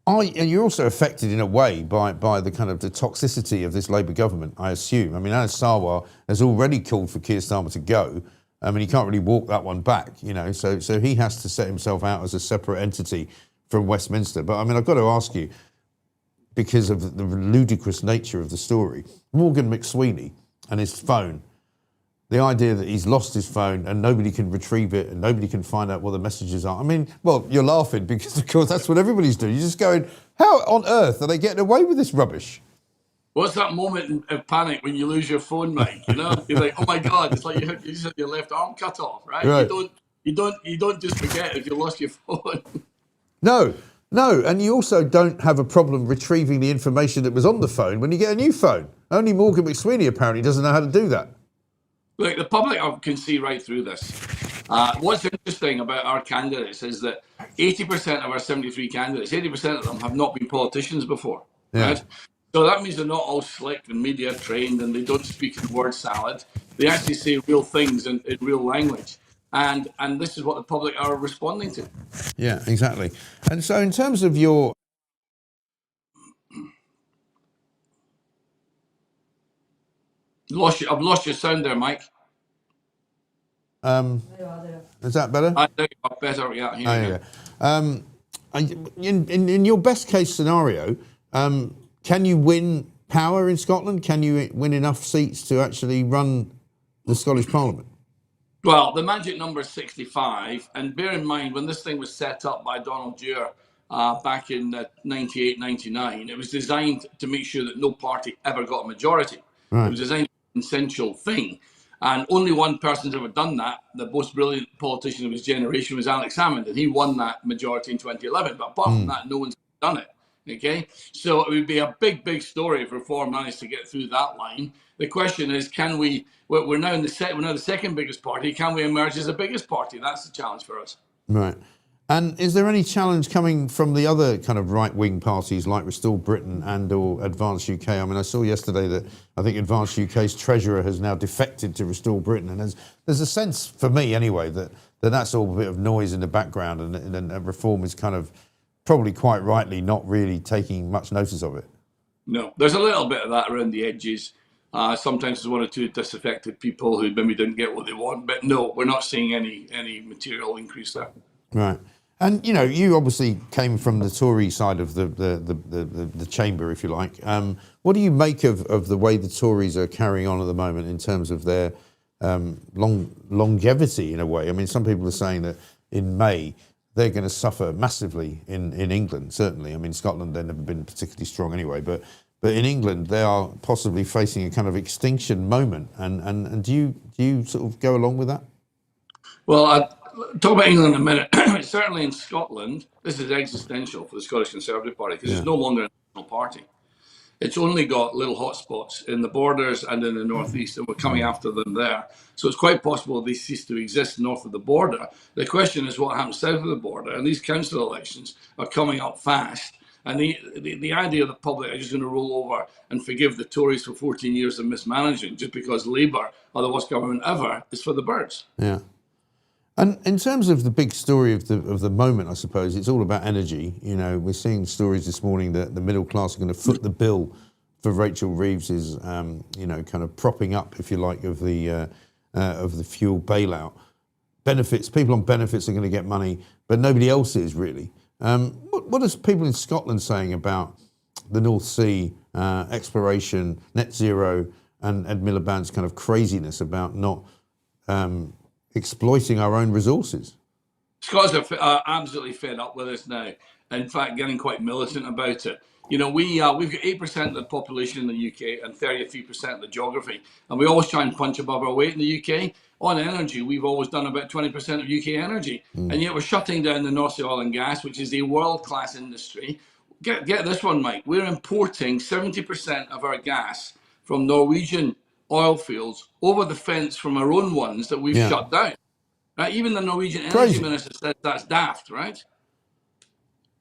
and you're also affected in a way by the kind of the toxicity of this Labour government, I assume. I mean, Anas Sarwar has already called for Keir Starmer to go. I mean, he can't really walk that one back, you know, so he has to set himself out as a separate entity from Westminster. But I mean, I've got to ask you, because of the ludicrous nature of the story, Morgan McSweeney and his phone, the idea that he's lost his phone and nobody can retrieve it and nobody can find out what the messages are. I mean, well, you're laughing because, of course, that's what everybody's doing. You're just going, how on earth are they getting away with this rubbish? What's that moment of panic when you lose your phone, Mike? You know, you're like, oh my God, it's like you just had your left arm cut off, right? You don't just forget if you lost your phone. No, and you also don't have a problem retrieving the information that was on the phone when you get a new phone. Only Morgan McSweeney apparently doesn't know how to do that. Look, the public can see right through this. What's interesting about our candidates is that 80% of our 73 candidates, 80% of them have not been politicians before, right? So that means they're not all slick and media trained and they don't speak in word salad. They actually say real things in real language. And this is what the public are responding to. Yeah, exactly. And so in terms of your... I've lost your sound there, Mike. Is that better? I think you're better, yeah. Here you go. In your best case scenario, can you win power in Scotland? Can you win enough seats to actually run the Scottish Parliament? Well, the magic number is 65, and bear in mind, when this thing was set up by Donald Dewar back in 98, 99, it was designed to make sure that no party ever got a majority. Right. It was designed to be an essential thing. And only one person's ever done that. The most brilliant politician of his generation was Alex Salmond, and he won that majority in 2011. But apart from that, no one's done it. Okay, so it would be a big, big story if Reform managed to get through that line. The question is, can we? We're now the second biggest party. Can we emerge as the biggest party? That's the challenge for us. Right. And is there any challenge coming from the other kind of right-wing parties like Restore Britain and or Advance UK? I mean, I saw yesterday that I think Advance UK's treasurer has now defected to Restore Britain, and there's a sense, for me anyway, that's all a bit of noise in the background, and Reform is kind of probably quite rightly not really taking much notice of it. No, there's a little bit of that around the edges. Sometimes there's one or two disaffected people who maybe didn't get what they want, but no, we're not seeing any material increase there. Right. And, you know, you obviously came from the Tory side of the chamber, if you like. What do you make of the way the Tories are carrying on at the moment in terms of their longevity, in a way? I mean, some people are saying that in May they're going to suffer massively in England, certainly. I mean, Scotland, they've never been particularly strong anyway, but in England they are possibly facing a kind of extinction moment. And do you sort of go along with that? Well, I'll talk about England in a minute. Certainly in Scotland, this is existential for the Scottish Conservative Party because it's no longer a national party. It's only got little hotspots in the borders and in the northeast, and we're coming after them there. So it's quite possible they cease to exist north of the border. The question is what happens south of the border, and these council elections are coming up fast. And the idea of the public are just going to roll over and forgive the Tories for 14 years of mismanaging just because Labour are the worst government ever is for the birds. Yeah. And in terms of the big story of the moment, I suppose, it's all about energy. You know, we're seeing stories this morning that the middle class are going to foot the bill for Rachel Reeves's, you know, kind of propping up, if you like, of the fuel bailout. Benefits, people on benefits are going to get money, but nobody else is really. What are people in Scotland saying about the North Sea, exploration, net zero, and Ed Miliband's kind of craziness about not exploiting our own resources? Scots are absolutely fed up with us now. In fact, getting quite militant about it. You know, we've got 8% of the population in the UK and 33% of the geography, and we always try and punch above our weight in the UK. On energy, we've always done about 20% of UK energy, and yet we're shutting down the North Sea oil and gas, which is a world-class industry. Get this one, Mike. We're importing 70% of our gas from Norwegian oil fields over the fence from our own ones that we've shut down. Right? Even the Norwegian energy minister says that's daft, right?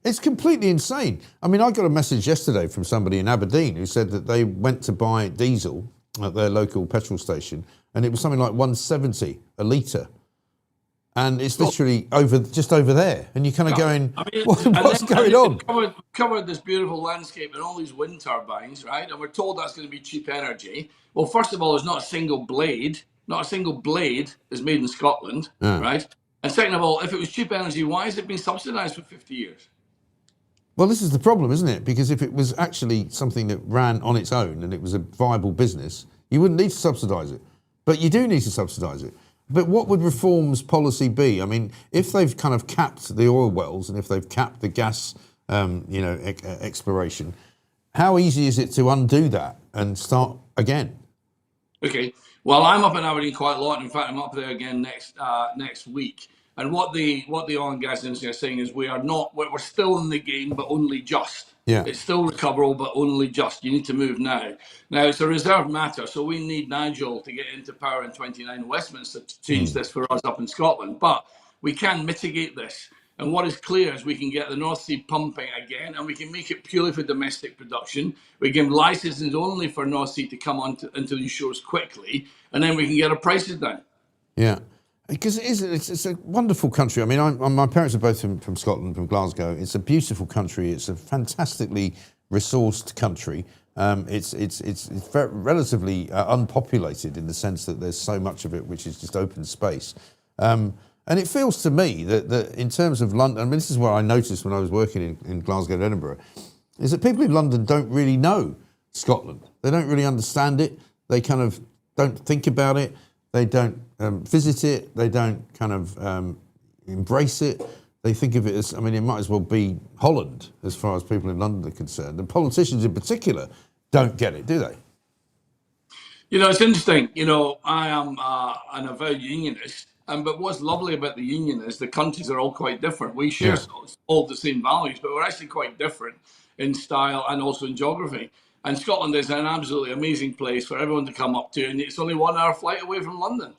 It's completely insane. I mean, I got a message yesterday from somebody in Aberdeen who said that they went to buy diesel at their local petrol station and it was something like 170 a litre. And it's literally just over there. And you're kind of going, what's going on? We've covered this beautiful landscape and all these wind turbines, right? And we're told that's going to be cheap energy. Well, first of all, there's not a single blade is made in Scotland, right? And second of all, if it was cheap energy, why has it been subsidised for 50 years? Well, this is the problem, isn't it? Because if it was actually something that ran on its own and it was a viable business, you wouldn't need to subsidise it. But you do need to subsidise it. But what would Reform's policy be? I mean, if they've kind of capped the oil wells and if they've capped the gas, exploration, how easy is it to undo that and start again? Okay. Well, I'm up in Aberdeen quite a lot. In fact, I'm up there again next week. And what the oil and gas industry are saying is we're still in the game, but only just. Yeah. It's still recoverable, but only just. You need to move now. Now, it's a reserved matter, so we need Nigel to get into power in 29 Westminster to change this for us up in Scotland. But we can mitigate this. And what is clear is we can get the North Sea pumping again, and we can make it purely for domestic production. We give licenses only for North Sea to come into these shores quickly, and then we can get our prices down. Yeah. Because it's a wonderful country. I mean, my parents are both from Scotland, from Glasgow. It's a beautiful country. It's a fantastically resourced country. It's relatively unpopulated in the sense that there's so much of it which is just open space. And it feels to me that in terms of London, I mean, this is what I noticed when I was working in Glasgow and Edinburgh, is that people in London don't really know Scotland. They don't really understand it. They kind of don't think about it. They don't visit it. They don't kind of embrace it. They think of it as, I mean, it might as well be Holland as far as people in London are concerned. And politicians in particular don't get it, do they? You know, it's interesting. You know, I am an avowed unionist. But what's lovely about the union is the countries are all quite different. We share all the same values, but we're actually quite different in style and also in geography. And Scotland is an absolutely amazing place for everyone to come up to, and it's only 1 hour flight away from London.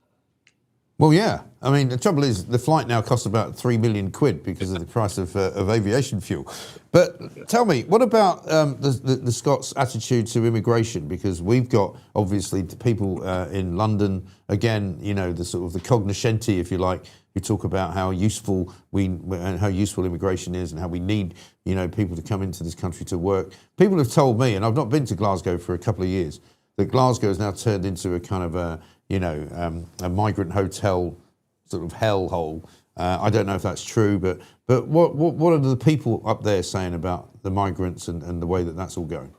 Well, yeah. I mean, the trouble is the flight now costs about £3 million because of the price of aviation fuel. But tell me, what about the Scots' attitude to immigration? Because we've got, obviously, people in London, again, you know, the sort of the cognoscenti, if you like, who talk about how useful immigration is and how we need, you know, people to come into this country to work. People have told me, and I've not been to Glasgow for a couple of years, that Glasgow has now turned into a kind of a migrant hotel sort of hellhole. I don't know if that's true, but what are the people up there saying about the migrants and the way that that's all going?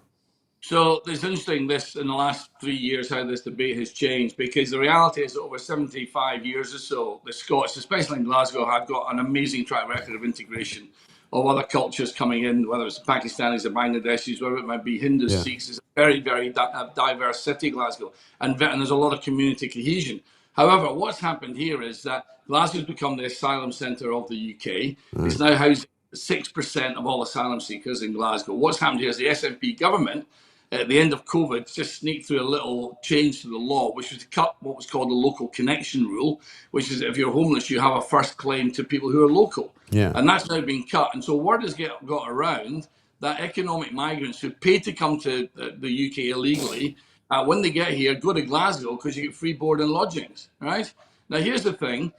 So it's interesting this in the last 3 years how this debate has changed, because the reality is that over 75 years or so, the Scots, especially in Glasgow, have got an amazing track record of integration of other cultures coming in, whether it's Pakistanis or Bangladeshis, whatever it might be, Hindus, Sikhs. It's a very, very diverse city, Glasgow, and there's a lot of community cohesion. However, what's happened here is that Glasgow's become the asylum centre of the UK. It's now housing 6% of all asylum seekers in Glasgow. What's happened here is the SNP government, at the end of COVID, just sneaked through a little change to the law, which was to cut what was called the local connection rule, which is if you're homeless, you have a first claim to people who are local. Yeah. And that's now been cut. And so word has got around that economic migrants who pay to come to the UK illegally, when they get here, go to Glasgow because you get free board and lodgings, right? Now, here's the thing.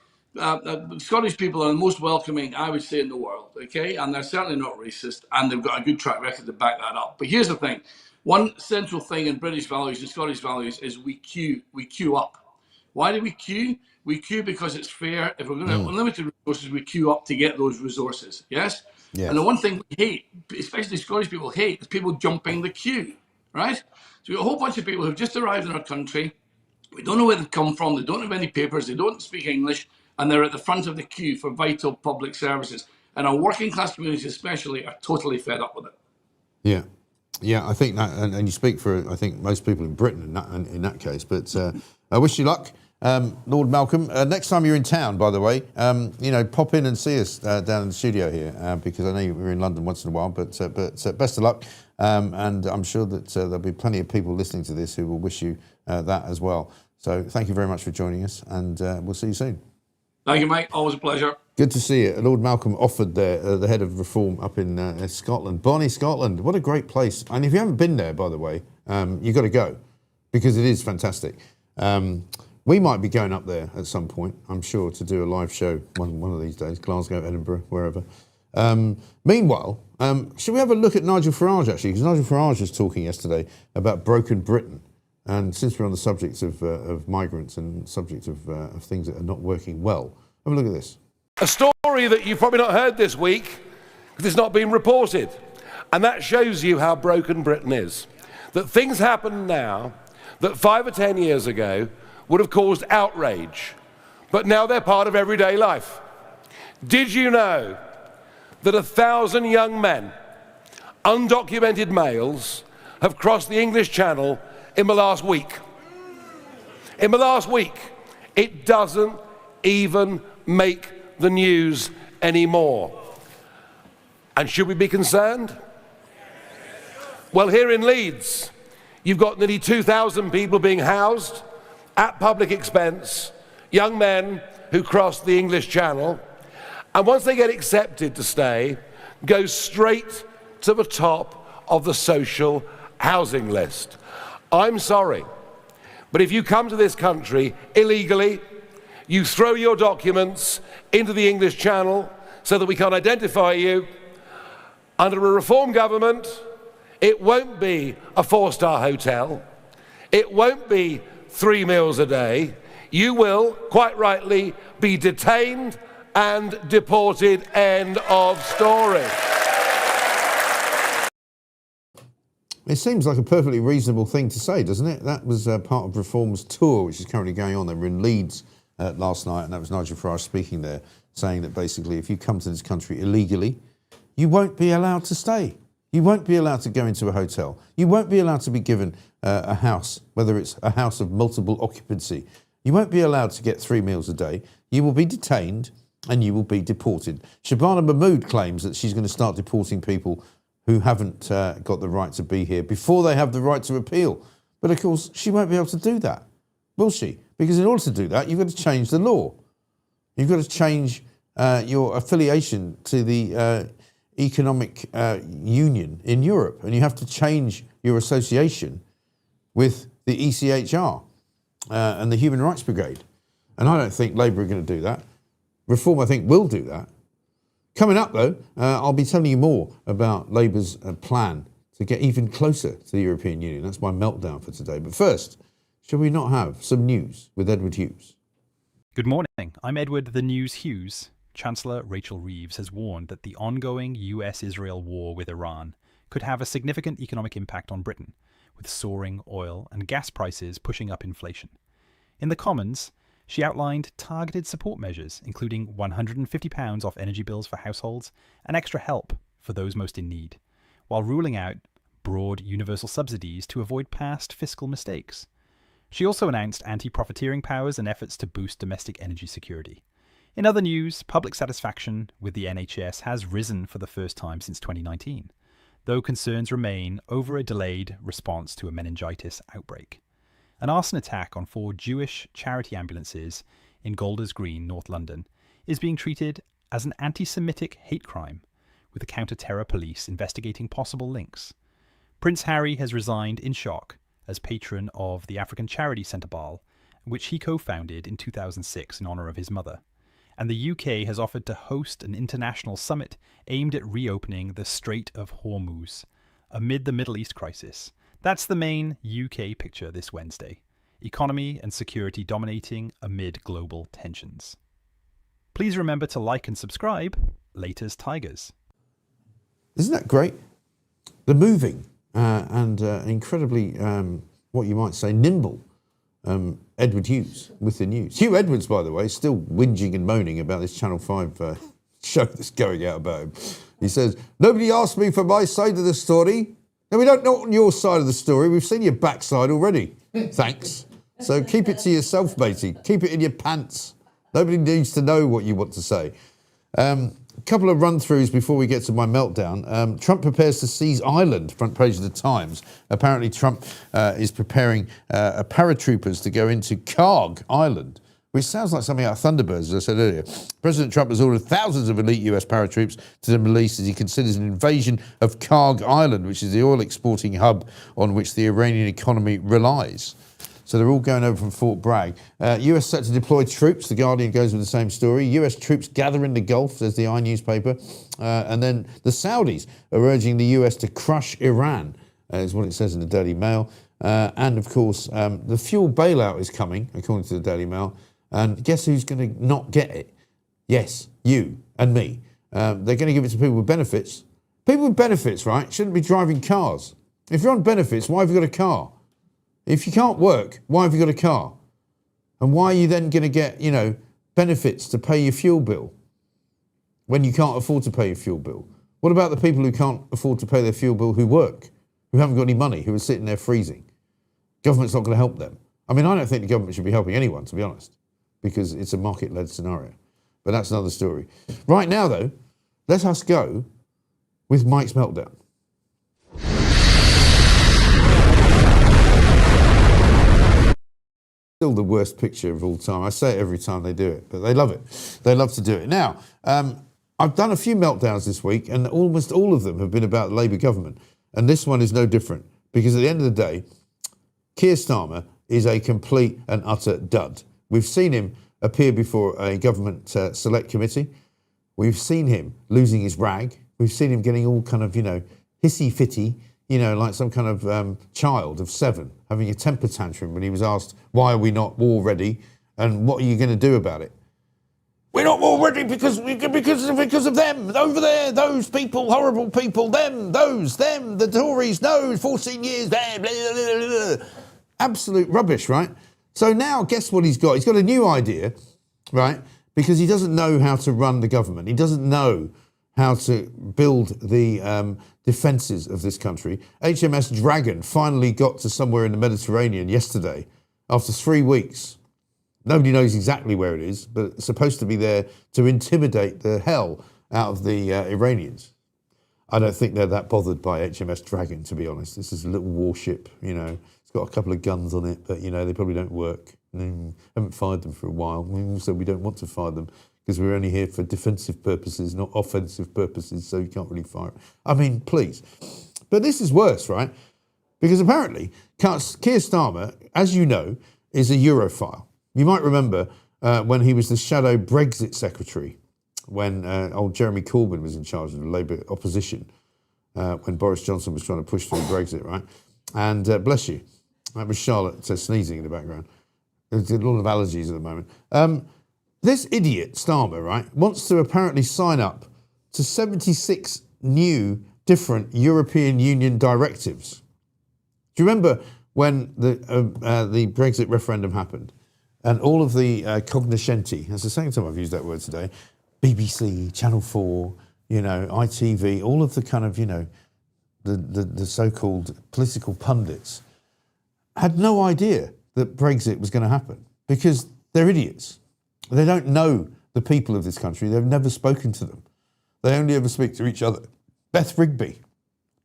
Scottish people are the most welcoming, I would say, in the world, okay? And they're certainly not racist, and they've got a good track record to back that up. But here's the thing. One central thing in British values and Scottish values is we queue up. Why do we queue? We queue because it's fair. If we're going to have unlimited resources, we queue up to get those resources. Yes? And the one thing we hate, especially Scottish people hate, is people jumping the queue, right? So we've got a whole bunch of people who've just arrived in our country. We don't know where they've come from. They don't have any papers. They don't speak English. And they're at the front of the queue for vital public services. And our working class communities especially are totally fed up with it. Yeah. Yeah, I think that, and you speak for, I think, most people in Britain in that case. But I wish you luck, Lord Malcolm. Next time you're in town, by the way, pop in and see us down in the studio here, because I know we're in London once in a while. But best of luck, and I'm sure that there'll be plenty of people listening to this who will wish you that as well. So thank you very much for joining us, and we'll see you soon. Thank you, mate. Always a pleasure. Good to see you. Lord Malcolm Offord there, the head of Reform up in Scotland. Bonnie, Scotland. What a great place. And if you haven't been there, by the way, you've got to go, because it is fantastic. We might be going up there at some point, I'm sure, to do a live show one of these days, Glasgow, Edinburgh, wherever. Meanwhile, should we have a look at Nigel Farage, actually? Because Nigel Farage was talking yesterday about broken Britain. And since we're on the subject of migrants and subject of things that are not working well, have a look at this. A story that you've probably not heard this week because it's not been reported. And that shows you how broken Britain is. That things happen now that 5 or 10 years ago would have caused outrage, but now they're part of everyday life. Did you know that 1,000 young men, undocumented males, have crossed the English Channel in the last week? In the last week. It doesn't even make the news anymore. And should we be concerned? Well, here in Leeds, you've got nearly 2,000 people being housed at public expense, young men who cross the English Channel, and once they get accepted to stay, go straight to the top of the social housing list. I'm sorry, but if you come to this country illegally, you throw your documents into the English Channel so that we can't identify you, under a Reform government, it won't be a 4-star hotel. It won't be 3 meals a day. You will, quite rightly, be detained and deported. End of story. It seems like a perfectly reasonable thing to say, doesn't it? That was part of Reform's tour, which is currently going on. They were in Leeds last night, and that was Nigel Farage speaking there, saying that basically if you come to this country illegally, you won't be allowed to stay. You won't be allowed to go into a hotel. You won't be allowed to be given a house, whether it's a house of multiple occupancy. You won't be allowed to get 3 meals a day. You will be detained and you will be deported. Shabana Mahmood claims that she's going to start deporting people who haven't got the right to be here before they have the right to appeal. But of course, she won't be able to do that, will she? Because in order to do that, you've got to change the law. You've got to change your affiliation to the economic union in Europe, and you have to change your association with the ECHR and the Human Rights Brigade. And I don't think Labour are going to do that. Reform, I think, will do that. Coming up, though, I'll be telling you more about Labour's plan to get even closer to the European Union. That's my meltdown for today. But first, shall we not have some news with Edward Hughes? Good morning. I'm Edward the News Hughes. Chancellor Rachel Reeves has warned that the ongoing US-Israel war with Iran could have a significant economic impact on Britain, with soaring oil and gas prices pushing up inflation. In the Commons, she outlined targeted support measures, including £150 off energy bills for households and extra help for those most in need, while ruling out broad universal subsidies to avoid past fiscal mistakes. She also announced anti-profiteering powers and efforts to boost domestic energy security. In other news, public satisfaction with the NHS has risen for the first time since 2019, though concerns remain over a delayed response to a meningitis outbreak. An arson attack on 4 Jewish charity ambulances in Golders Green, North London, is being treated as an anti-Semitic hate crime, with the counter-terror police investigating possible links. Prince Harry has resigned in shock as patron of the African charity Centre Ball, which he co-founded in 2006 in honour of his mother. And the UK has offered to host an international summit aimed at reopening the Strait of Hormuz amid the Middle East crisis. That's the main UK picture this Wednesday. Economy and security dominating amid global tensions. Please remember to like and subscribe. Later's Tigers. Isn't that great? The moving and incredibly, what you might say, nimble Edward Hughes with the news. Hugh Edwards, by the way, still whinging and moaning about this Channel 5 show that's going out about him. He says, nobody asked me for my side of the story. No, we don't know your side of the story. We've seen your backside already. Thanks. So keep it to yourself, matey. Keep it in your pants. Nobody needs to know what you want to say. A couple of run-throughs before we get to my meltdown. Trump prepares to seize Ireland, front page of the Times. Apparently Trump is preparing paratroopers to go into Carg, Ireland, which sounds like something out of Thunderbirds, as I said earlier. President Trump has ordered thousands of elite US paratroops to the Middle East as he considers an invasion of Carg Island, which is the oil exporting hub on which the Iranian economy relies. So they're all going over from Fort Bragg. US set to deploy troops. The Guardian goes with the same story. US troops gather in the Gulf, says the newspaper. And then the Saudis are urging the US to crush Iran, is what it says in the Daily Mail. And of course, the fuel bailout is coming, according to the Daily Mail. And guess who's going to not get it? Yes, you and me. They're going to give it to people with benefits. People with benefits, right, shouldn't be driving cars. If you're on benefits, why have you got a car? If you can't work, why have you got a car? And why are you then going to get, benefits to pay your fuel bill when you can't afford to pay your fuel bill? What about the people who can't afford to pay their fuel bill who work, who haven't got any money, who are sitting there freezing? Government's not going to help them. I mean, I don't think the government should be helping anyone, to be honest, because it's a market-led scenario. But that's another story. Right now, though, let us go with Mike's meltdown. Still the worst picture of all time. I say it every time they do it, but they love it. They love to do it. Now, I've done a few meltdowns this week, and almost all of them have been about the Labour government. And this one is no different, because at the end of the day, Keir Starmer is a complete and utter dud. We've seen him appear before a government select committee. We've seen him losing his rag. We've seen him getting all kind of, hissy-fitty, like some kind of child of 7, having a temper tantrum when he was asked, why are we not war ready? And what are you going to do about it? We're not war ready because of them over there, those people, horrible people, them, the Tories, no, 14 years, blah, blah, blah, blah. Absolute rubbish, right? So now, guess what he's got? He's got a new idea, right? Because he doesn't know how to run the government. He doesn't know how to build the defences of this country. HMS Dragon finally got to somewhere in the Mediterranean yesterday after 3 weeks. Nobody knows exactly where it is, but it's supposed to be there to intimidate the hell out of the Iranians. I don't think they're that bothered by HMS Dragon, to be honest. This is a little warship, you know. It's got a couple of guns on it, but, you know, they probably don't work. Haven't fired them for a while. Also, we don't want to fire them because we're only here for defensive purposes, not offensive purposes, so you can't really fire it. I mean, please. But this is worse, right? Because apparently, Keir Starmer, as you know, is a Europhile. You might remember when he was the shadow Brexit secretary, when old Jeremy Corbyn was in charge of the Labour opposition, when Boris Johnson was trying to push through Brexit, right? And bless you, that was Charlotte sneezing in the background. There's a lot of allergies at the moment. This idiot, Starmer, right, wants to apparently sign up to 76 new different European Union directives. Do you remember when the Brexit referendum happened? And all of the cognoscenti, that's the second time I've used that word today, BBC, Channel 4, you know, ITV, all of the kind of, you know, the so-called political pundits had no idea that Brexit was going to happen because they're idiots. They don't know the people of this country. They've never spoken to them. They only ever speak to each other. Beth Rigby,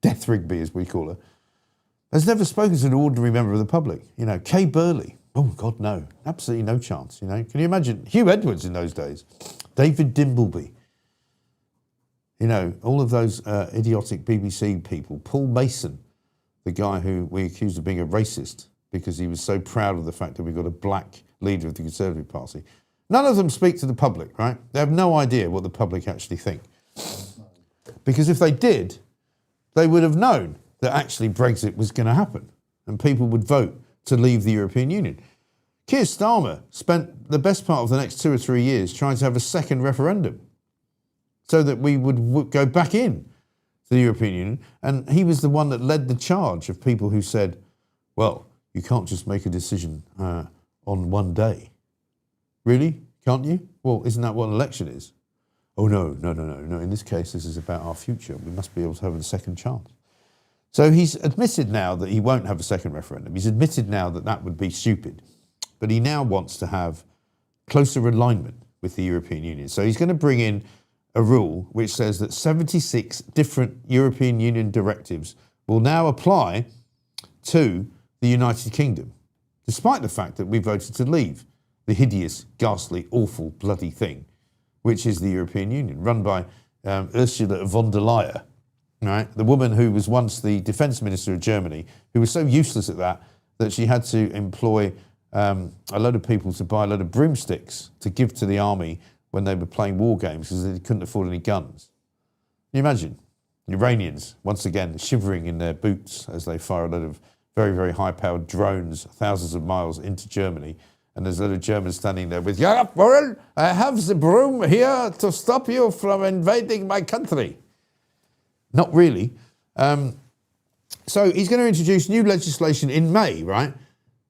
Death Rigby as we call her, has never spoken to an ordinary member of the public. You know, Kay Burley. Oh, God, no. Absolutely no chance, you know. Can you imagine? Hugh Edwards in those days. David Dimbleby. You know, all of those idiotic BBC people. Paul Mason, the guy who we accused of being a racist because he was so proud of the fact that we got a black leader of the Conservative Party. None of them speak to the public, right? They have no idea what the public actually think. Because if they did, they would have known that actually Brexit was going to happen and people would vote to leave the European Union. Keir Starmer spent the best part of the next 2 or 3 years trying to have a second referendum so that we would go back in to the European Union. And he was the one that led the charge of people who said, well, you can't just make a decision on one day. Really? Can't you? Well, isn't that what an election is? Oh, no. In this case, this is about our future. We must be able to have a second chance. So he's admitted now that he won't have a second referendum. He's admitted now that that would be stupid. But he now wants to have closer alignment with the European Union. So he's going to bring in a rule which says that 76 different European Union directives will now apply to the United Kingdom, despite the fact that we voted to leave the hideous, ghastly, awful, bloody thing, which is the European Union, run by Ursula von der Leyen. Right, the woman who was once the defence minister of Germany, who was so useless at that she had to employ a load of people to buy a load of broomsticks to give to the army when they were playing war games because they couldn't afford any guns. Can you imagine? Iranians, once again, shivering in their boots as they fire a load of very, very high-powered drones thousands of miles into Germany. And there's a lot of Germans standing there with, yeah, well, I have the broom here to stop you from invading my country. Not really. So he's going to introduce new legislation in May, right?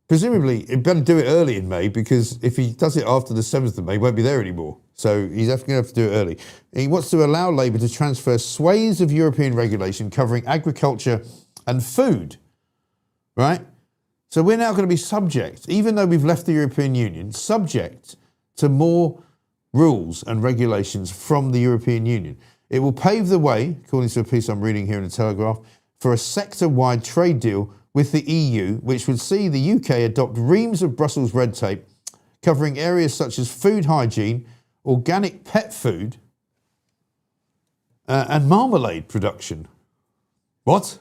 Presumably, he'd better do it early in May because if he does it after the 7th of May, he won't be there anymore. So he's going to have to do it early. He wants to allow Labour to transfer swathes of European regulation covering agriculture and food, right? So we're now going to be subject, even though we've left the European Union, subject to more rules and regulations from the European Union. It will pave the way, according to a piece I'm reading here in the Telegraph, for a sector-wide trade deal with the EU, which would see the UK adopt reams of Brussels red tape covering areas such as food hygiene, organic pet food, and marmalade production. What?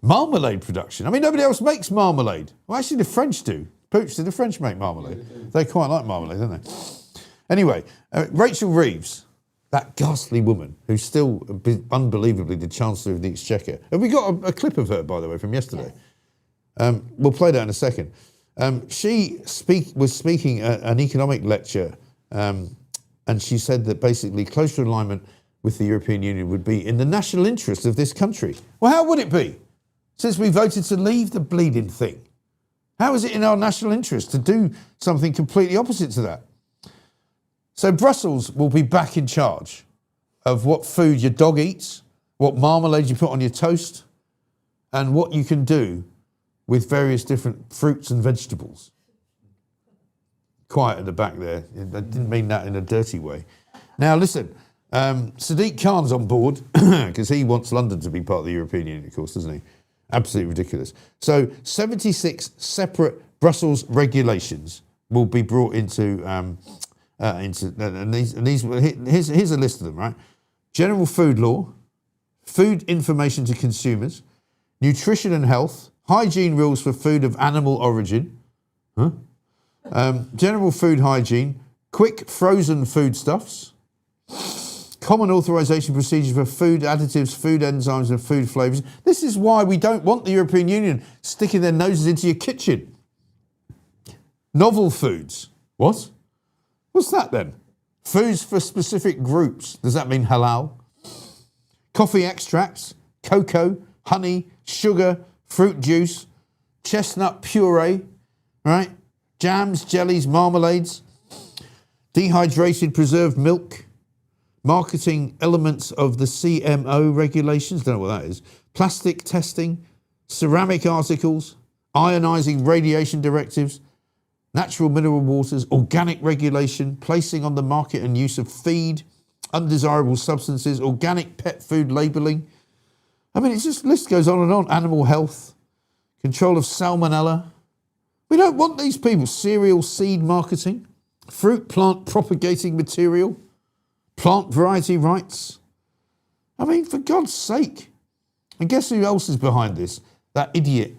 Marmalade production? I mean, nobody else makes marmalade. Well, actually, the French do. Pooch, do the French make marmalade? They quite like marmalade, don't they? Anyway, Rachel Reeves, that ghastly woman who's still unbelievably the Chancellor of the Exchequer. Have we got a clip of her, by the way, from yesterday? Yes. We'll play that in a second. She was speaking at an economic lecture And she said that basically closer alignment with the European Union would be in the national interest of this country. Well, how would it be? Since we voted to leave the bleeding thing. How is it in our national interest to do something completely opposite to that? So Brussels will be back in charge of what food your dog eats, what marmalade you put on your toast, and what you can do with various different fruits and vegetables. Quiet at the back there. I didn't mean that in a dirty way. Now listen, Sadiq Khan's on board because he wants London to be part of the European Union, of course, doesn't he? Absolutely ridiculous. So 76 separate Brussels regulations will be brought into here's a list of them, right? General food law, food information to consumers, nutrition and health, hygiene rules for food of animal origin, general food hygiene, quick frozen foodstuffs, common authorization procedure for food additives, food enzymes and food flavors. This is why we don't want the European Union sticking their noses into your kitchen. Novel foods. What? What's that then? Foods for specific groups. Does that mean halal? Coffee extracts, cocoa, honey, sugar, fruit juice, chestnut puree, right? Jams, jellies, marmalades, dehydrated preserved milk, marketing elements of the CMO regulations, don't know what that is, plastic testing, ceramic articles, ionizing radiation directives, natural mineral waters, organic regulation, placing on the market and use of feed, undesirable substances, organic pet food labelling. I mean, it's just, list goes on and on. Animal health, control of salmonella. We don't want these people. Cereal seed marketing, fruit plant propagating material, plant variety rights. I mean, for God's sake. And guess who else is behind this? That idiot,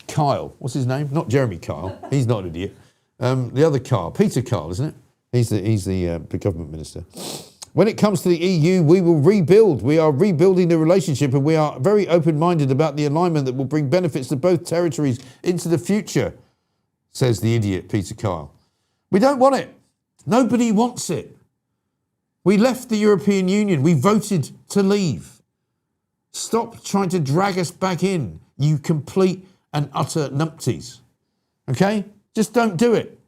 Kyle. What's his name? Not Jeremy Kyle. He's not an idiot. The other Kyle, Peter Kyle, isn't it? He's the government minister. When it comes to the EU, we will rebuild. We are rebuilding the relationship and we are very open-minded about the alignment that will bring benefits to both territories into the future, says the idiot Peter Kyle. We don't want it. Nobody wants it. We left the European Union. We voted to leave. Stop trying to drag us back in, you complete and utter numpties. Okay? Just don't do it.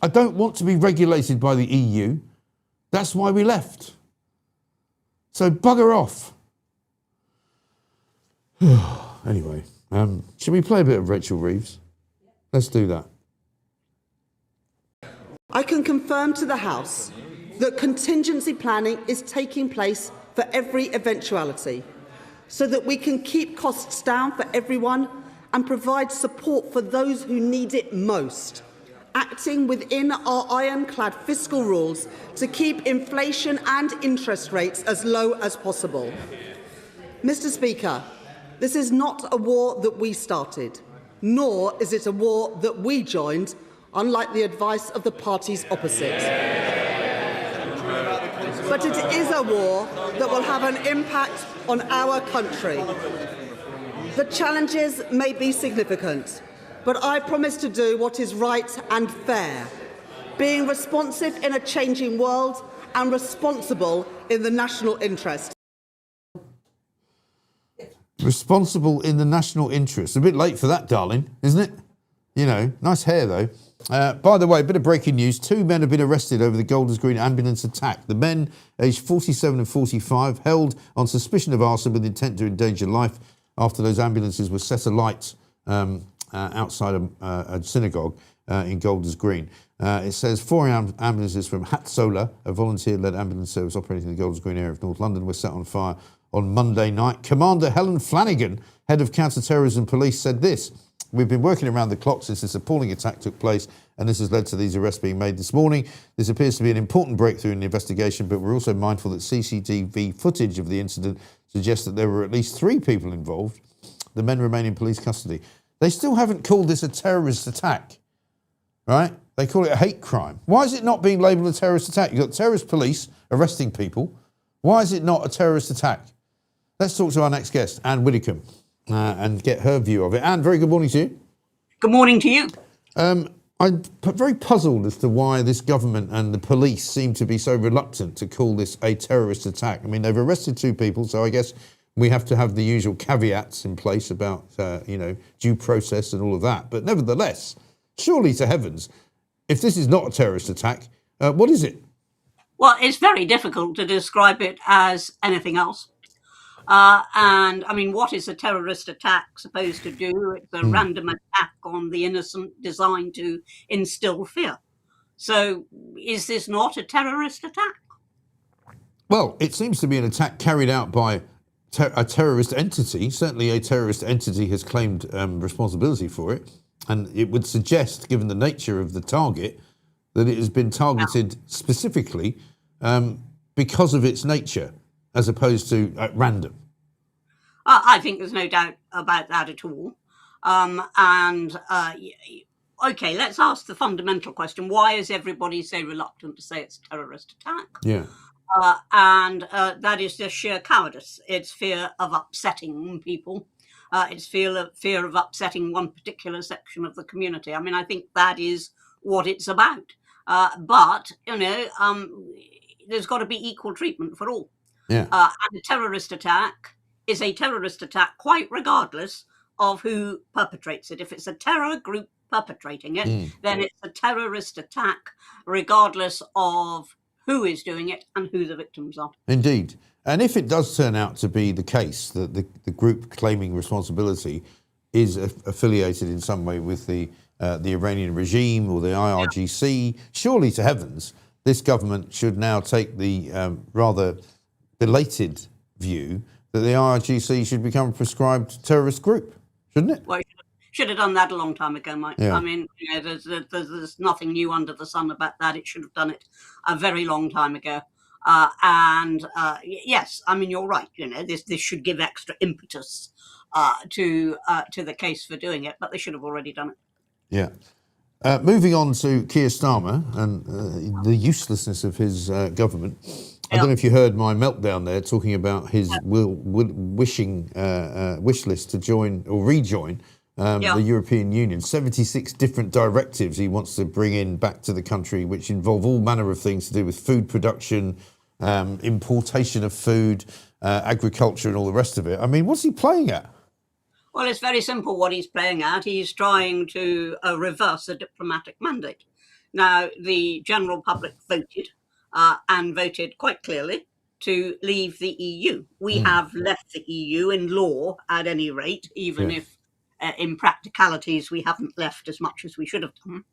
I don't want to be regulated by the EU. That's why we left. So bugger off. Anyway, should we play a bit of Rachel Reeves? Let's do that. I can confirm to the House that contingency planning is taking place for every eventuality so that we can keep costs down for everyone and provide support for those who need it most, acting within our ironclad fiscal rules to keep inflation and interest rates as low as possible. Mr. Speaker, this is not a war that we started, nor is it a war that we joined, unlike the advice of the parties opposite. But it is a war that will have an impact on our country. The challenges may be significant, but I promise to do what is right and fair, being responsive in a changing world and responsible in the national interest. Responsible in the national interest. A bit late for that, darling, isn't it? You know, nice hair, though. By the way, a bit of breaking news. 2 men have been arrested over the Golders Green ambulance attack. The men, aged 47 and 45, held on suspicion of arson with intent to endanger life after those ambulances were set alight outside a synagogue in Golders Green. It says 4 ambulances from Hatzola, a volunteer-led ambulance service operating in the Golders Green area of North London, were set on fire on Monday night. Commander Helen Flanagan, head of counter-terrorism police, said this: "We've been working around the clock since this appalling attack took place, and this has led to these arrests being made this morning. This appears to be an important breakthrough in the investigation, but we're also mindful that CCTV footage of the incident suggests that there were at least 3 people involved. The men remain in police custody." They still haven't called this a terrorist attack, right? They call it a hate crime. Why is it not being labelled a terrorist attack? You've got terrorist police arresting people. Why is it not a terrorist attack? Let's talk to our next guest, Anne Widdicombe, and get her view of it. Anne, very good morning to you. Good morning to you. I'm very puzzled as to why this government and the police seem to be so reluctant to call this a terrorist attack. I mean, they've arrested 2 people, so I guess we have to have the usual caveats in place about, due process and all of that. But nevertheless, surely to heavens, if this is not a terrorist attack, what is it? Well, it's very difficult to describe it as anything else. And I mean, what is a terrorist attack supposed to do? It's a random attack on the innocent designed to instill fear. So is this not a terrorist attack? Well, it seems to be an attack carried out by a terrorist entity. Certainly a terrorist entity has claimed responsibility for it. And it would suggest, given the nature of the target, that it has been targeted specifically because of its nature, as opposed to at random. I think there's no doubt about that at all. Okay, let's ask the fundamental question. Why is everybody so reluctant to say it's a terrorist attack? Yeah. That is just sheer cowardice. It's fear of upsetting people. It's fear of upsetting one particular section of the community. I mean, I think that is what it's about. But, there's got to be equal treatment for all. Yeah. And a terrorist attack is a terrorist attack, quite regardless of who perpetrates it. If it's a terror group perpetrating it, then it's a terrorist attack, regardless of who is doing it and who the victims are. Indeed. And if it does turn out to be the case that the group claiming responsibility is affiliated in some way with the Iranian regime or the IRGC, surely to heavens, this government should now take the rather belated view that the IRGC should become a prescribed terrorist group, shouldn't it? Well, should have done that a long time ago, Mike. Yeah. I mean, there's nothing new under the sun about that. It should have done it a very long time ago. Yes, I mean, you're right. This should give extra impetus to the case for doing it, but they should have already done it. Yeah. Moving on to Keir Starmer and the uselessness of his government. I don't know if you heard my meltdown there, talking about his wish list to join or rejoin the European Union. 76 different directives he wants to bring in back to the country, which involve all manner of things to do with food production, importation of food, agriculture, and all the rest of it. I mean, what's he playing at? Well, it's very simple what he's playing at. He's trying to reverse a diplomatic mandate. Now, the general public voted and voted quite clearly to leave the EU. We have left the EU in law, at any rate, even if in practicalities we haven't left as much as we should have done.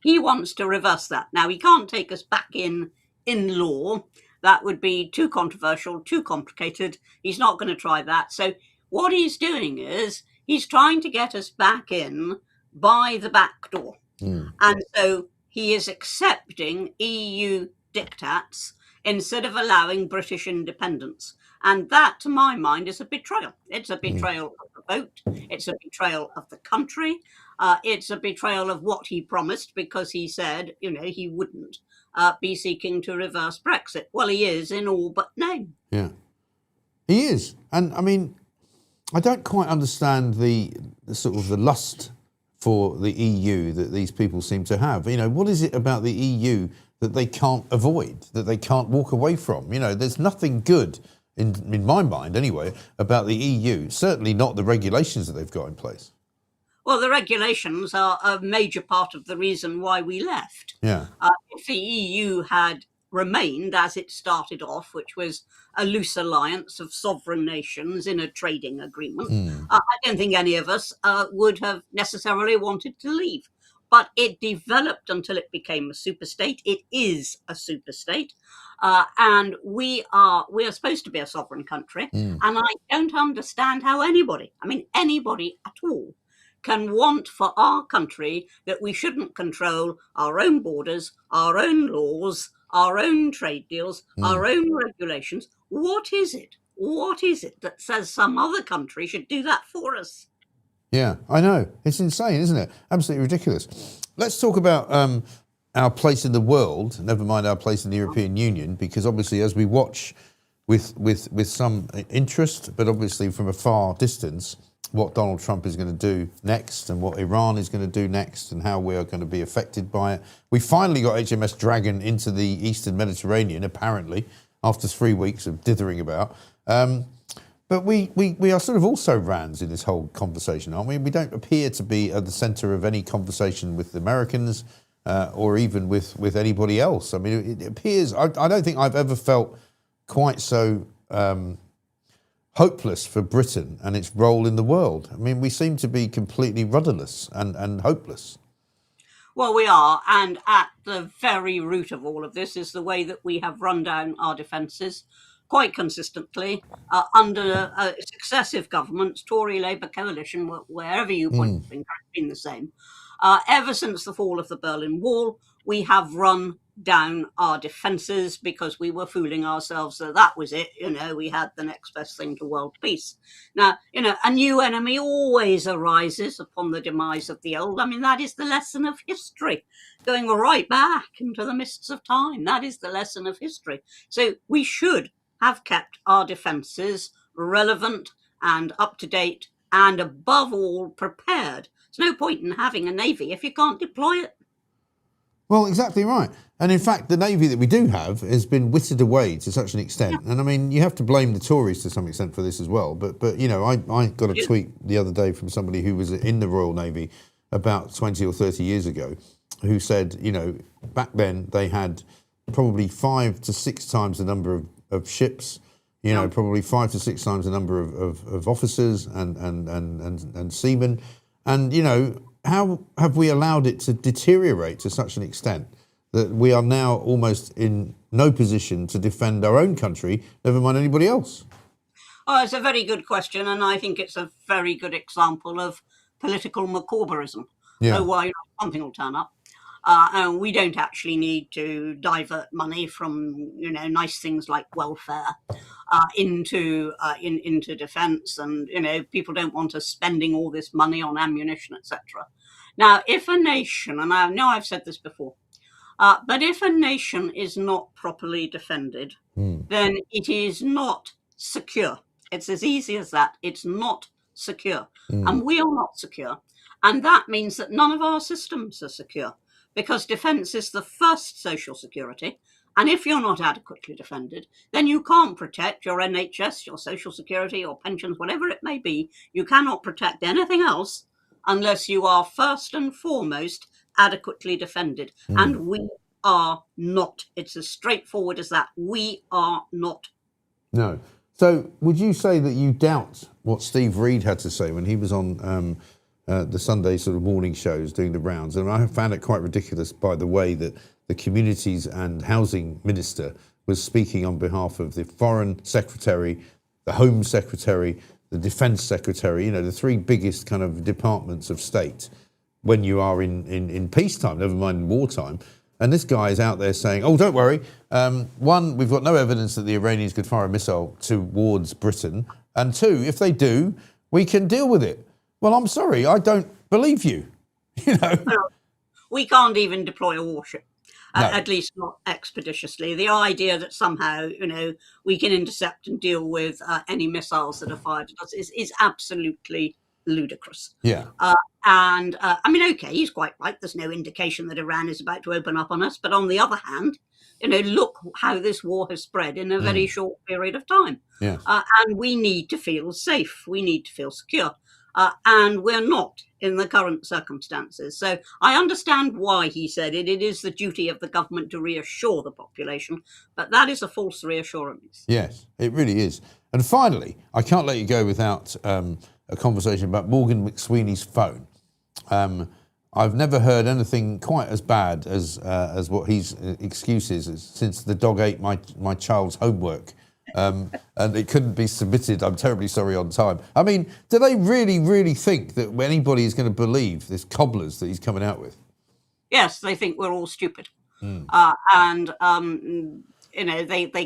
He wants to reverse that. Now, he can't take us back in law. That would be too controversial, too complicated. He's not going to try that. So what he's doing is he's trying to get us back in by the back door. And so he is accepting EU diktats instead of allowing British independence. And that, to my mind, is a betrayal. It's a betrayal of the vote. It's a betrayal of the country. It's a betrayal of what he promised, because he said, he wouldn't be seeking to reverse Brexit. Well, he is in all but name. Yeah, he is. And I mean, I don't quite understand the sort of the lust for the EU that these people seem to have. What is it about the EU that they can't avoid, that they can't walk away from? There's nothing good, in my mind anyway, about the EU. Certainly not the regulations that they've got in place. Well, the regulations are a major part of the reason why we left. Yeah. If the EU had remained as it started off, which was a loose alliance of sovereign nations in a trading agreement, I don't think any of us would have necessarily wanted to leave. But it developed until it became a superstate. It is a superstate. And we are supposed to be a sovereign country. And I don't understand how anybody at all, can want for our country that we shouldn't control our own borders, our own laws, our own trade deals, our own regulations. What is it? What is it that says some other country should do that for us? Yeah, I know. It's insane, isn't it? Absolutely ridiculous. Let's talk about our place in the world, never mind our place in the European Union, because obviously as we watch with some interest, but obviously from a far distance, what Donald Trump is going to do next and what Iran is going to do next and how we are going to be affected by it. We finally got HMS Dragon into the Eastern Mediterranean, apparently, after 3 weeks of dithering about. But we are sort of also rands in this whole conversation, aren't we? We don't appear to be at the centre of any conversation with the Americans or even with anybody else. I mean, it appears, I don't think I've ever felt quite so hopeless for Britain and its role in the world. I mean, we seem to be completely rudderless and hopeless. Well, we are, and at the very root of all of this is the way that we have run down our defences quite consistently under successive governments, Tory, Labour coalition, wherever you point the finger, it's been the same. Ever since the fall of the Berlin Wall, we have run down our defences because we were fooling ourselves that that was it. We had the next best thing to world peace. Now, a new enemy always arises upon the demise of the old. I mean, that is the lesson of history, going right back into the mists of time. That is the lesson of history. So we should have kept our defences relevant and up to date and above all prepared. There's no point in having a navy if you can't deploy it. Well, exactly right. And in fact, the navy that we do have has been whittled away to such an extent. Yeah. And I mean, you have to blame the Tories to some extent for this as well. But I got a tweet the other day from somebody who was in the Royal Navy about 20 or 30 years ago who said, back then they had probably 5 to 6 times the number of ships, probably 5 to 6 times the number of officers and seamen. And, how have we allowed it to deteriorate to such an extent that we are now almost in no position to defend our own country, never mind anybody else? Oh, it's a very good question, and I think it's a very good example of political McCorberism. Yeah. Why something will turn up. And we don't actually need to divert money from, nice things like welfare into defence, and people don't want us spending all this money on ammunition, etc. Now, if a nation, and I know I've said this before, but if a nation is not properly defended, then it is not secure. It's as easy as that. It's not secure, and we are not secure, and that means that none of our systems are secure. Because defence is the first social security. And if you're not adequately defended, then you can't protect your NHS, your social security, your pensions, whatever it may be. You cannot protect anything else unless you are first and foremost adequately defended. And we are not. It's as straightforward as that. We are not. No. So would you say that you doubt what Steve Reed had to say when he was on the Sunday sort of morning shows doing the rounds? And I found it quite ridiculous, by the way, that the Communities and Housing Minister was speaking on behalf of the Foreign Secretary, the Home Secretary, the Defence Secretary, the 3 biggest kind of departments of state when you are in peacetime, never mind in wartime. And this guy is out there saying, oh, don't worry. 1, we've got no evidence that the Iranians could fire a missile towards Britain. And 2, if they do, we can deal with it. Well, I'm sorry, I don't believe you. Well, we can't even deploy a warship, No. at least not expeditiously. The idea that somehow, we can intercept and deal with any missiles that are fired at us is absolutely ludicrous. Yeah. Okay, he's quite right. There's no indication that Iran is about to open up on us. But on the other hand, look how this war has spread in a very short period of time. Yes. And we need to feel safe. We need to feel secure. And we're not in the current circumstances. So I understand why he said it. It is the duty of the government to reassure the population, but that is a false reassurance. Yes, it really is. And finally, I can't let you go without a conversation about Morgan McSweeney's phone. I've never heard anything quite as bad as what his excuse is since the dog ate my child's homework. And it couldn't be submitted, I'm terribly sorry, on time. I mean, do they really, really think that anybody is going to believe this cobblers that he's coming out with? Yes, they think we're all stupid. They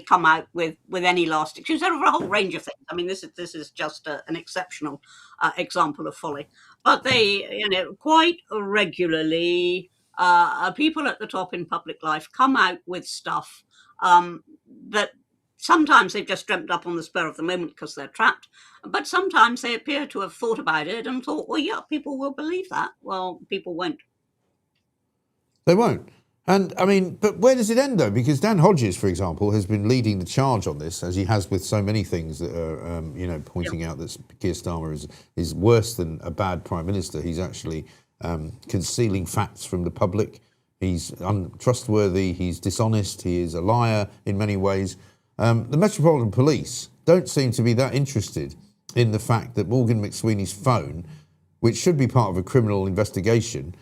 come out with any last excuse. There are a whole range of things. I mean, this is just an exceptional example of folly. But they, quite regularly, people at the top in public life come out with stuff that Sometimes they've just dreamt up on the spur of the moment because they're trapped, but sometimes they appear to have thought about it and thought, well, yeah, people will believe that. Well, people won't. They won't. And I mean, but where does it end though? Because Dan Hodges, for example, has been leading the charge on this, as he has with so many things that are, pointing out that Keir Starmer is worse than a bad prime minister. He's actually concealing facts from the public. He's untrustworthy. He's dishonest. He is a liar in many ways. The Metropolitan Police don't seem to be that interested in the fact that Morgan McSweeney's phone, which should be part of a criminal investigation,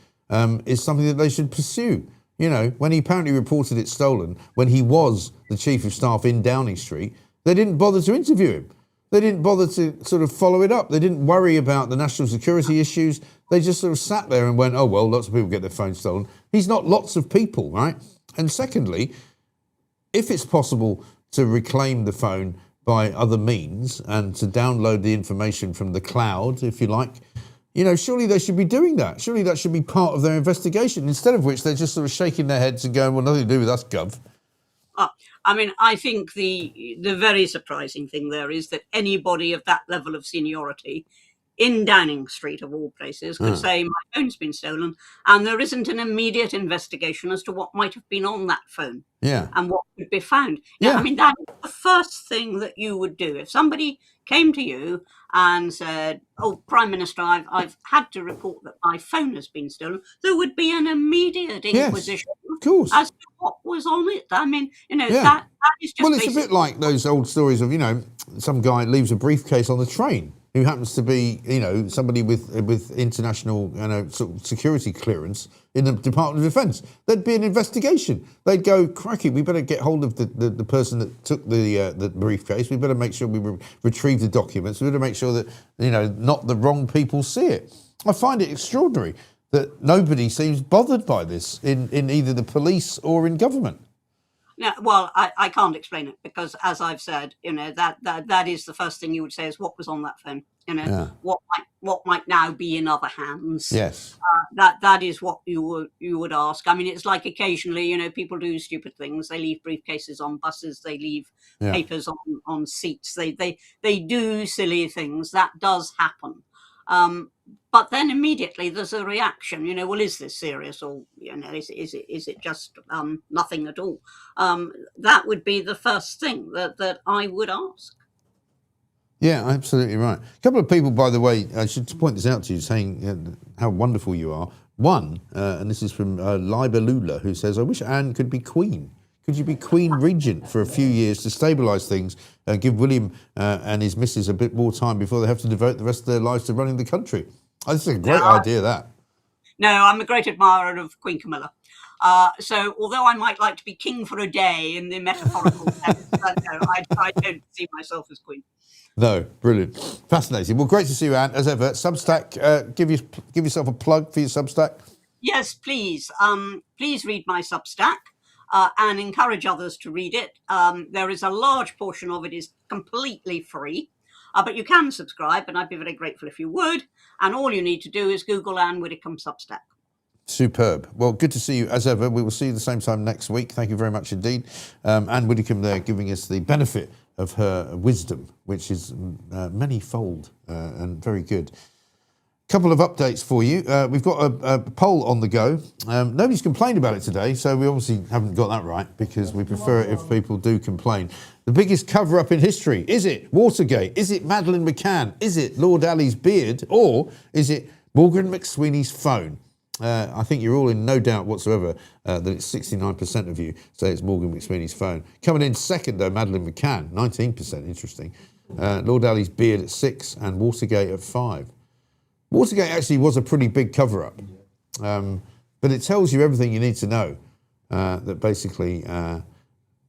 is something that they should pursue. When he apparently reported it stolen, when he was the chief of staff in Downing Street, they didn't bother to interview him. They didn't bother to sort of follow it up. They didn't worry about the national security issues. They just sort of sat there and went, oh, well, lots of people get their phones stolen. He's not lots of people, right? And secondly, if it's possible to reclaim the phone by other means and to download the information from the cloud, if you like, surely they should be doing that. Surely that should be part of their investigation, instead of which they're just sort of shaking their heads and going, well, nothing to do with us, Gov. I think the very surprising thing there is that anybody of that level of seniority in Downing Street, of all places, could say, my phone's been stolen, and there isn't an immediate investigation as to what might have been on that phone and what could be found. That is the first thing that you would do. If somebody came to you and said, oh, Prime Minister, I've had to report that my phone has been stolen, there would be an immediate inquisition as to what was on it. I mean, that is just... Well, it's a bit like those old stories of, some guy leaves a briefcase on the train who happens to be, somebody with international, sort of security clearance in the Department of Defence. There'd be an investigation. They'd go, crikey, we better get hold of the person that took the briefcase. We better make sure we retrieve the documents. We better make sure that, not the wrong people see it. I find it extraordinary that nobody seems bothered by this in either the police or in government. Yeah, well, I can't explain it because, as I've said, that is the first thing you would say is what was on that phone. What might now be in other hands. Yes, that is what you would ask. I mean, it's like occasionally, people do stupid things. They leave briefcases on buses. They leave papers on seats. They do silly things. That does happen. But then immediately there's a reaction, well, is this serious, or is it just nothing at all? That would be the first thing that I would ask. Yeah, absolutely right. A couple of people, by the way, I should point this out to you, saying how wonderful you are. One, and this is from Liba Lula, who says, I wish Anne could be Queen. Could you be Queen Regent for a few years to stabilise things and give William and his missus a bit more time before they have to devote the rest of their lives to running the country? Oh, this is a great idea, that. No, I'm a great admirer of Queen Camilla. So although I might like to be king for a day in the metaphorical sense, I don't see myself as Queen. No, brilliant. Fascinating. Well, great to see you, Anne, as ever. Substack, give yourself a plug for your Substack. Yes, please. Please read my Substack. And encourage others to read it. There is a large portion of it is completely free, but you can subscribe, and I'd be very grateful if you would. And all you need to do is Google Anne Widdecombe Substack. Superb. Well, good to see you as ever. We will see you the same time next week. Thank you very much indeed. Anne Widdecombe there giving us the benefit of her wisdom, which is many-fold and very good. Couple of updates for you. We've got a poll on the go. Nobody's complained about it today, so we obviously haven't got that right because we prefer it if people do complain. The biggest cover-up in history. Is it Watergate? Is it Madeleine McCann? Is it Lord Ali's beard? Or is it Morgan McSweeney's phone? I think you're all in no doubt whatsoever that it's 69% of you say it's Morgan McSweeney's phone. Coming in second, though, Madeleine McCann, 19%, interesting. Lord Ali's beard at 6% and Watergate at 5%. Watergate actually was a pretty big cover-up, but it tells you everything you need to know, that basically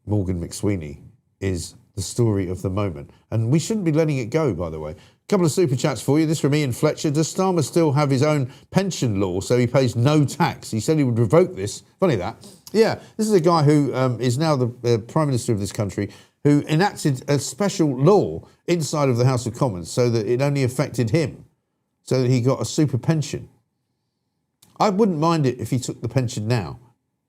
Morgan McSweeney is the story of the moment. And we shouldn't be letting it go, by the way. A couple of super chats for you. This from Ian Fletcher. Does Starmer still have his own pension law so he pays no tax? He said he would revoke this. Funny that. Yeah, this is a guy who is now the Prime Minister of this country, who enacted a special law inside of the House of Commons so that it only affected him, so that he got a super pension. I wouldn't mind it if he took the pension now,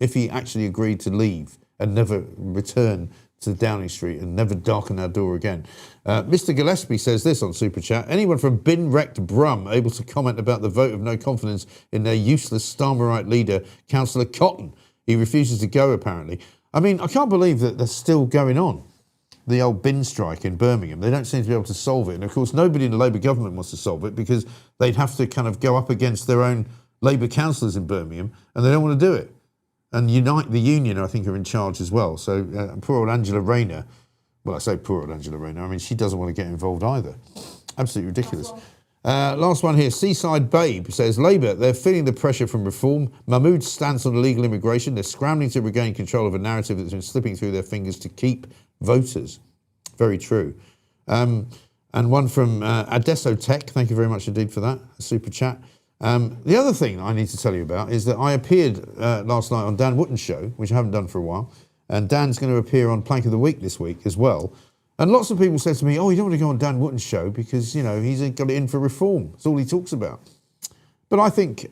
if he actually agreed to leave and never return to Downing Street and never darken our door again. Mr. Gillespie says this on Super Chat. Anyone from bin-wrecked Brum able to comment about the vote of no confidence in their useless Starmerite leader, Councillor Cotton? He refuses to go, apparently. I mean, I can't believe that that's still going on. The old bin strike in Birmingham. They don't seem to be able to solve it. And of course, nobody in the Labour government wants to solve it because they'd have to kind of go up against their own Labour councillors in Birmingham, and they don't want to do it. And Unite, the union, I think, are in charge as well. So poor old Angela Rayner, well, I say poor old Angela Rayner, I mean, she doesn't want to get involved either. Absolutely ridiculous. Last one here, Seaside Babe says, Labour, they're feeling the pressure from reform. Mahmood's stance on illegal immigration. They're scrambling to regain control of a narrative that's been slipping through their fingers to keep voters. Very true. And one from Adesso Tech, thank you very much indeed for that, a super chat. The other thing I need to tell you about is that I appeared last night on Dan Wootton's show, which I haven't done for a while, and Dan's going to appear on Plank of the Week this week as well. And lots of people said to me, oh, you don't want to go on Dan Wootton's show because, you know, he's got it in for reform. That's all he talks about. But I think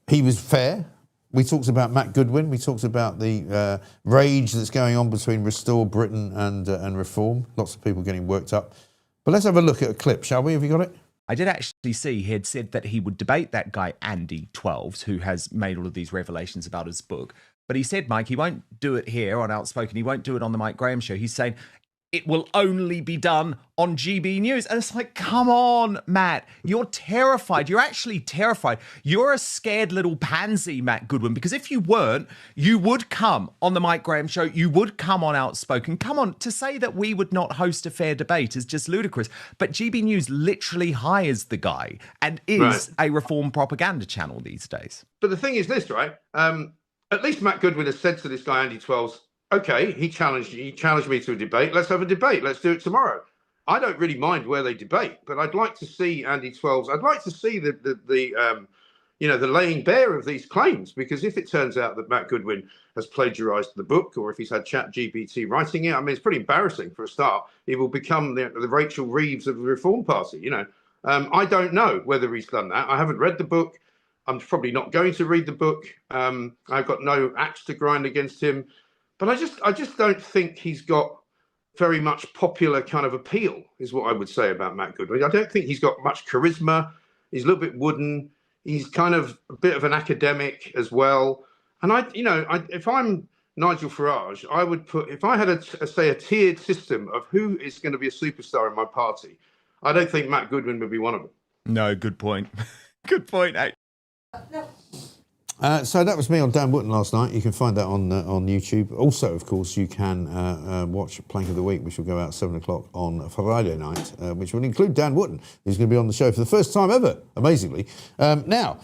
he was fair. We talked about Matt Goodwin. We talked about the rage that's going on between Restore Britain and Reform. Lots of people getting worked up. But let's have a look at a clip, shall we? Have you got it? I did actually see he had said that he would debate that guy, Andy 12s, who has made all of these revelations about his book. But he said, Mike, he won't do it here on Outspoken. He won't do it on the Mike Graham show. He's saying it will only be done on GB News. And it's like, come on, Matt. You're terrified. You're actually terrified. You're a scared little pansy, Matt Goodwin, because if you weren't, you would come on the Mike Graham show. You would come on Outspoken. Come on, to say that we would not host a fair debate is just ludicrous. But GB News literally hires the guy and is a reform propaganda channel these days. But the thing is this, right? At least Matt Goodwin has said to this guy, Andy 12s, okay, he challenged me to a debate. Let's have a debate. Let's do it tomorrow. I don't really mind where they debate, but I'd like to see Andy 12s. I'd like to see the laying bare of these claims, because if it turns out that Matt Goodwin has plagiarised the book, or if he's had ChatGPT writing it, I mean, it's pretty embarrassing for a start. He will become the Rachel Reeves of the Reform Party. You know, I don't know whether he's done that. I haven't read the book. I'm probably not going to read the book. I've got no axe to grind against him. But I just don't think he's got very much popular kind of appeal, is what I would say about Matt Goodwin. I don't think he's got much charisma. He's a little bit wooden. He's kind of a bit of an academic as well. And if I'm Nigel Farage, I would put, if I had a tiered system of who is going to be a superstar in my party, I don't think Matt Goodwin would be one of them. No, good point. Good point. So that was me on Dan Wootton last night. You can find that on YouTube. Also, of course, you can watch Plank of the Week, which will go out 7 o'clock on Friday night, which will include Dan Wootton, who's going to be on the show for the first time ever, amazingly. Now,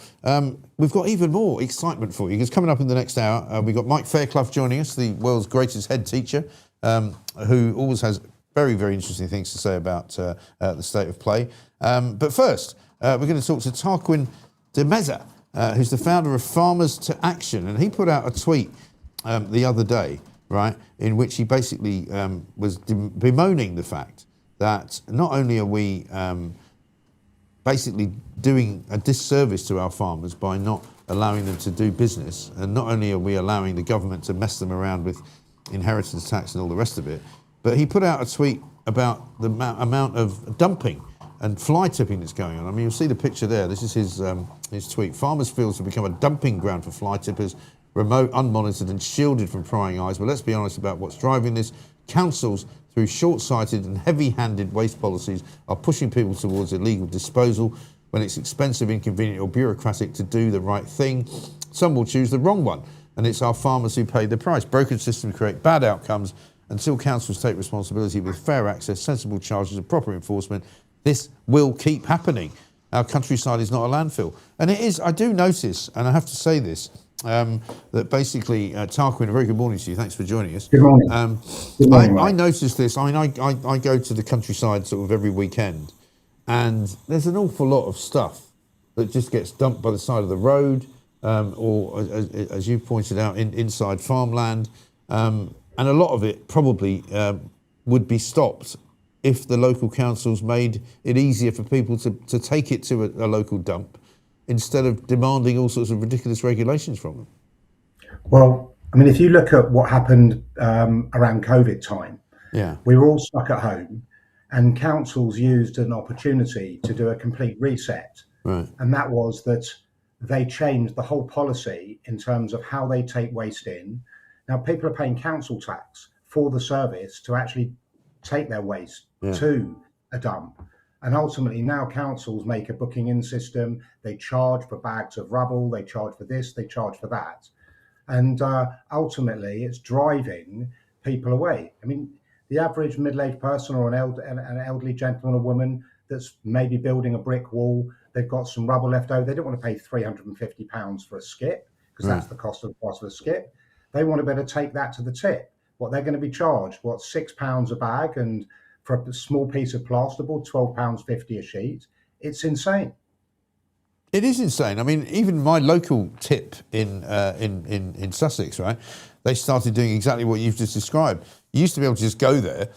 we've got even more excitement for you, because coming up in the next hour, we've got Mike Fairclough joining us, the world's greatest head teacher, who always has very, very interesting things to say about the state of play. But first, we're going to talk to Tarquin de Meza, who's the founder of Farmers to Action. And he put out a tweet the other day, right, in which he basically was bemoaning the fact that not only are we basically doing a disservice to our farmers by not allowing them to do business, and not only are we allowing the government to mess them around with inheritance tax and all the rest of it, but he put out a tweet about the amount of dumping and fly tipping that's going on. I mean, you'll see the picture there. This is his tweet. Farmers' fields have become a dumping ground for fly tippers, remote, unmonitored and shielded from prying eyes. But let's be honest about what's driving this. Councils, through short-sighted and heavy-handed waste policies, are pushing people towards illegal disposal when it's expensive, inconvenient or bureaucratic to do the right thing. Some will choose the wrong one, and it's our farmers who pay the price. Broken systems create bad outcomes. Until councils take responsibility with fair access, sensible charges and proper enforcement, this will keep happening. Our countryside is not a landfill. And it is, I do notice, and I have to say this, that basically, Tarquin, a very good morning to you. Thanks for joining us. Good morning. Good morning, I noticed this. I mean, I go to the countryside sort of every weekend, and there's an awful lot of stuff that just gets dumped by the side of the road, or, as you pointed out, inside farmland. And a lot of it probably would be stopped if the local councils made it easier for people to take it to a local dump, instead of demanding all sorts of ridiculous regulations from them. Well, I mean, if you look at what happened around COVID time, we were all stuck at home, and councils used an opportunity to do a complete reset. And that was that they changed the whole policy in terms of how they take waste in. Now, people are paying council tax for the service to actually take their waste to a dump. And ultimately now councils make a booking in system. They charge for bags of rubble, they charge for this, they charge for that. And ultimately it's driving people away. I mean, the average middle-aged person or an elderly gentleman or woman that's maybe building a brick wall, they've got some rubble left over. They don't want to pay £350 for a skip, because that's the cost of the price of a skip. They want to be able to take that to the tip. What they're going to be charged, £6 a bag, and for a small piece of plasterboard, £12.50 a sheet. It's insane. It is insane. I mean, even my local tip in Sussex, right? They started doing exactly what you've just described. You used to be able to just go there,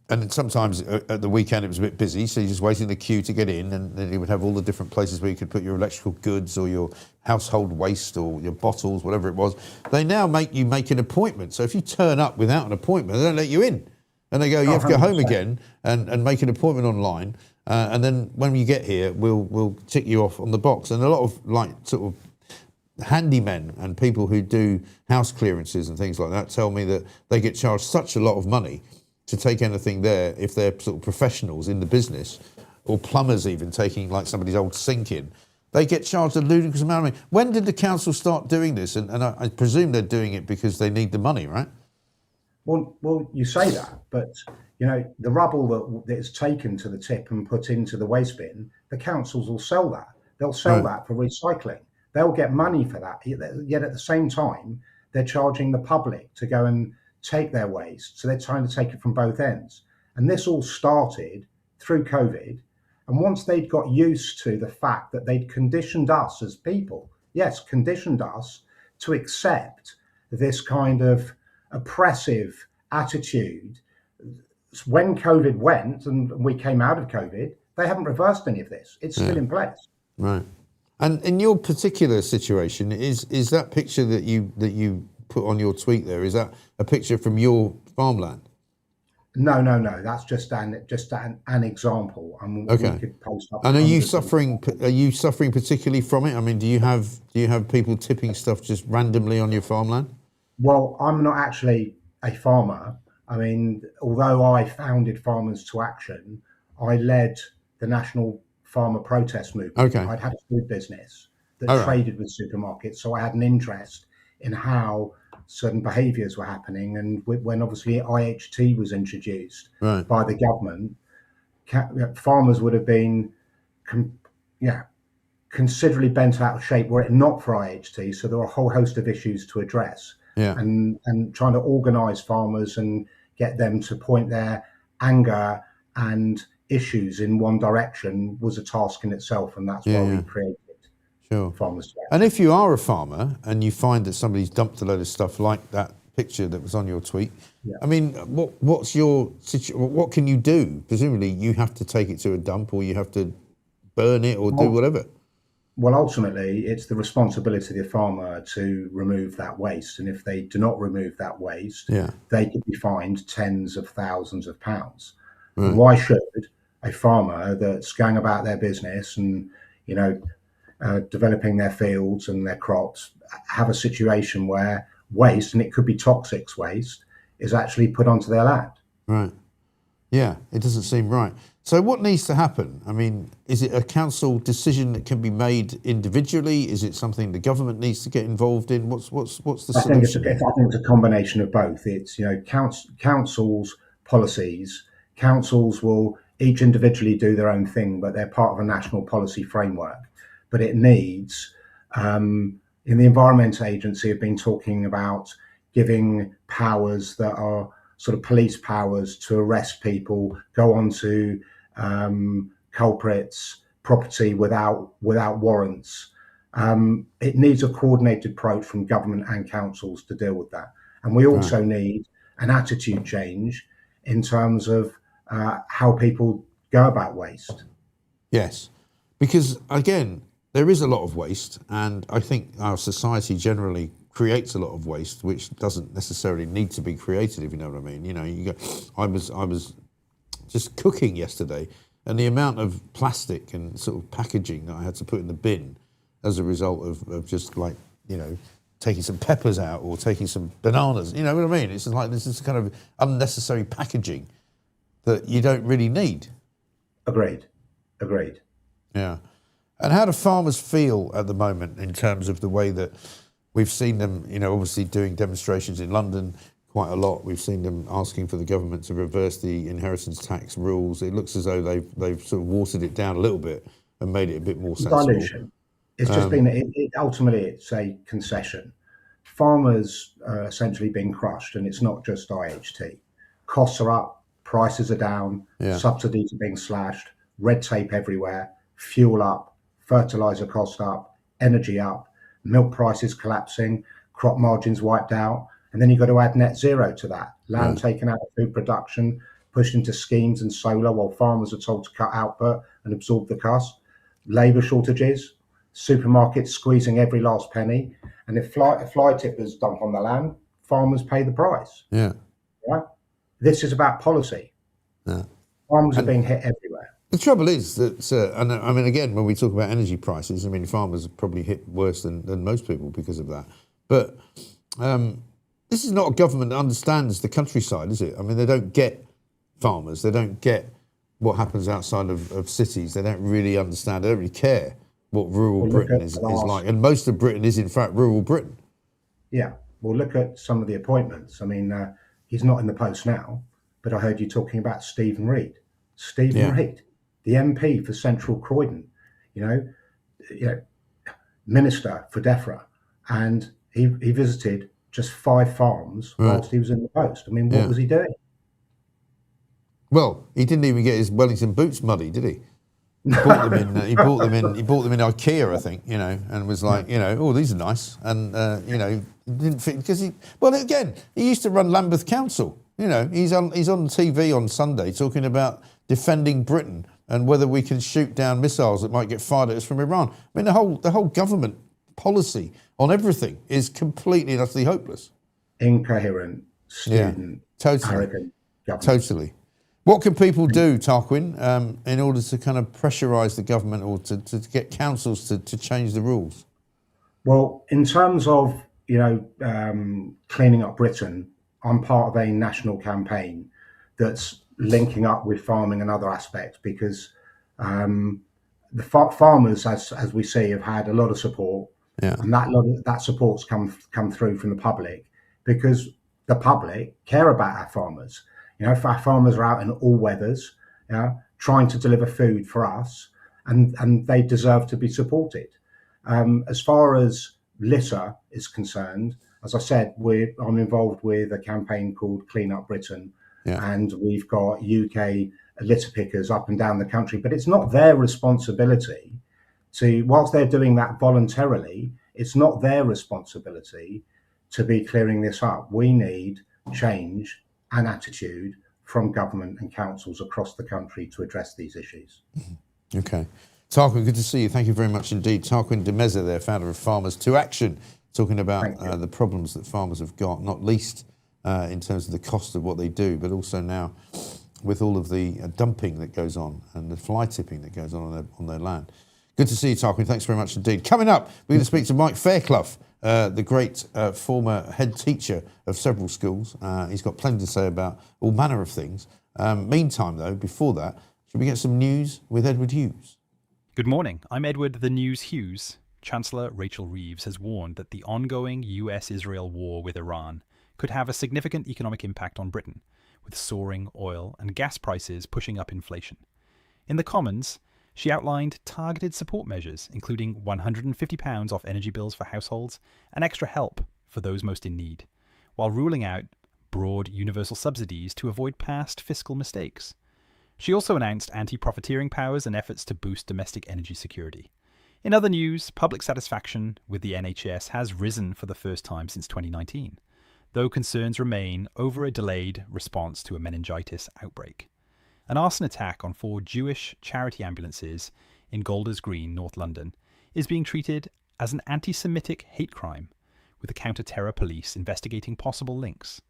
and sometimes at the weekend it was a bit busy, so you just wait in the queue to get in, and then you would have all the different places where you could put your electrical goods or your household waste or your bottles, whatever it was. They now make you make an appointment. So if you turn up without an appointment, they don't let you in. And they go, you have to go home again and make an appointment online. And then when you get here, we'll tick you off on the box. And a lot of like sort of handymen and people who do house clearances and things like that tell me that they get charged such a lot of money to take anything there if they're sort of professionals in the business, or plumbers even taking like somebody's old sink in. They get charged a ludicrous amount of money. When did the council start doing this? And I presume they're doing it because they need the money, right? Well, you say that, but you know, the rubble that is taken to the tip and put into the waste bin, the councils will sell that. They'll sell that for recycling. They'll get money for that. Yet at the same time, they're charging the public to go and take their waste. So they're trying to take it from both ends. And this all started through COVID. And once they'd got used to the fact that they'd conditioned us as people, conditioned us to accept this kind of oppressive attitude. When COVID went and we came out of COVID, they haven't reversed any of this. It's still in place. Right. And in your particular situation, is that picture that you put on your tweet there, is that a picture from your farmland? No. That's just an example. We could post up. And are you suffering particularly from it? I mean, do you have people tipping stuff just randomly on your farmland? Well, I'm not actually a farmer. I mean, although I founded Farmers to Action, I led the national farmer protest movement. I'd had a food business that traded with supermarkets, so I had an interest in how certain behaviours were happening. And when obviously IHT was introduced by the government, farmers would have been considerably bent out of shape were it not for IHT. So there were a whole host of issues to address. And trying to organise farmers and get them to point their anger and issues in one direction was a task in itself, and that's why we created Farmers. And if you are a farmer and you find that somebody's dumped a load of stuff like that picture that was on your tweet, I mean, what's your what can you do? Presumably you have to take it to a dump, or you have to burn it, or do whatever. Well, ultimately, it's the responsibility of the farmer to remove that waste. And if they do not remove that waste, they could be fined tens of thousands of pounds. Why should a farmer that's going about their business and, developing their fields and their crops have a situation where waste, and it could be toxic waste, is actually put onto their land? Right. Yeah, it doesn't seem right. So what needs to happen? I mean, is it a council decision that can be made individually? Is it something the government needs to get involved in? What's the solution? I think it's a combination of both. It's, councils' policies. Councils will each individually do their own thing, but they're part of a national policy framework. But it needs, in the Environment Agency, have been talking about giving powers that are sort of police powers to arrest people, go on to culprits' property without warrants. It needs a coordinated approach from government and councils to deal with that. And we also need an attitude change in terms of how people go about waste. Yes, because again, there is a lot of waste, and I think our society generally creates a lot of waste, which doesn't necessarily need to be created, if you know what I mean. You know, I was just cooking yesterday, and the amount of plastic and sort of packaging that I had to put in the bin as a result of just like, you know, taking some peppers out or taking some bananas, you know what I mean? It's just like this is kind of unnecessary packaging that you don't really need. Agreed. Yeah. And how do farmers feel at the moment in terms of the way that we've seen them, you know, obviously doing demonstrations in London quite a lot. We've seen them asking for the government to reverse the inheritance tax rules. It looks as though they've sort of watered it down a little bit and made it a bit more sensible. Dilution. It's just been, ultimately, it's a concession. Farmers are essentially being crushed, and it's not just IHT. Costs are up, prices are down, subsidies are being slashed, red tape everywhere, fuel up, fertilizer cost up, energy up, milk prices collapsing, crop margins wiped out, and then you've got to add net zero to that. Land taken out of food production, pushed into schemes and solar while farmers are told to cut output and absorb the cost. Labour shortages, supermarkets squeezing every last penny, and if fly tippers dump on the land, farmers pay the price. Yeah. Right? This is about policy. Yeah. Farmers are being hit everywhere. The trouble is that, and I mean, again, when we talk about energy prices, I mean, farmers are probably hit worse than most people because of that. But this is not a government that understands the countryside, is it? I mean, they don't get farmers. They don't get what happens outside of cities. They don't really understand. They don't really care what rural Britain is like. And most of Britain is, in fact, rural Britain. Yeah. Well, look at some of the appointments. I mean, he's not in the post now, but I heard you talking about Stephen Reid. Reid, the MP for Central Croydon, you know, Minister for DEFRA, and he visited just 5 farms whilst he was in the post. I mean, what was he doing? Well, he didn't even get his Wellington boots muddy, did he? He bought them in. He bought them in IKEA, I think. You know, and was like, you know, oh, these are nice, and you know, didn't fit because he. Well, again, he used to run Lambeth Council. You know, he's on TV on Sunday talking about defending Britain and whether we can shoot down missiles that might get fired at us from Iran. I mean, the whole government policy on everything is completely and utterly hopeless. Incoherent, student, arrogant government. Totally. What can people do, Tarquin, in order to kind of pressurise the government or to get councils to change the rules? Well, in terms of, you know, cleaning up Britain, I'm part of a national campaign that's linking up with farming and other aspects because the farmers, as we see, have had a lot of support, and that support's come through from the public because the public care about our farmers. You know, if our farmers are out in all weathers, trying to deliver food for us, and they deserve to be supported. As far as litter is concerned, as I said, I'm involved with a campaign called Clean Up Britain, and we've got UK litter pickers up and down the country, but it's not their responsibility whilst they're doing that voluntarily, it's not their responsibility to be clearing this up. We need change and attitude from government and councils across the country to address these issues. Okay. Tarquin, good to see you. Thank you very much indeed. Tarquin de Meza there, founder of Farmers to Action, talking about the problems that farmers have got, not least in terms of the cost of what they do, but also now with all of the dumping that goes on and the fly tipping that goes on their land. Good to see you, Tarquin. Thanks very much indeed. Coming up, we're going to speak to Mike Fairclough, the great former head teacher of several schools. He's got plenty to say about all manner of things. Meantime, though, before that, should we get some news with Edward Hughes? Good morning. I'm Edward the News Hughes. Chancellor Rachel Reeves has warned that the ongoing US-Israel war with Iran could have a significant economic impact on Britain, with soaring oil and gas prices pushing up inflation. In the Commons, she outlined targeted support measures, including £150 off energy bills for households and extra help for those most in need, while ruling out broad universal subsidies to avoid past fiscal mistakes. She also announced anti-profiteering powers and efforts to boost domestic energy security. In other news, public satisfaction with the NHS has risen for the first time since 2019, though concerns remain over a delayed response to a meningitis outbreak. An arson attack on 4 Jewish charity ambulances in Golders Green, North London, is being treated as an anti-Semitic hate crime, with the counter-terror police investigating possible links.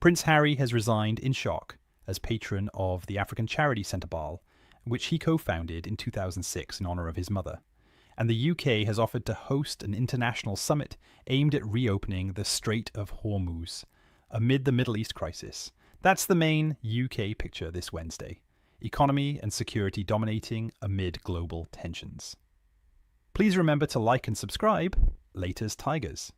Prince Harry has resigned in shock as patron of the African charity Centre Ball, which he co-founded in 2006 in honour of his mother. And the UK has offered to host an international summit aimed at reopening the Strait of Hormuz amid the Middle East crisis. That's the main UK picture this Wednesday. Economy and security dominating amid global tensions. Please remember to like and subscribe. Laters Tigers.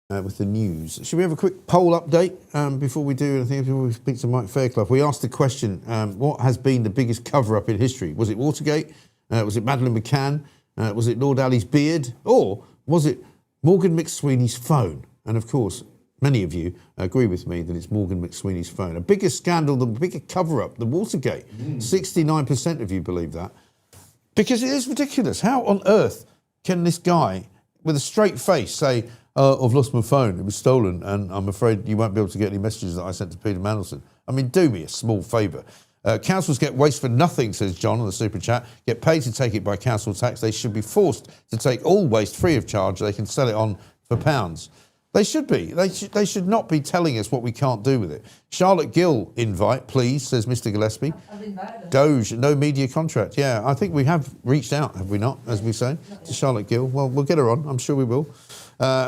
With the news. Should we have a quick poll update before we do anything? Before we speak to Mike Fairclough, we asked the question: what has been the biggest cover-up in history? Was it Watergate? Was it Madeleine McCann? Was it Lord Ali's beard? Or was it Morgan McSweeney's phone? And of course, many of you agree with me that it's Morgan McSweeney's phone. A bigger scandal, the bigger cover-up, the Watergate. 69% of you believe that. Because it is ridiculous. How on earth can this guy, with a straight face, say, I've lost my phone, it was stolen, and I'm afraid you won't be able to get any messages that I sent to Peter Mandelson? I mean, do me a small favour. Councils get waste for nothing, says John on the super chat. Get paid to take it by council tax. They should be forced to take all waste free of charge. They can sell it on for pounds. They should be. They should not be telling us what we can't do with it. Charlotte Gill invite, please, says Mr. Gillespie. Doge, no media contract. Yeah, I think we have reached out, have we not, as we say, to Charlotte Gill. Well, we'll get her on. I'm sure we will.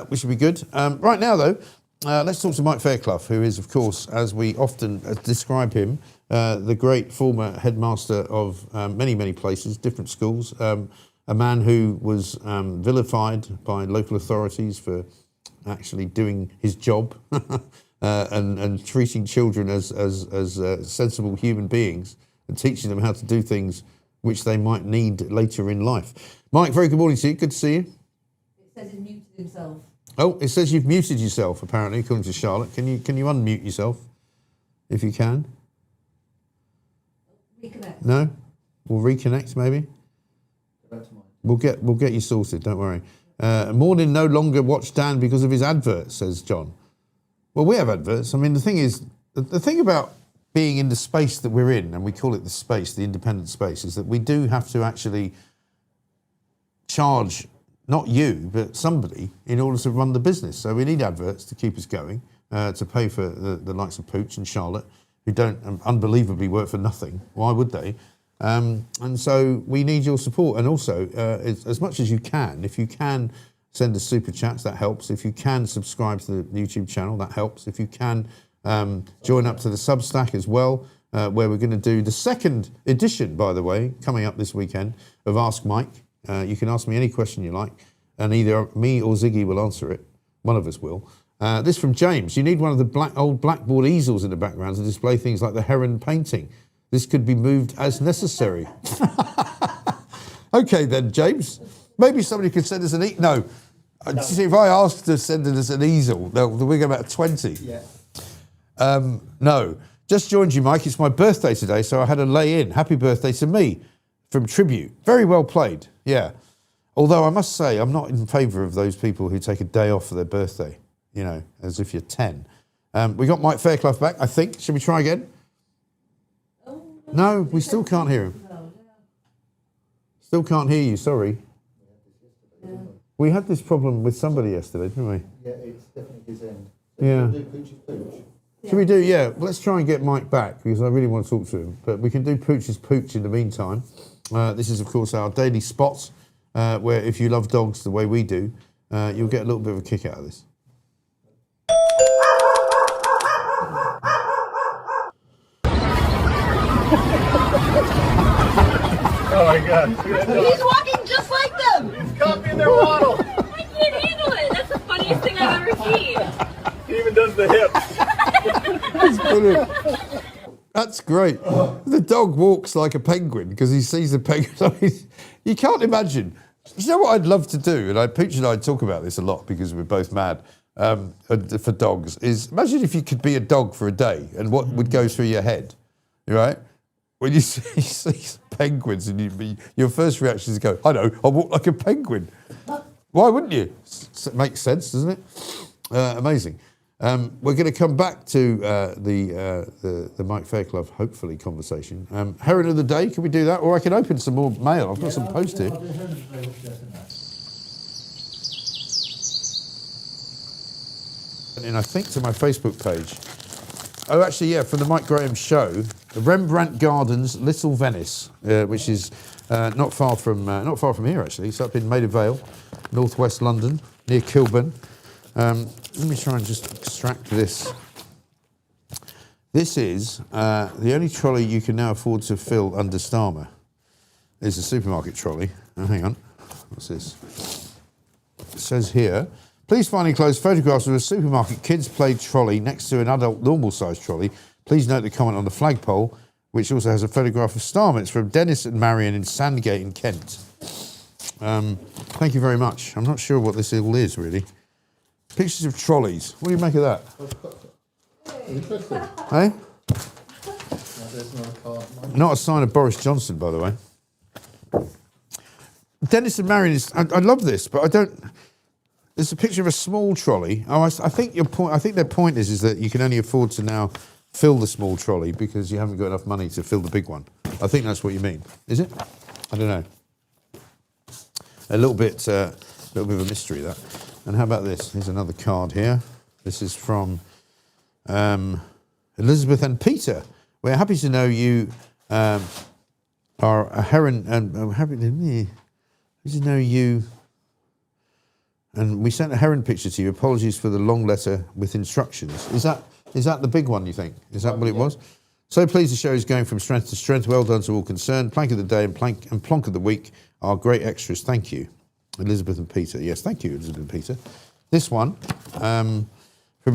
We should be good. Right now, though, let's talk to Mike Fairclough, who is, of course, as we often describe him, the great former headmaster of many, many places, different schools, a man who was vilified by local authorities for actually doing his job and treating children as sensible human beings and teaching them how to do things which they might need later in life. Mike, very good morning to you. Good to see you. It says he muted himself. Oh, it says you've muted yourself, apparently, according to Charlotte. Can you unmute yourself, if you can? Reconnect. No? We'll reconnect, maybe? We'll get you sorted, don't worry. Morning no longer watch Dan because of his adverts, says John. Well, we have adverts. I mean, the thing is, the thing about being in the space that we're in, and we call it the space, the independent space, is that we do have to actually charge not you, but somebody, in order to run the business. So we need adverts to keep us going, to pay for the likes of Pooch and Charlotte, who don't unbelievably work for nothing. Why would they? And so we need your support. And also, as much as you can, if you can send us super chats, that helps. If you can subscribe to the YouTube channel, that helps. If you can join up to the Substack as well, where we're going to do the second edition, by the way, coming up this weekend, of Ask Mike. You can ask me any question you like, and either me or Ziggy will answer it. One of us will. This from James. You need one of the old blackboard easels in the background to display things like the heron painting. This could be moved as necessary. Okay then, James. Maybe somebody could send us an easel. No. See, if I asked to send us an easel, we'll get about 20. Yeah. No. Just joined you, Mike. It's my birthday today, so I had to lay in. Happy birthday to me. From Tribute. Very well played, yeah. Although I must say, I'm not in favour of those people who take a day off for their birthday, you know, as if you're 10. We got Mike Fairclough back, I think. Should we try again? No, we still can't hear him. Still can't hear you, sorry. We had this problem with somebody yesterday, didn't we? Yeah, it's definitely his end. Yeah. Do Pooch's Pooch. Should we do, yeah, let's try and get Mike back because I really want to talk to him. But we can do Pooch's Pooch in the meantime. This is, of course, our daily spot where if you love dogs the way we do, you'll get a little bit of a kick out of this. Oh my God. He's walking just like them. He's copying their waddle. I can't handle it. That's the funniest thing I've ever seen. He even does the hips. That's brilliant. That's great. The dog walks like a penguin because he sees the penguin. I mean, you can't imagine. You know what I'd love to do, and Pooch and I talk about this a lot because we're both mad for dogs, is imagine if you could be a dog for a day and what would go through your head, right? When you see penguins and your first reaction is to go, I know, I'll walk like a penguin. Why wouldn't you? It makes sense, doesn't it? Amazing. We're going to come back to the Mike Fairclough, hopefully, conversation. Heron of the day, can we do that? Or I can open some more mail. I've got some post here. And I think to my Facebook page. Oh, actually, yeah, from the Mike Graham Show, the Rembrandt Gardens, Little Venice, which is not far from here actually. It's up in Maida Vale, northwest London, near Kilburn. Let me try and just extract this. This is the only trolley you can now afford to fill under Starmer. It's a supermarket trolley. Oh, hang on, what's this? It says here. Please find enclosed photographs of a supermarket kids' play trolley next to an adult normal-sized trolley. Please note the comment on the flagpole, which also has a photograph of Starmer. It's from Dennis and Marion in Sandgate in Kent. Thank you very much. I'm not sure what this all is, really. Pictures of trolleys. What do you make of that? Interesting. Hey? There's another card. Not a sign of Boris Johnson, by the way. Dennis and Marion is... I love this, but I don't... There's a picture of a small trolley. Oh, I think your point. I think their point is that you can only afford to now fill the small trolley because you haven't got enough money to fill the big one. I think that's what you mean. Is it? I don't know. A little bit of a mystery that. And how about this? Here's another card here. This is from Elizabeth and Peter. We're happy to know you are a heron, and I'm happy to know you. And we sent a heron picture to you. Apologies for the long letter with instructions. Is that the big one, you think? Is that what it was? So pleased the show is going from strength to strength. Well done to all concerned. Plank of the day and plonk of the week are great extras. Thank you. Elizabeth and Peter. Yes, thank you, Elizabeth and Peter. This one from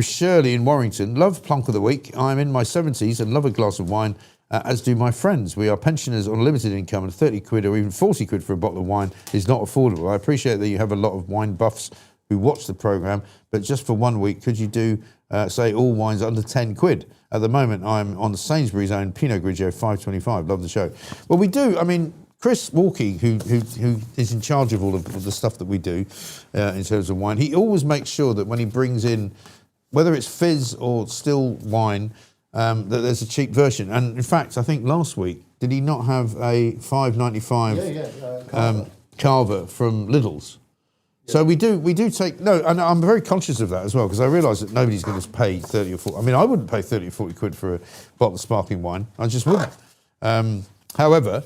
Shirley in Warrington. Love plonk of the week. I'm in my 70s and love a glass of wine, as do my friends. We are pensioners on a limited income, and 30 quid or even 40 quid for a bottle of wine is not affordable. I appreciate that you have a lot of wine buffs who watch the programme, but just for 1 week, could you do, say, all wines under 10 quid? At the moment, I'm on the Sainsbury's own Pinot Grigio 525. Love the show. Well, we do. I mean, Chris Walkie, who is in charge of all of the stuff that we do in terms of wine, he always makes sure that when he brings in, whether it's fizz or still wine, that there's a cheap version. And in fact, I think last week, did he not have a $5.95 Carver from Lidl's? Yeah. So we do take, no, and I'm very conscious of that as well, because I realise that nobody's going to pay 30 or 40. I mean, I wouldn't pay 30 or 40 quid for a bottle of sparkling wine. I just wouldn't. However,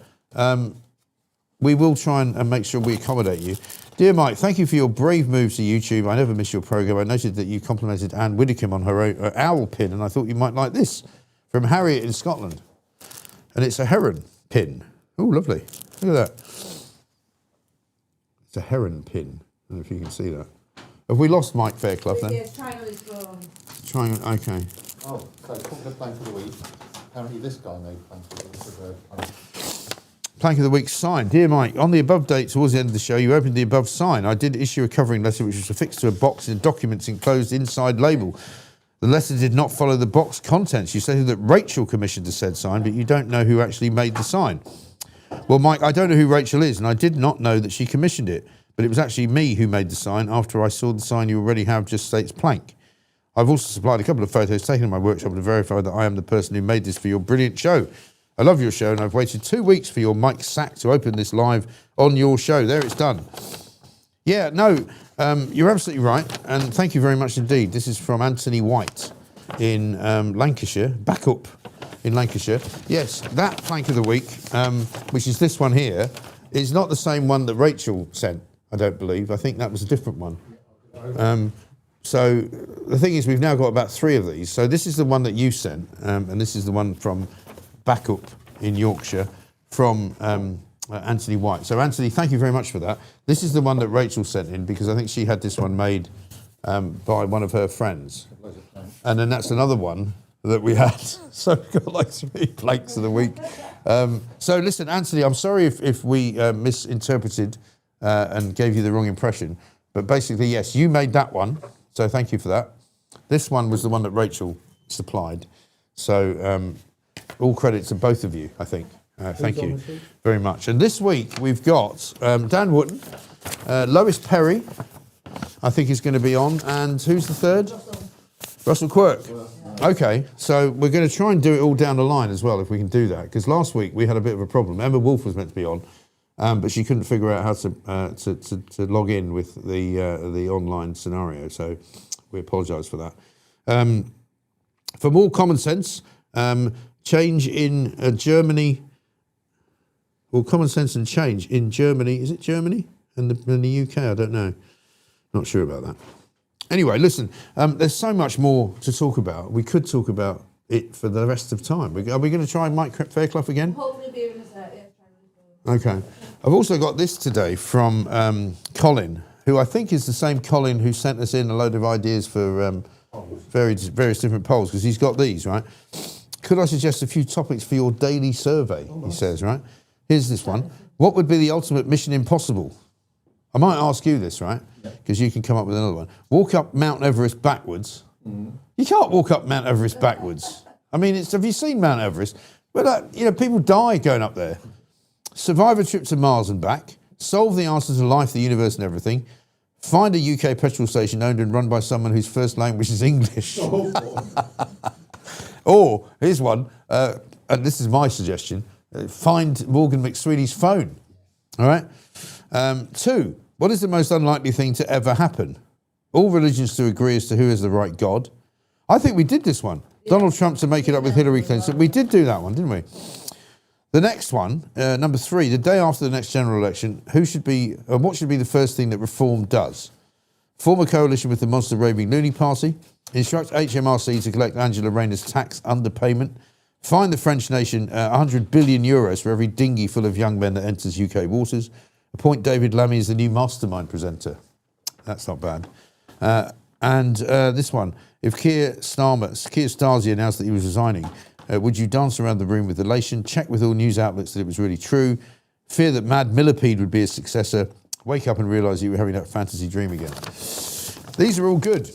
we will try and make sure we accommodate you. Dear Mike, thank you for your brave move to YouTube. I never miss your programme. I noted that you complimented Anne Widdecombe on her owl pin, and I thought you might like this from Harriet in Scotland. And it's a heron pin. Oh, lovely. Look at that. It's a heron pin. I don't know if you can see that. Have we lost Mike Fairclough then? Yes, triangle is wrong. Triangle, okay. Oh, so talking of plank of the week, apparently this guy made plank of the week. Plank of the week sign. Dear Mike, on the above date towards the end of the show, you opened the above sign. I did issue a covering letter which was affixed to a box in documents enclosed inside label. The letter did not follow the box contents. You stated that Rachel commissioned the said sign, but you don't know who actually made the sign. Well, Mike, I don't know who Rachel is, and I did not know that she commissioned it, but it was actually me who made the sign after I saw the sign you already have just states plank. I've also supplied a couple of photos taken in my workshop to verify that I am the person who made this for your brilliant show. I love your show, and I've waited 2 weeks for your Mike Sack to open this live on your show. There, it's done. Yeah, no, you're absolutely right, and thank you very much indeed. This is from Anthony White in Lancashire, back up in Lancashire. Yes, that plank of the week, which is this one here, is not the same one that Rachel sent, I don't believe. I think that was a different one. So the thing is, we've now got about 3 of these. So this is the one that you sent, and this is the one from Backup in Yorkshire from Anthony White. So Anthony, thank you very much for that. This is the one that Rachel sent in because I think she had this one made by one of her friends. And then that's another one that we had. So we've got like 3 planks of the week. So listen, Anthony, I'm sorry if we misinterpreted and gave you the wrong impression. But basically, yes, you made that one. So thank you for that. This one was the one that Rachel supplied. So all credit to both of you, I think. Thank you very much. And this week we've got Dan Wootton, Lois Perry, I think is going to be on, and who's the third? Russell Quirk. Okay, so we're going to try and do it all down the line as well, if we can do that, because last week we had a bit of a problem. Emma Wolf was meant to be on, but she couldn't figure out how to log in with the online scenario. So We apologise for that. For more common sense, change in Germany, or common sense and change in Germany. Is it Germany and the UK? I don't know. Not sure about that. Anyway, listen, there's so much more to talk about. We could talk about it for the rest of time. Are we going to try Mike Fairclough again? Hopefully be able to say it. Okay. I've also got this today from Colin, who I think is the same Colin who sent us in a load of ideas for various different polls, because he's got these, right? Could I suggest a few topics for your daily survey, he says, right? Here's this one. What would be the ultimate mission impossible? I might ask you this, right? Because you can come up with another one. Walk up Mount Everest backwards. You can't walk up Mount Everest backwards. I mean, have you seen Mount Everest? Well, people die going up there. Survive a trip to Mars and back. Solve the answers to life, the universe and everything. Find a UK petrol station owned and run by someone whose first language is English. Or, here's one, and this is my suggestion, find Morgan McSweeney's phone. All right? 2, what is the most unlikely thing to ever happen? All religions to agree as to who is the right God. I think we did this one. Yeah. Donald Trump to make it up with Hillary Clinton. We did do that one, didn't we? The next one, number 3, the day after the next general election, what should be the first thing that Reform does? Form a coalition with the monster raving Looney Party. Instruct HMRC to collect Angela Rayner's tax underpayment. Find the French nation 100 billion euros for every dinghy full of young men that enters UK waters. Appoint David Lammy as the new mastermind presenter. That's not bad. And this one, if Keir Stasi announced that he was resigning, would you dance around the room with elation, check with all news outlets that it was really true, fear that Mad Millipede would be his successor, wake up and realise you were having that fantasy dream again? These are all good.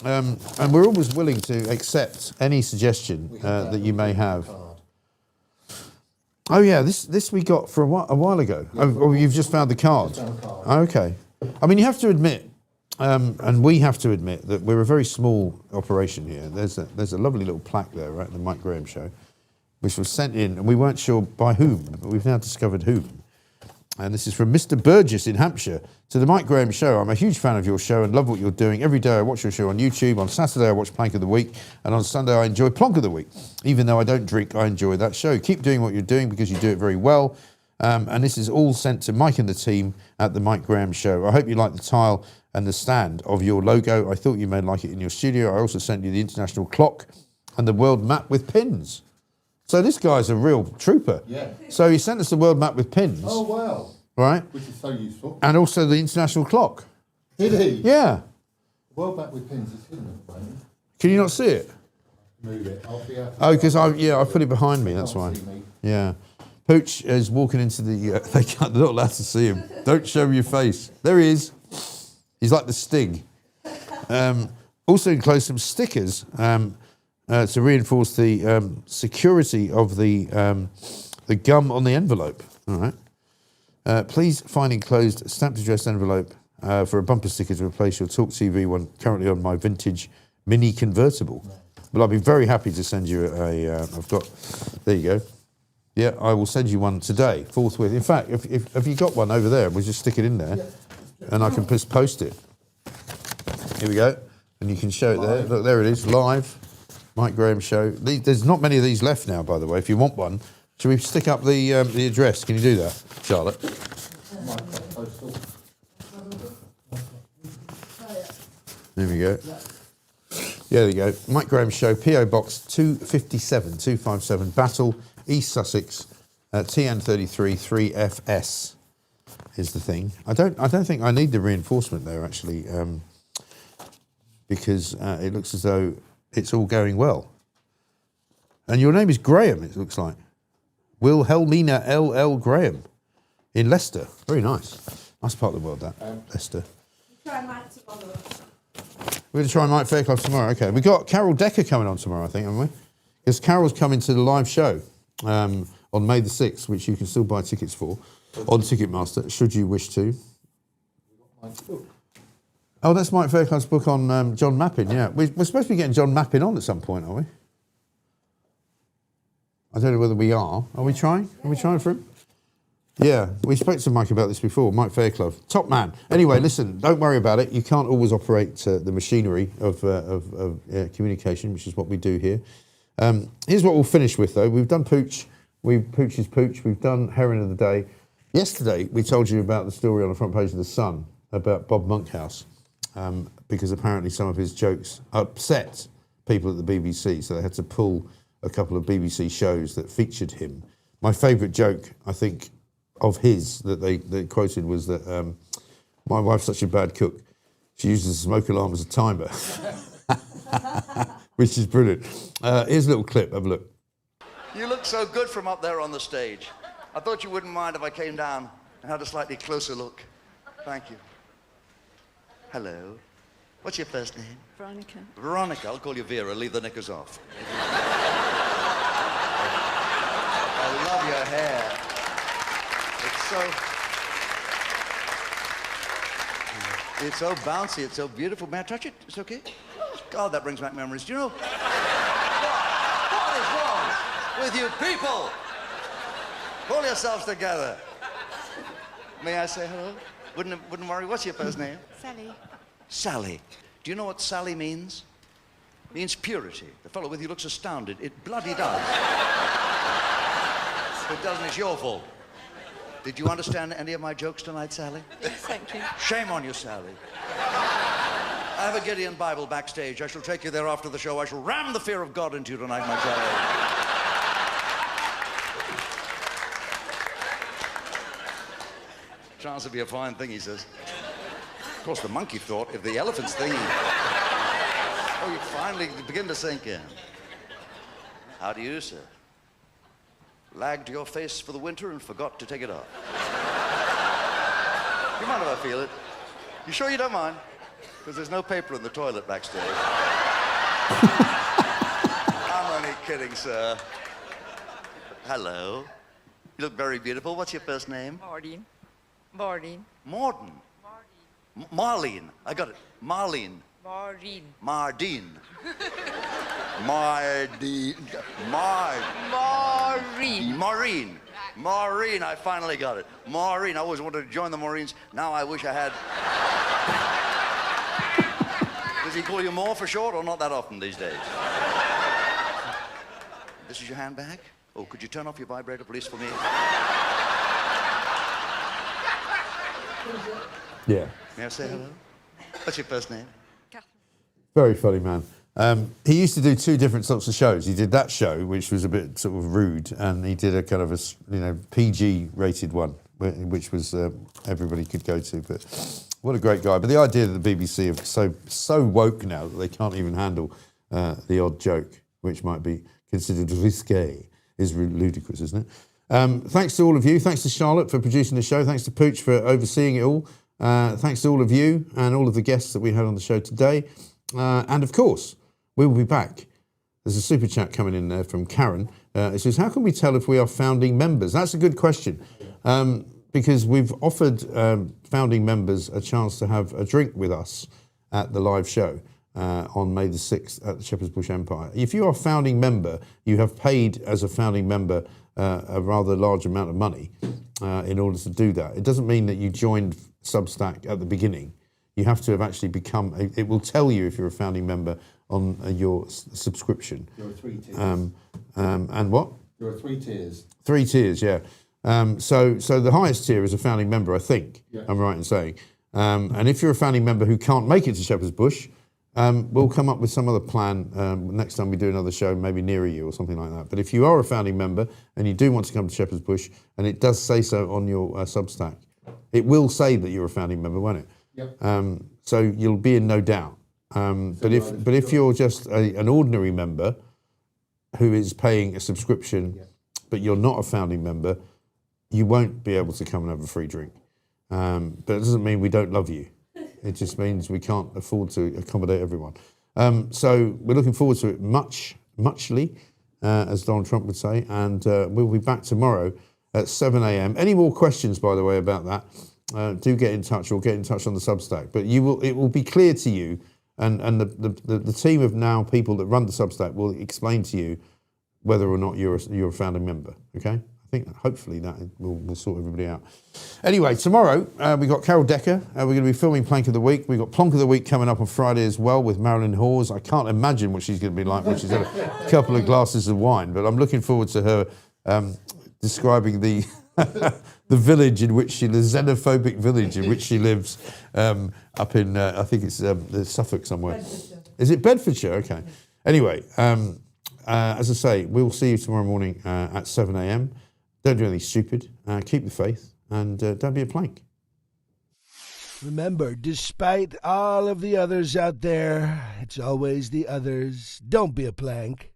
And we're always willing to accept any suggestion that you may have. Oh yeah, this we got for a while ago. Oh, you've just found the card. Okay. I mean, you have to admit, and we have to admit that we're a very small operation here. There's a lovely little plaque there, right, the Mike Graham Show, which was sent in, and we weren't sure by whom, but we've now discovered whom. And this is from Mr. Burgess in Hampshire. To the Mike Graham Show, I'm a huge fan of your show and love what you're doing. Every day I watch your show on YouTube. On Saturday I watch Plank of the Week. And on Sunday I enjoy Plonk of the Week. Even though I don't drink, I enjoy that show. Keep doing what you're doing because you do it very well. And this is all sent to Mike and the team at the Mike Graham Show. I hope you like the tile and the stand of your logo. I thought you may like it in your studio. I also sent you the international clock and the world map with pins. So this guy's a real trooper. Yeah. So he sent us the world map with pins. Oh, wow. Right? Which is so useful. And also the international clock. Did he? Yeah. Well, back with pins is hidden at the moment. Can you not see it? Move it. I'll be out. Oh, because I put it behind me, that's why. Yeah. Pooch is walking into the... they're not allowed to see him. Don't show me your face. There he is. He's like the Sting. Also enclosed some stickers to reinforce the security of the gum on the envelope. All right. Please find enclosed stamped addressed envelope for a bumper sticker to replace your Talk TV one currently on my vintage mini convertible. But I'll be very happy to send you I've got, there you go. Yeah, I will send you one today, forthwith. In fact, if you got one over there, we'll just stick it in there and I can just post it. Here we go. And you can show it there. Look, there it is, live. Mike Graham Show. There's not many of these left now, by the way. If you want one, should we stick up the address? Can you do that, Charlotte? There we go. Yeah, there you go. Mike Graham Show, PO Box 257 Battle, East Sussex, TN33 3FS is the thing. I don't think I need the reinforcement there actually, because it looks as though it's all going well. And your name is Graham, it looks like. Wilhelmina L.L. Graham in Leicester. Very nice. Nice part of the world, that. Leicester. We're going to try Mike Fairclough tomorrow. Okay. We've got Carol Decker coming on tomorrow, I think, haven't we? Because Carol's coming to the live show on May the 6th, which you can still buy tickets for on Ticketmaster, should you wish to. Oh, that's Mike Fairclough's book on John Mappin, yeah. We're supposed to be getting John Mappin on at some point, are we? I don't know whether we are. Are we trying? Are we trying for him? Yeah, we spoke to Mike about this before, Mike Fairclough. Top man. Anyway, listen, don't worry about it. You can't always operate the machinery of communication, which is what we do here. Here's what we'll finish with, though. We've done Pooch. Pooch is Pooch. We've done Heron of the Day. Yesterday, we told you about the story on the front page of The Sun about Bob Monkhouse, because apparently some of his jokes upset people at the BBC, so they had to pull a couple of BBC shows that featured him. My favourite joke, I think, of his that they quoted was that my wife's such a bad cook, she uses a smoke alarm as a timer, which is brilliant. Here's a little clip, have a look. You look so good from up there on the stage. I thought you wouldn't mind if I came down and had a slightly closer look. Thank you. Hello. What's your first name? Veronica. Veronica. I'll call you Vera. Leave the knickers off. I love your hair. It's so bouncy. It's so beautiful. May I touch it? It's okay? God, that brings back memories. Do you know what is wrong with you people? Pull yourselves together. May I say hello? Wouldn't worry. What's your first name? Sally. Sally. Do you know what Sally means? It means purity. The fellow with you looks astounded. It bloody does. If it doesn't, it's your fault. Did you understand any of my jokes tonight, Sally? Yes, thank you. Shame on you, Sally. I have a Gideon Bible backstage. I shall take you there after the show. I shall ram the fear of God into you tonight, my child. Chance to be a fine thing, he says. Of course, the monkey thought if the elephant's thing... Oh, you finally begin to sink in. How do you, sir? Lagged your face for the winter and forgot to take it off. You mind if I feel it? You sure you don't mind? Because there's no paper in the toilet backstage. I'm only kidding, sir. Hello. You look very beautiful. What's your first name? Maureen. Maureen. Morden. Marlene. I got it. Marlene. Maureen. Mardine. Maureen. Maureen. Maureen. I finally got it. Maureen. I always wanted to join the Maurines. Now I wish I had. Does he call you Moore for short, or not that often these days? This is your handbag? Oh, could you turn off your vibrator, please, for me? Yeah. May I say hello? What's your first name? Very funny man. He used to do two different sorts of shows. He did that show, which was a bit sort of rude, and he did a kind of a PG-rated one, which was everybody could go to. But what a great guy! But the idea that the BBC are so woke now that they can't even handle the odd joke, which might be considered risque, is ludicrous, isn't it? Thanks to all of you. Thanks to Charlotte for producing the show. Thanks to Pooch for overseeing it all. Thanks to all of you and all of the guests that we had on the show today. And of course, we will be back. There's a super chat coming in there from Karen. It says, how can we tell if we are founding members? That's a good question. Because we've offered founding members a chance to have a drink with us at the live show on May the 6th at the Shepherd's Bush Empire. If you are a founding member, you have paid as a founding member a rather large amount of money in order to do that. It doesn't mean that you joined Substack at the beginning. You have to have actually become, it will tell you if you're a founding member on your subscription. There are 3 tiers. And what? There are 3 tiers. 3 tiers, yeah. So the highest tier is a founding member, I think, I'm right in saying. And if you're a founding member who can't make it to Shepherd's Bush, we'll come up with some other plan next time we do another show, maybe nearer you or something like that. But if you are a founding member and you do want to come to Shepherd's Bush, and it does say so on your Substack, it will say that you're a founding member, won't it? Yep. So you'll be in no doubt. But if you're just an ordinary member who is paying a subscription, but you're not a founding member, you won't be able to come and have a free drink. But it doesn't mean we don't love you. It just means we can't afford to accommodate everyone. So we're looking forward to it muchly, as Donald Trump would say, and we'll be back tomorrow at 7 a.m. Any more questions, by the way, about that, do get in touch or get in touch on the Substack. But it will be clear to you, and the team of now people that run the Substack will explain to you whether or not you're a founding member, okay? I think hopefully that will sort everybody out. Anyway, tomorrow we've got Carol Decker. We're going to be filming Plank of the Week. We've got Plonk of the Week coming up on Friday as well with Marilyn Hawes. I can't imagine what she's going to be like when she's had a couple of glasses of wine, but I'm looking forward to her describing the the village in which the xenophobic village in which she lives up in, I think it's Suffolk somewhere. Bedfordshire. Is it Bedfordshire? Okay. Anyway, as I say, we'll see you tomorrow morning at 7 a.m. Don't do anything stupid. Keep the faith and don't be a plank. Remember, despite all of the others out there, it's always the others. Don't be a plank.